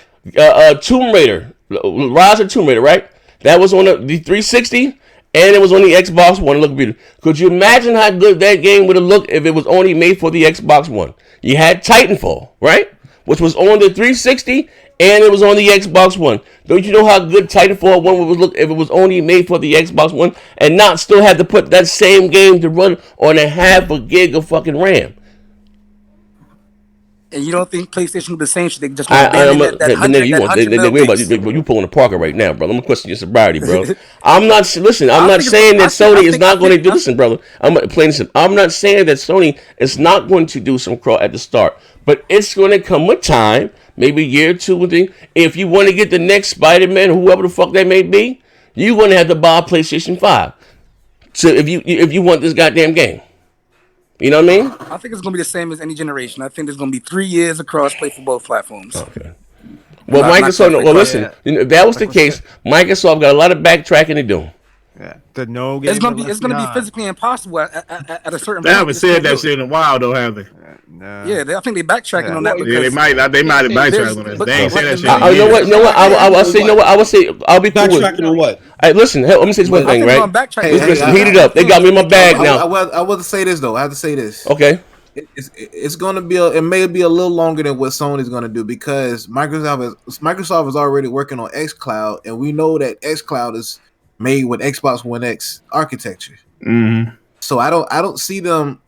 Tomb Raider, Rise of Tomb Raider, right? That was on the 360, and it was on the Xbox One. It looked beautiful. Could you imagine how good that game would have looked if it was only made for the Xbox One? You had Titanfall, right? Which was on the 360, and it was on the Xbox One. Don't you know how good Titanfall 1 would look if it was only made for the Xbox One and not still had to put that same game to run on a half a gig of fucking RAM? And you don't think PlayStation will do the same shit? They just you pulling a Parker right now, brother. I'm gonna question your sobriety, bro. I'm not saying that Sony is not going to do. Listen, brother. I'm playing this. I'm not saying that Sony is not going to do some cross at the start, but it's going to come with time, maybe a year or two. If you want to get the next Spider-Man, whoever the fuck that may be, you're going to have to buy a PlayStation 5. So if you want this goddamn game. You know what I mean? I think it's going to be the same as any generation. I think there's going to be 3 years of crossplay for both platforms. Okay. Well, Microsoft. Listen. If that was the case, Microsoft got a lot of backtracking to do. Yeah. It's going to be physically impossible at a certain point. They haven't said that shit in a while, though, have they? No. Yeah, I think they're backtracking on that. Yeah, they might have backtracked on that. They ain't said that shit. You know what? I will say. I'll be cool. Backtracking on what? Hey, listen. Let me say this one thing, right? Listen, heat it up. They got me in my bag now. I want to say this though. I have to say this. Okay. It's going to be it may be a little longer than what Sony's going to do because Microsoft is already working on xCloud, and we know that xCloud is made with Xbox One X architecture. Mm-hmm. So I don't see them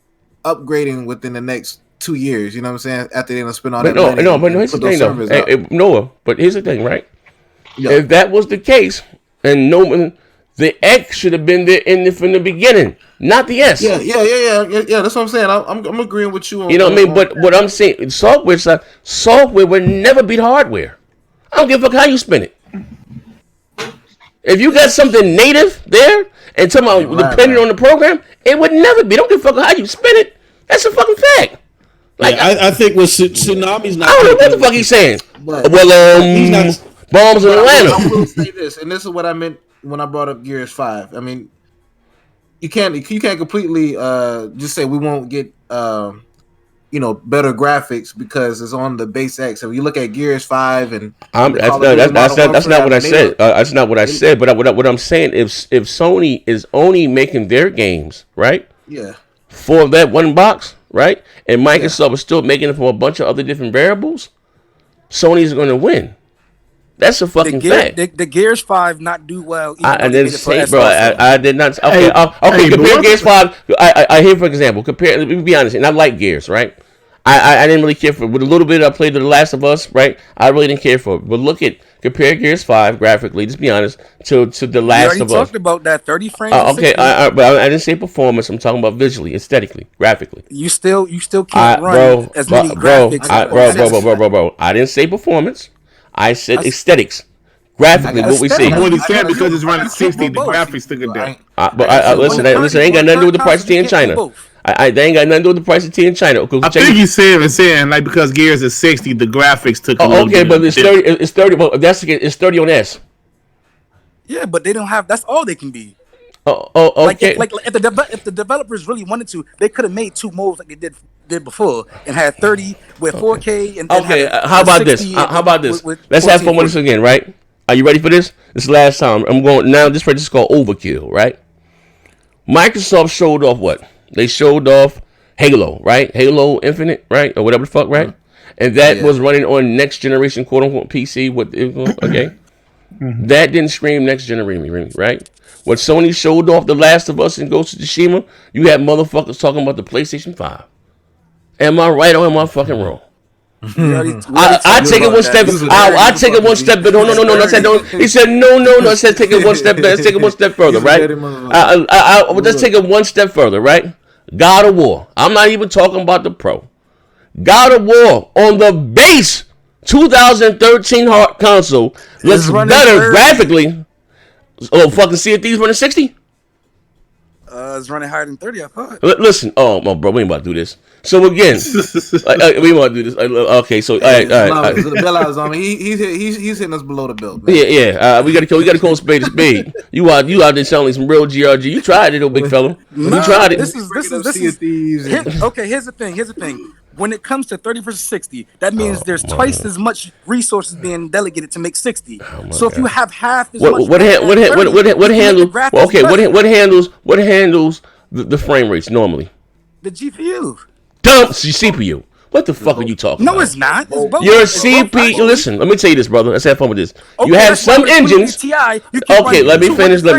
upgrading within the next 2 years. You know what I'm saying? After they don't spend all that money. But here's the thing, though. Noah, but here's the thing, right? Yeah. If that was the case, and the X should have been there from the beginning, not the S. Yeah. That's what I'm saying. I'm agreeing with you. You know what I mean? But what I'm saying, software will never beat hardware. I don't give a fuck how you spin it. If you got something native there and depending on the program, it would never be. Don't give a fuck how you spin it. That's a fucking fact. Like I think with Tsunami's not. I don't know what the fuck he's saying. Bombs in Atlanta. I will say this, and this is what I meant when I brought up Gears 5. I mean, you can't completely just say we won't get better graphics because it's on the base X. So if you look at Gears 5 and that's not what I said. That's not what I said. But what I'm saying, if Sony is only making their games, right? Yeah. For that one box, right? And Microsoft is still making it from a bunch of other different variables, Sony's going to win. That's a fucking fact. The Gears 5 not do well. I didn't say, bro. I did not. Okay, compare Gears 5. I hear, for example, let me be honest, and I like Gears, right? I didn't really care for it. With a little bit I played The Last of Us, right? I really didn't care for it. But compare Gears 5 graphically, just be honest, to The Last of Us. You already talked about that 30 frames. Okay, but I didn't say performance. I'm talking about visually, aesthetically, graphically. You still can't run as many graphics. Bro. I didn't say performance. I said aesthetics. Graphically, what we see. What he said because it's running 60, the graphics took it down. Listen, ain't got nothing to do with the price of tea in China. They ain't got nothing to do with the price of tea in China. I think he's saying like because Gears is 60, the graphics took a little bit. Okay, but it's 30. It's 30. Well, if that's the case, it's 30 on S. Yeah, but they don't have. That's all they can be. Okay. Like if the developers really wanted to, they could have made 2 modes like they did before and had 30 with 4K and how about this? How about this? Let's have fun with this again, right? Are you ready for this? This is the last time. I'm going now. This is called Overkill, right? Microsoft showed off what? They showed off Halo, right? Halo Infinite, right? Or whatever the fuck, right? And that was running on next generation quote unquote PC. That didn't scream next generation, right? When Sony showed off The Last of Us and Ghost of Tsushima, you had motherfuckers talking about the PlayStation 5. Am I right or am I fucking wrong? I take it one step. I take it one step. But no. I said no. He said no. I said take it one step. Let's take it one step further, right? Let's take it one step further, right? God of War. I'm not even talking about the Pro. God of War on the base 2013 console looks better graphically. Oh, fucking Sea of Thieves running 60? It's running higher than 30, I thought. Listen, bro, we ain't about to do this. So again, we want to do this. Okay, so all right. The bailout on me. He's hitting us below the belt. Man. Yeah. We gotta call spade a spade. You out there selling some real GRG. You tried it, big fella. You tried it. This is. Okay, here's the thing. When it comes to 30 versus 60, that means there's twice as much resources being delegated to make 60. So if you have half as much, what handles the frame rates normally? The GPU. Dump CPU. What the fuck are you talking about? No, it's not. It's both. Your CPU. Listen, let me tell you this, brother. Let's have fun with this. Okay, you have some engines. Okay, let me finish. Let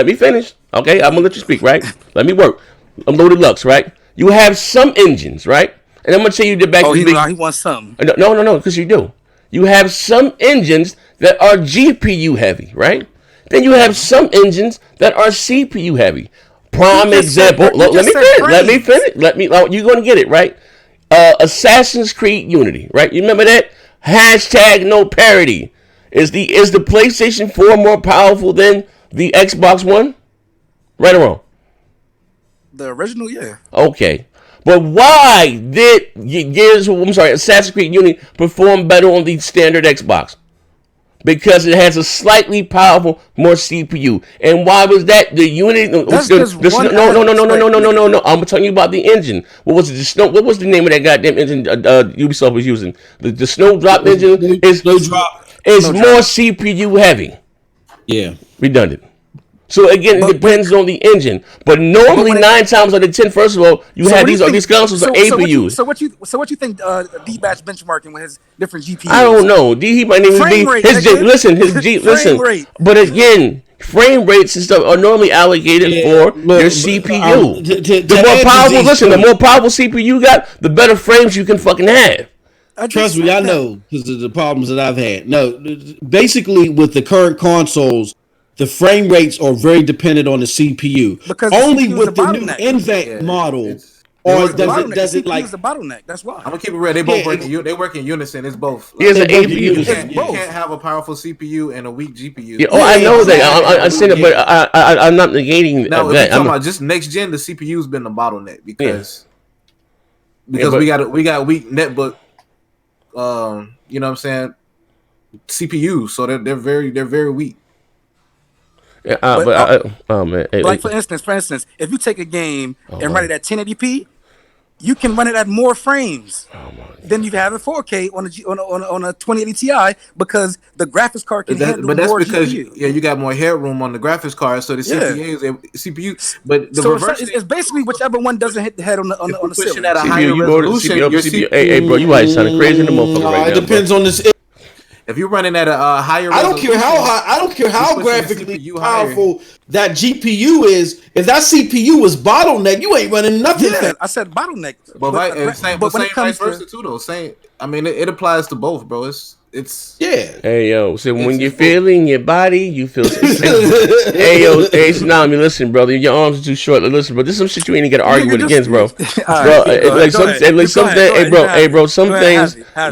me finish. Okay, I'm gonna let you speak. Right? Let me work. I'm Loaded Lux. Right? You have some engines. Right? And I'm gonna tell you the back. Oh, he wants something. No, because you do. You have some engines that are GPU heavy, right? Then you have some engines that are CPU heavy. Prime example. Let me finish. You're gonna get it right. Assassin's Creed Unity, right? You remember that? Hashtag no parity. Is the PlayStation 4 more powerful than the Xbox One? Right or wrong? The original, yeah. Okay. But why did Assassin's Creed Unity perform better on the standard Xbox? Because it has a slightly powerful, more CPU. And why was that? The Unity. No. I'm telling you about the engine. What was it? What was the name of that goddamn engine Ubisoft was using? The Snowdrop engine is more CPU heavy. Yeah, redundant. So again, it depends on the engine. But normally, 9 times out of 10, first of all, these consoles are APUs. So what you think D-Batch benchmarking with his different GPUs? I don't know. He might even be listen. But again, frame rates and stuff are normally allocated for your CPU. The more powerful CPU you got, the better frames you can fucking have. Trust me, I know because of the problems that I've had. No, basically with the current consoles, the frame rates are very dependent on the CPU. Because only with the new NVENC model, or does it like the bottleneck? That's why. I'm gonna keep it real. They both work in unison. It's both. It's an APU. You can't have a powerful CPU and a weak GPU. Yeah, I know that. I said it, but I'm not negating that. If you're talking about just next gen, the CPU's been the bottleneck because we got weak netbook. You know what I'm saying? CPUs, so they're very weak. Yeah, man. Like for instance, if you take a game and run it at 1080p, you can run it at more frames than you have at 4K on a 2080 Ti because the graphics card can handle more. But that's because GPU. You got more headroom on the graphics card, so the CPU. But the reverse it's basically whichever one doesn't hit the head on the ceiling. At a higher resolution, your CPU. Hey, bro, you might sound crazy in the motherfucker right now. It depends on this. If you're running at a higher, I don't care how high. I don't care how graphically powerful that GPU is. If that CPU is bottleneck, you ain't running nothing. Yeah, I said bottleneck. But same vice versa too, though. Same. I mean, it applies to both, bro. It's yeah. Hey yo, so when you're feeling your body, you feel. Hey yo, Tsunami, listen, brother, your arms are too short. Listen, bro, this is some shit you ain't gotta argue with against, bro. Some things. I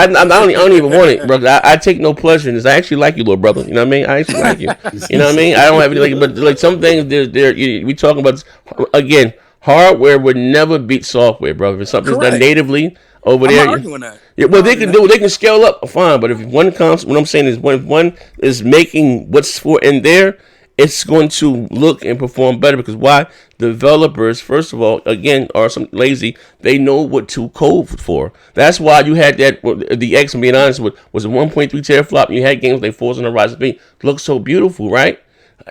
don't even want it, bro. I take no pleasure in this. I actually like you, little brother. You know what I mean? I actually like you. You know what I mean? I don't have any but like some things. We talking about again. Hardware would never beat software, brother. If something's done natively over there. I'm not arguing that. Yeah, well, they can scale up, fine. But if one console, what I'm saying is, when one is making what's for in there, it's going to look and perform better because why? Developers, first of all, again, are some lazy. They know what to code for. That's why you had that. The X, being honest, was a 1.3 teraflop. And you had games like Forza Horizon 3 look so beautiful, right?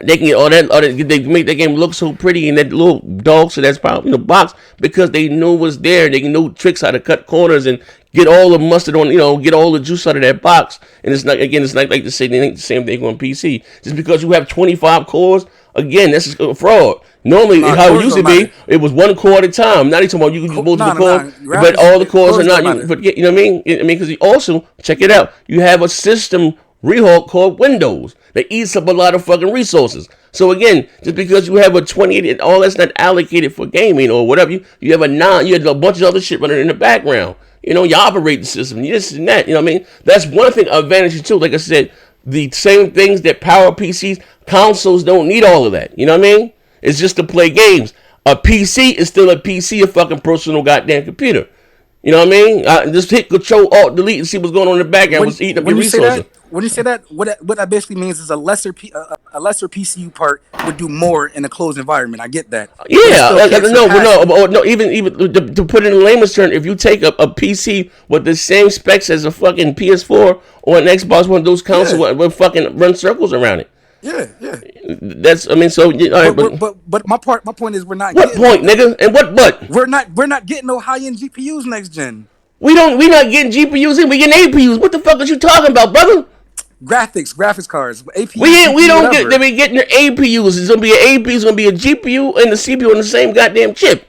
They can get all that. They make that game look so pretty, and that little dog so that's probably in the box because they know what's there. They can know tricks how to cut corners and get all the mustard on. Get all the juice out of that box. And it's not like to say they ain't the same thing on PC. Just because you have 25 cores, again, that's a fraud. Normally, how it used to be, it was one core at a time. Now they talking about you can use multiple cores, but all the cores are not. You know what I mean? Because also check it out. You have a system rehaul called Windows that eats up a lot of fucking resources. So again, just because you have a 2080 and all that's not allocated for gaming or whatever, you have you had a bunch of other shit running in the background. Your operating system, this and that. You know what I mean? That's one thing advantage too. Like I said, the same things that power PCs, consoles don't need all of that. You know what I mean? It's just to play games. A PC is still a PC, a fucking personal goddamn computer. You know what I mean? Just hit Control Alt Delete and see what's going on in the background. What's eating up your resources. When you say that, what that basically means is a lesser PCU part would do more in a closed environment. I get that. Yeah, no. Even to put it in layman's terms, if you take a PC with the same specs as a fucking PS4 or an Xbox One, those consoles will fucking run circles around it. Yeah. That's all right, but my point is we're not. What point, nigga? And what? We're not getting no high end GPUs next gen. We not getting GPUs in. We getting APUs. What the fuck are you talking about, brother? Graphics cards, APUs. We don't get. They be getting their APUs. It's gonna be an APU. It's gonna be a GPU and the CPU on the same goddamn chip.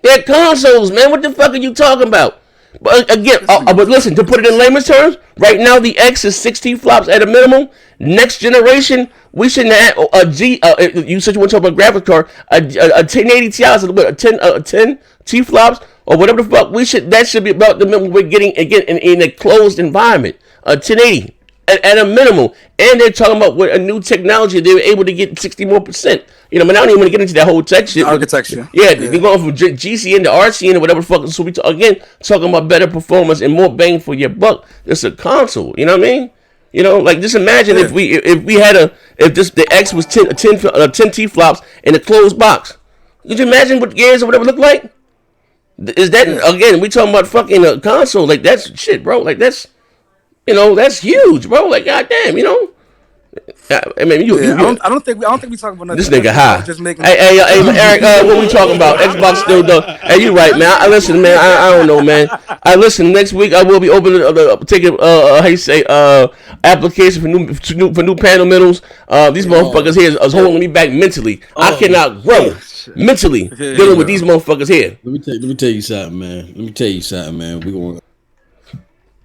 They're consoles, man. What the fuck are you talking about? But again, but listen, to put it in layman's terms, right now the X is 16 flops at a minimum. Next generation, we shouldn't have a G. You said you want to talk about graphics card. A 1080 Ti is a 10 T flops or whatever the fuck. That should be about the minimum we're getting again in a closed environment. A 1080 at a minimum, and they're talking about with a new technology they were able to get 60 more percent. You know, I mean, I don't even want to get into that whole tech shit. Architecture. Yeah, they're going from GCN to RCN or whatever the fuck. So we again talking about better performance and more bang for your buck. It's a console. You know what I mean? You know, like just imagine if the X was 10 T flops in a closed box. Could you imagine what Gears or whatever look like? Is that again? We talking about fucking a console? Like that's shit, bro. Like that's huge, bro. Like goddamn, you know. I mean, I don't think we talking about nothing. This nigga high. Just making hey, Eric, what we talking about? Xbox still done. Hey, you right, man. I listen, man. I don't know, man. I listen. Next week I will be opening taking how you say application for new panel middles. These motherfuckers here is holding me back mentally. I cannot grow mentally dealing with these motherfuckers here. Let me tell you something, man.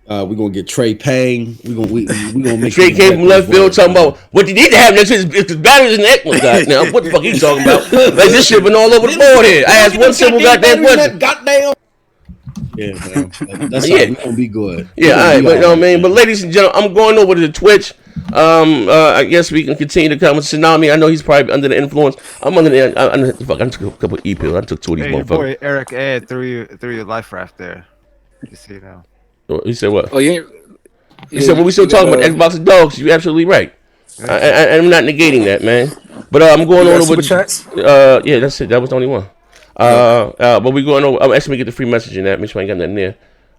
We're gonna get Trey Payne. We're gonna make Trey came from left field talking about what you need to have next is batteries in the ECMO guy. Now what the fuck he talking about? Like this shit been all over the board here. I asked one simple goddamn question. Goddamn. Yeah, man. That's all. We're gonna be good. Yeah, all right, but you know what I mean. But ladies and gentlemen, I'm going over to Twitch. I guess we can continue to come with Tsunami. I know he's probably under the influence. I'm under the. Fuck, I took a couple of E-pills. I took 2 of these motherfuckers. Boy, Eric Ed through your life raft there. You see now. He said what? Oh, yeah. He said, well, we still talking about Xbox and dogs. You're absolutely right. I'm not negating that, man. But I'm going on over. Yeah, that's it. That was the only one. But we're going over. I'm actually going to get the free message in that. Make sure I ain't got nothing there.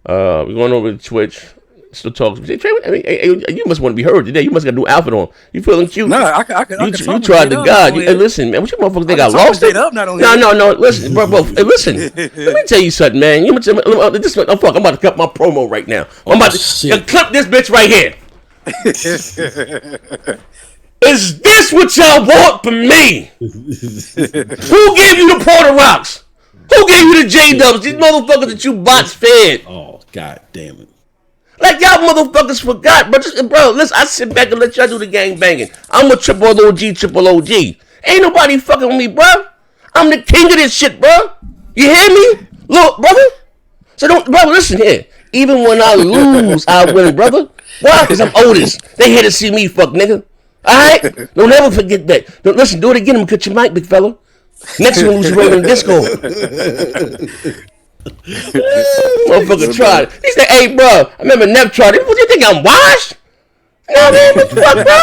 We're going over to Twitch. Still talking. I mean, you must want to be heard today. You must got a new outfit on. You feeling cute? No, I can you tried to God. Hey, listen, man. What you motherfuckers think I lost it? No. Listen, bro. Hey, listen. Let me tell you something, man. Fuck. I'm about to cut my promo right now. I'm about to clip this bitch right here. Is this what y'all want from me? Who gave you the Porter Rocks? Who gave you the J-Dubs? These motherfuckers that you bots fed. Oh, god damn it. Like y'all motherfuckers forgot, bro. Listen, I sit back and let y'all do the gang banging. I'm a triple OG. Ain't nobody fucking with me, bro. I'm the king of this shit, bro. You hear me, look, brother? So brother, listen here. Even when I lose, I win, brother. Why? Because I'm Otis. They here to see me, fuck nigga. All right? Don't ever forget that. Don't listen. Do it again. I'm gonna cut your mic, big fella. Next one, lose your roll in the disco. Motherfucker tried. He said, "Hey, bro, I remember NETH tried it. What you think I'm washed? You know what I mean? What the fuck, bro?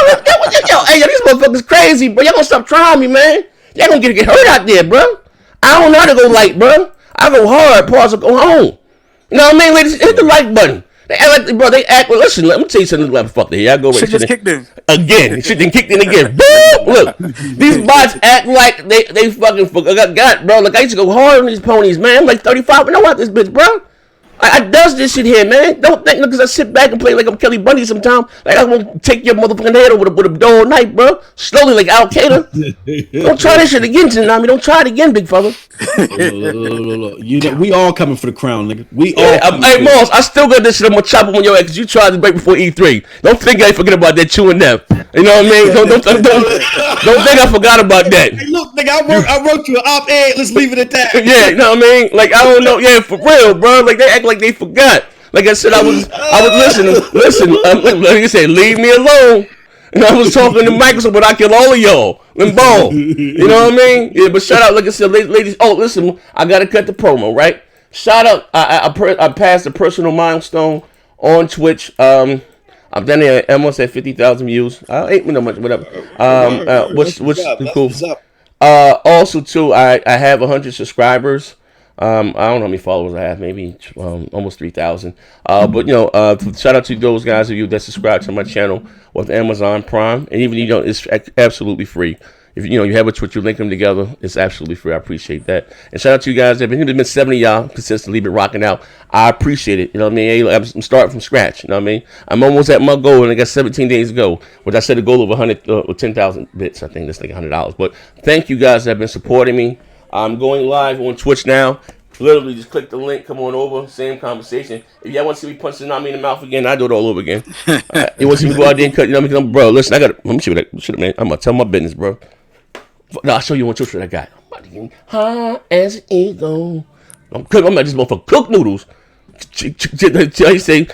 Hey, these motherfuckers crazy, bro. Y'all gonna stop trying me, man. Y'all gonna get hurt out there, bro. I don't know how to go light, bro. I go hard, pause, or go home. You know what I mean, ladies? Hit the like button. They act like, bro. They act. Well, listen. Let me tell you something. Fuck that. Here I go. Shit just kicked in again. Shit then kicked in again. Boom! Look, these bots act like they fucking forgot, bro. Like I used to go hard on these ponies, man. I'm like 35. You know what, this bitch, bro? I does this shit here, man. Don't think because I sit back and play like I'm Kelly Bundy sometimes. Like I'm gonna take your motherfucking head over with a door knife, bro. Slowly, like Al Qaeda. Don't try that shit again, Tsunami. Don't try it again, big fella. Look. You know, we all coming for the crown, nigga. We all. Hey, Moss, I still got this shit. I'm gonna chop it on your ass because you tried it right before E3. Don't think I forget about that chewing them. You know what I mean? Don't think I forgot about that. Hey, look, nigga, I wrote you an op-ed. Let's leave it at that. Yeah, you know what I mean? Like I don't know. Yeah, for real, bro. Like they act like they forgot. Like I said, I was listening. Like I said, leave me alone. And I was talking to Microsoft, but I kill all of y'all. And boom. You know what I mean? Yeah, but shout out, like I said, ladies. Oh, listen, I gotta cut the promo, right? Shout out. I passed a personal milestone on Twitch. I've done it almost at 50,000 views. I ain't no much, whatever. What's cool. Also, too, I have 100 subscribers. I don't know how many followers I have, maybe almost 3,000. But you know, shout out to those guys of you that subscribe to my channel with Amazon Prime, and even it's absolutely free. If you have a Twitch, you link them together. It's absolutely free. I appreciate that. And shout out to you guys. There's been 70 of y'all consistently been rocking out. I appreciate it. You know what I mean? I'm starting from scratch. You know what I mean? I'm almost at my goal, and I got 17 days to go. But I set a goal of 10,000 bits. I think that's like $100. But thank you guys that have been supporting me. I'm going live on Twitch now. Literally, just click the link, come on over, same conversation. If y'all want to see me punch Tsunami in the mouth again, I do it all over again. You want to see me go out there and cut, you know what I mean? Bro, listen, let me show you that shit, man. I'm going to tell my business, bro. No, I'll show you what your shit I got. I'm about to get high as an eagle. I'm not just going for cooked noodles. I say,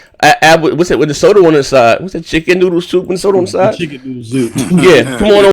what's that with the soda on the side? What's that chicken noodle soup and soda on the side? Chicken noodle soup. Yeah, come on over.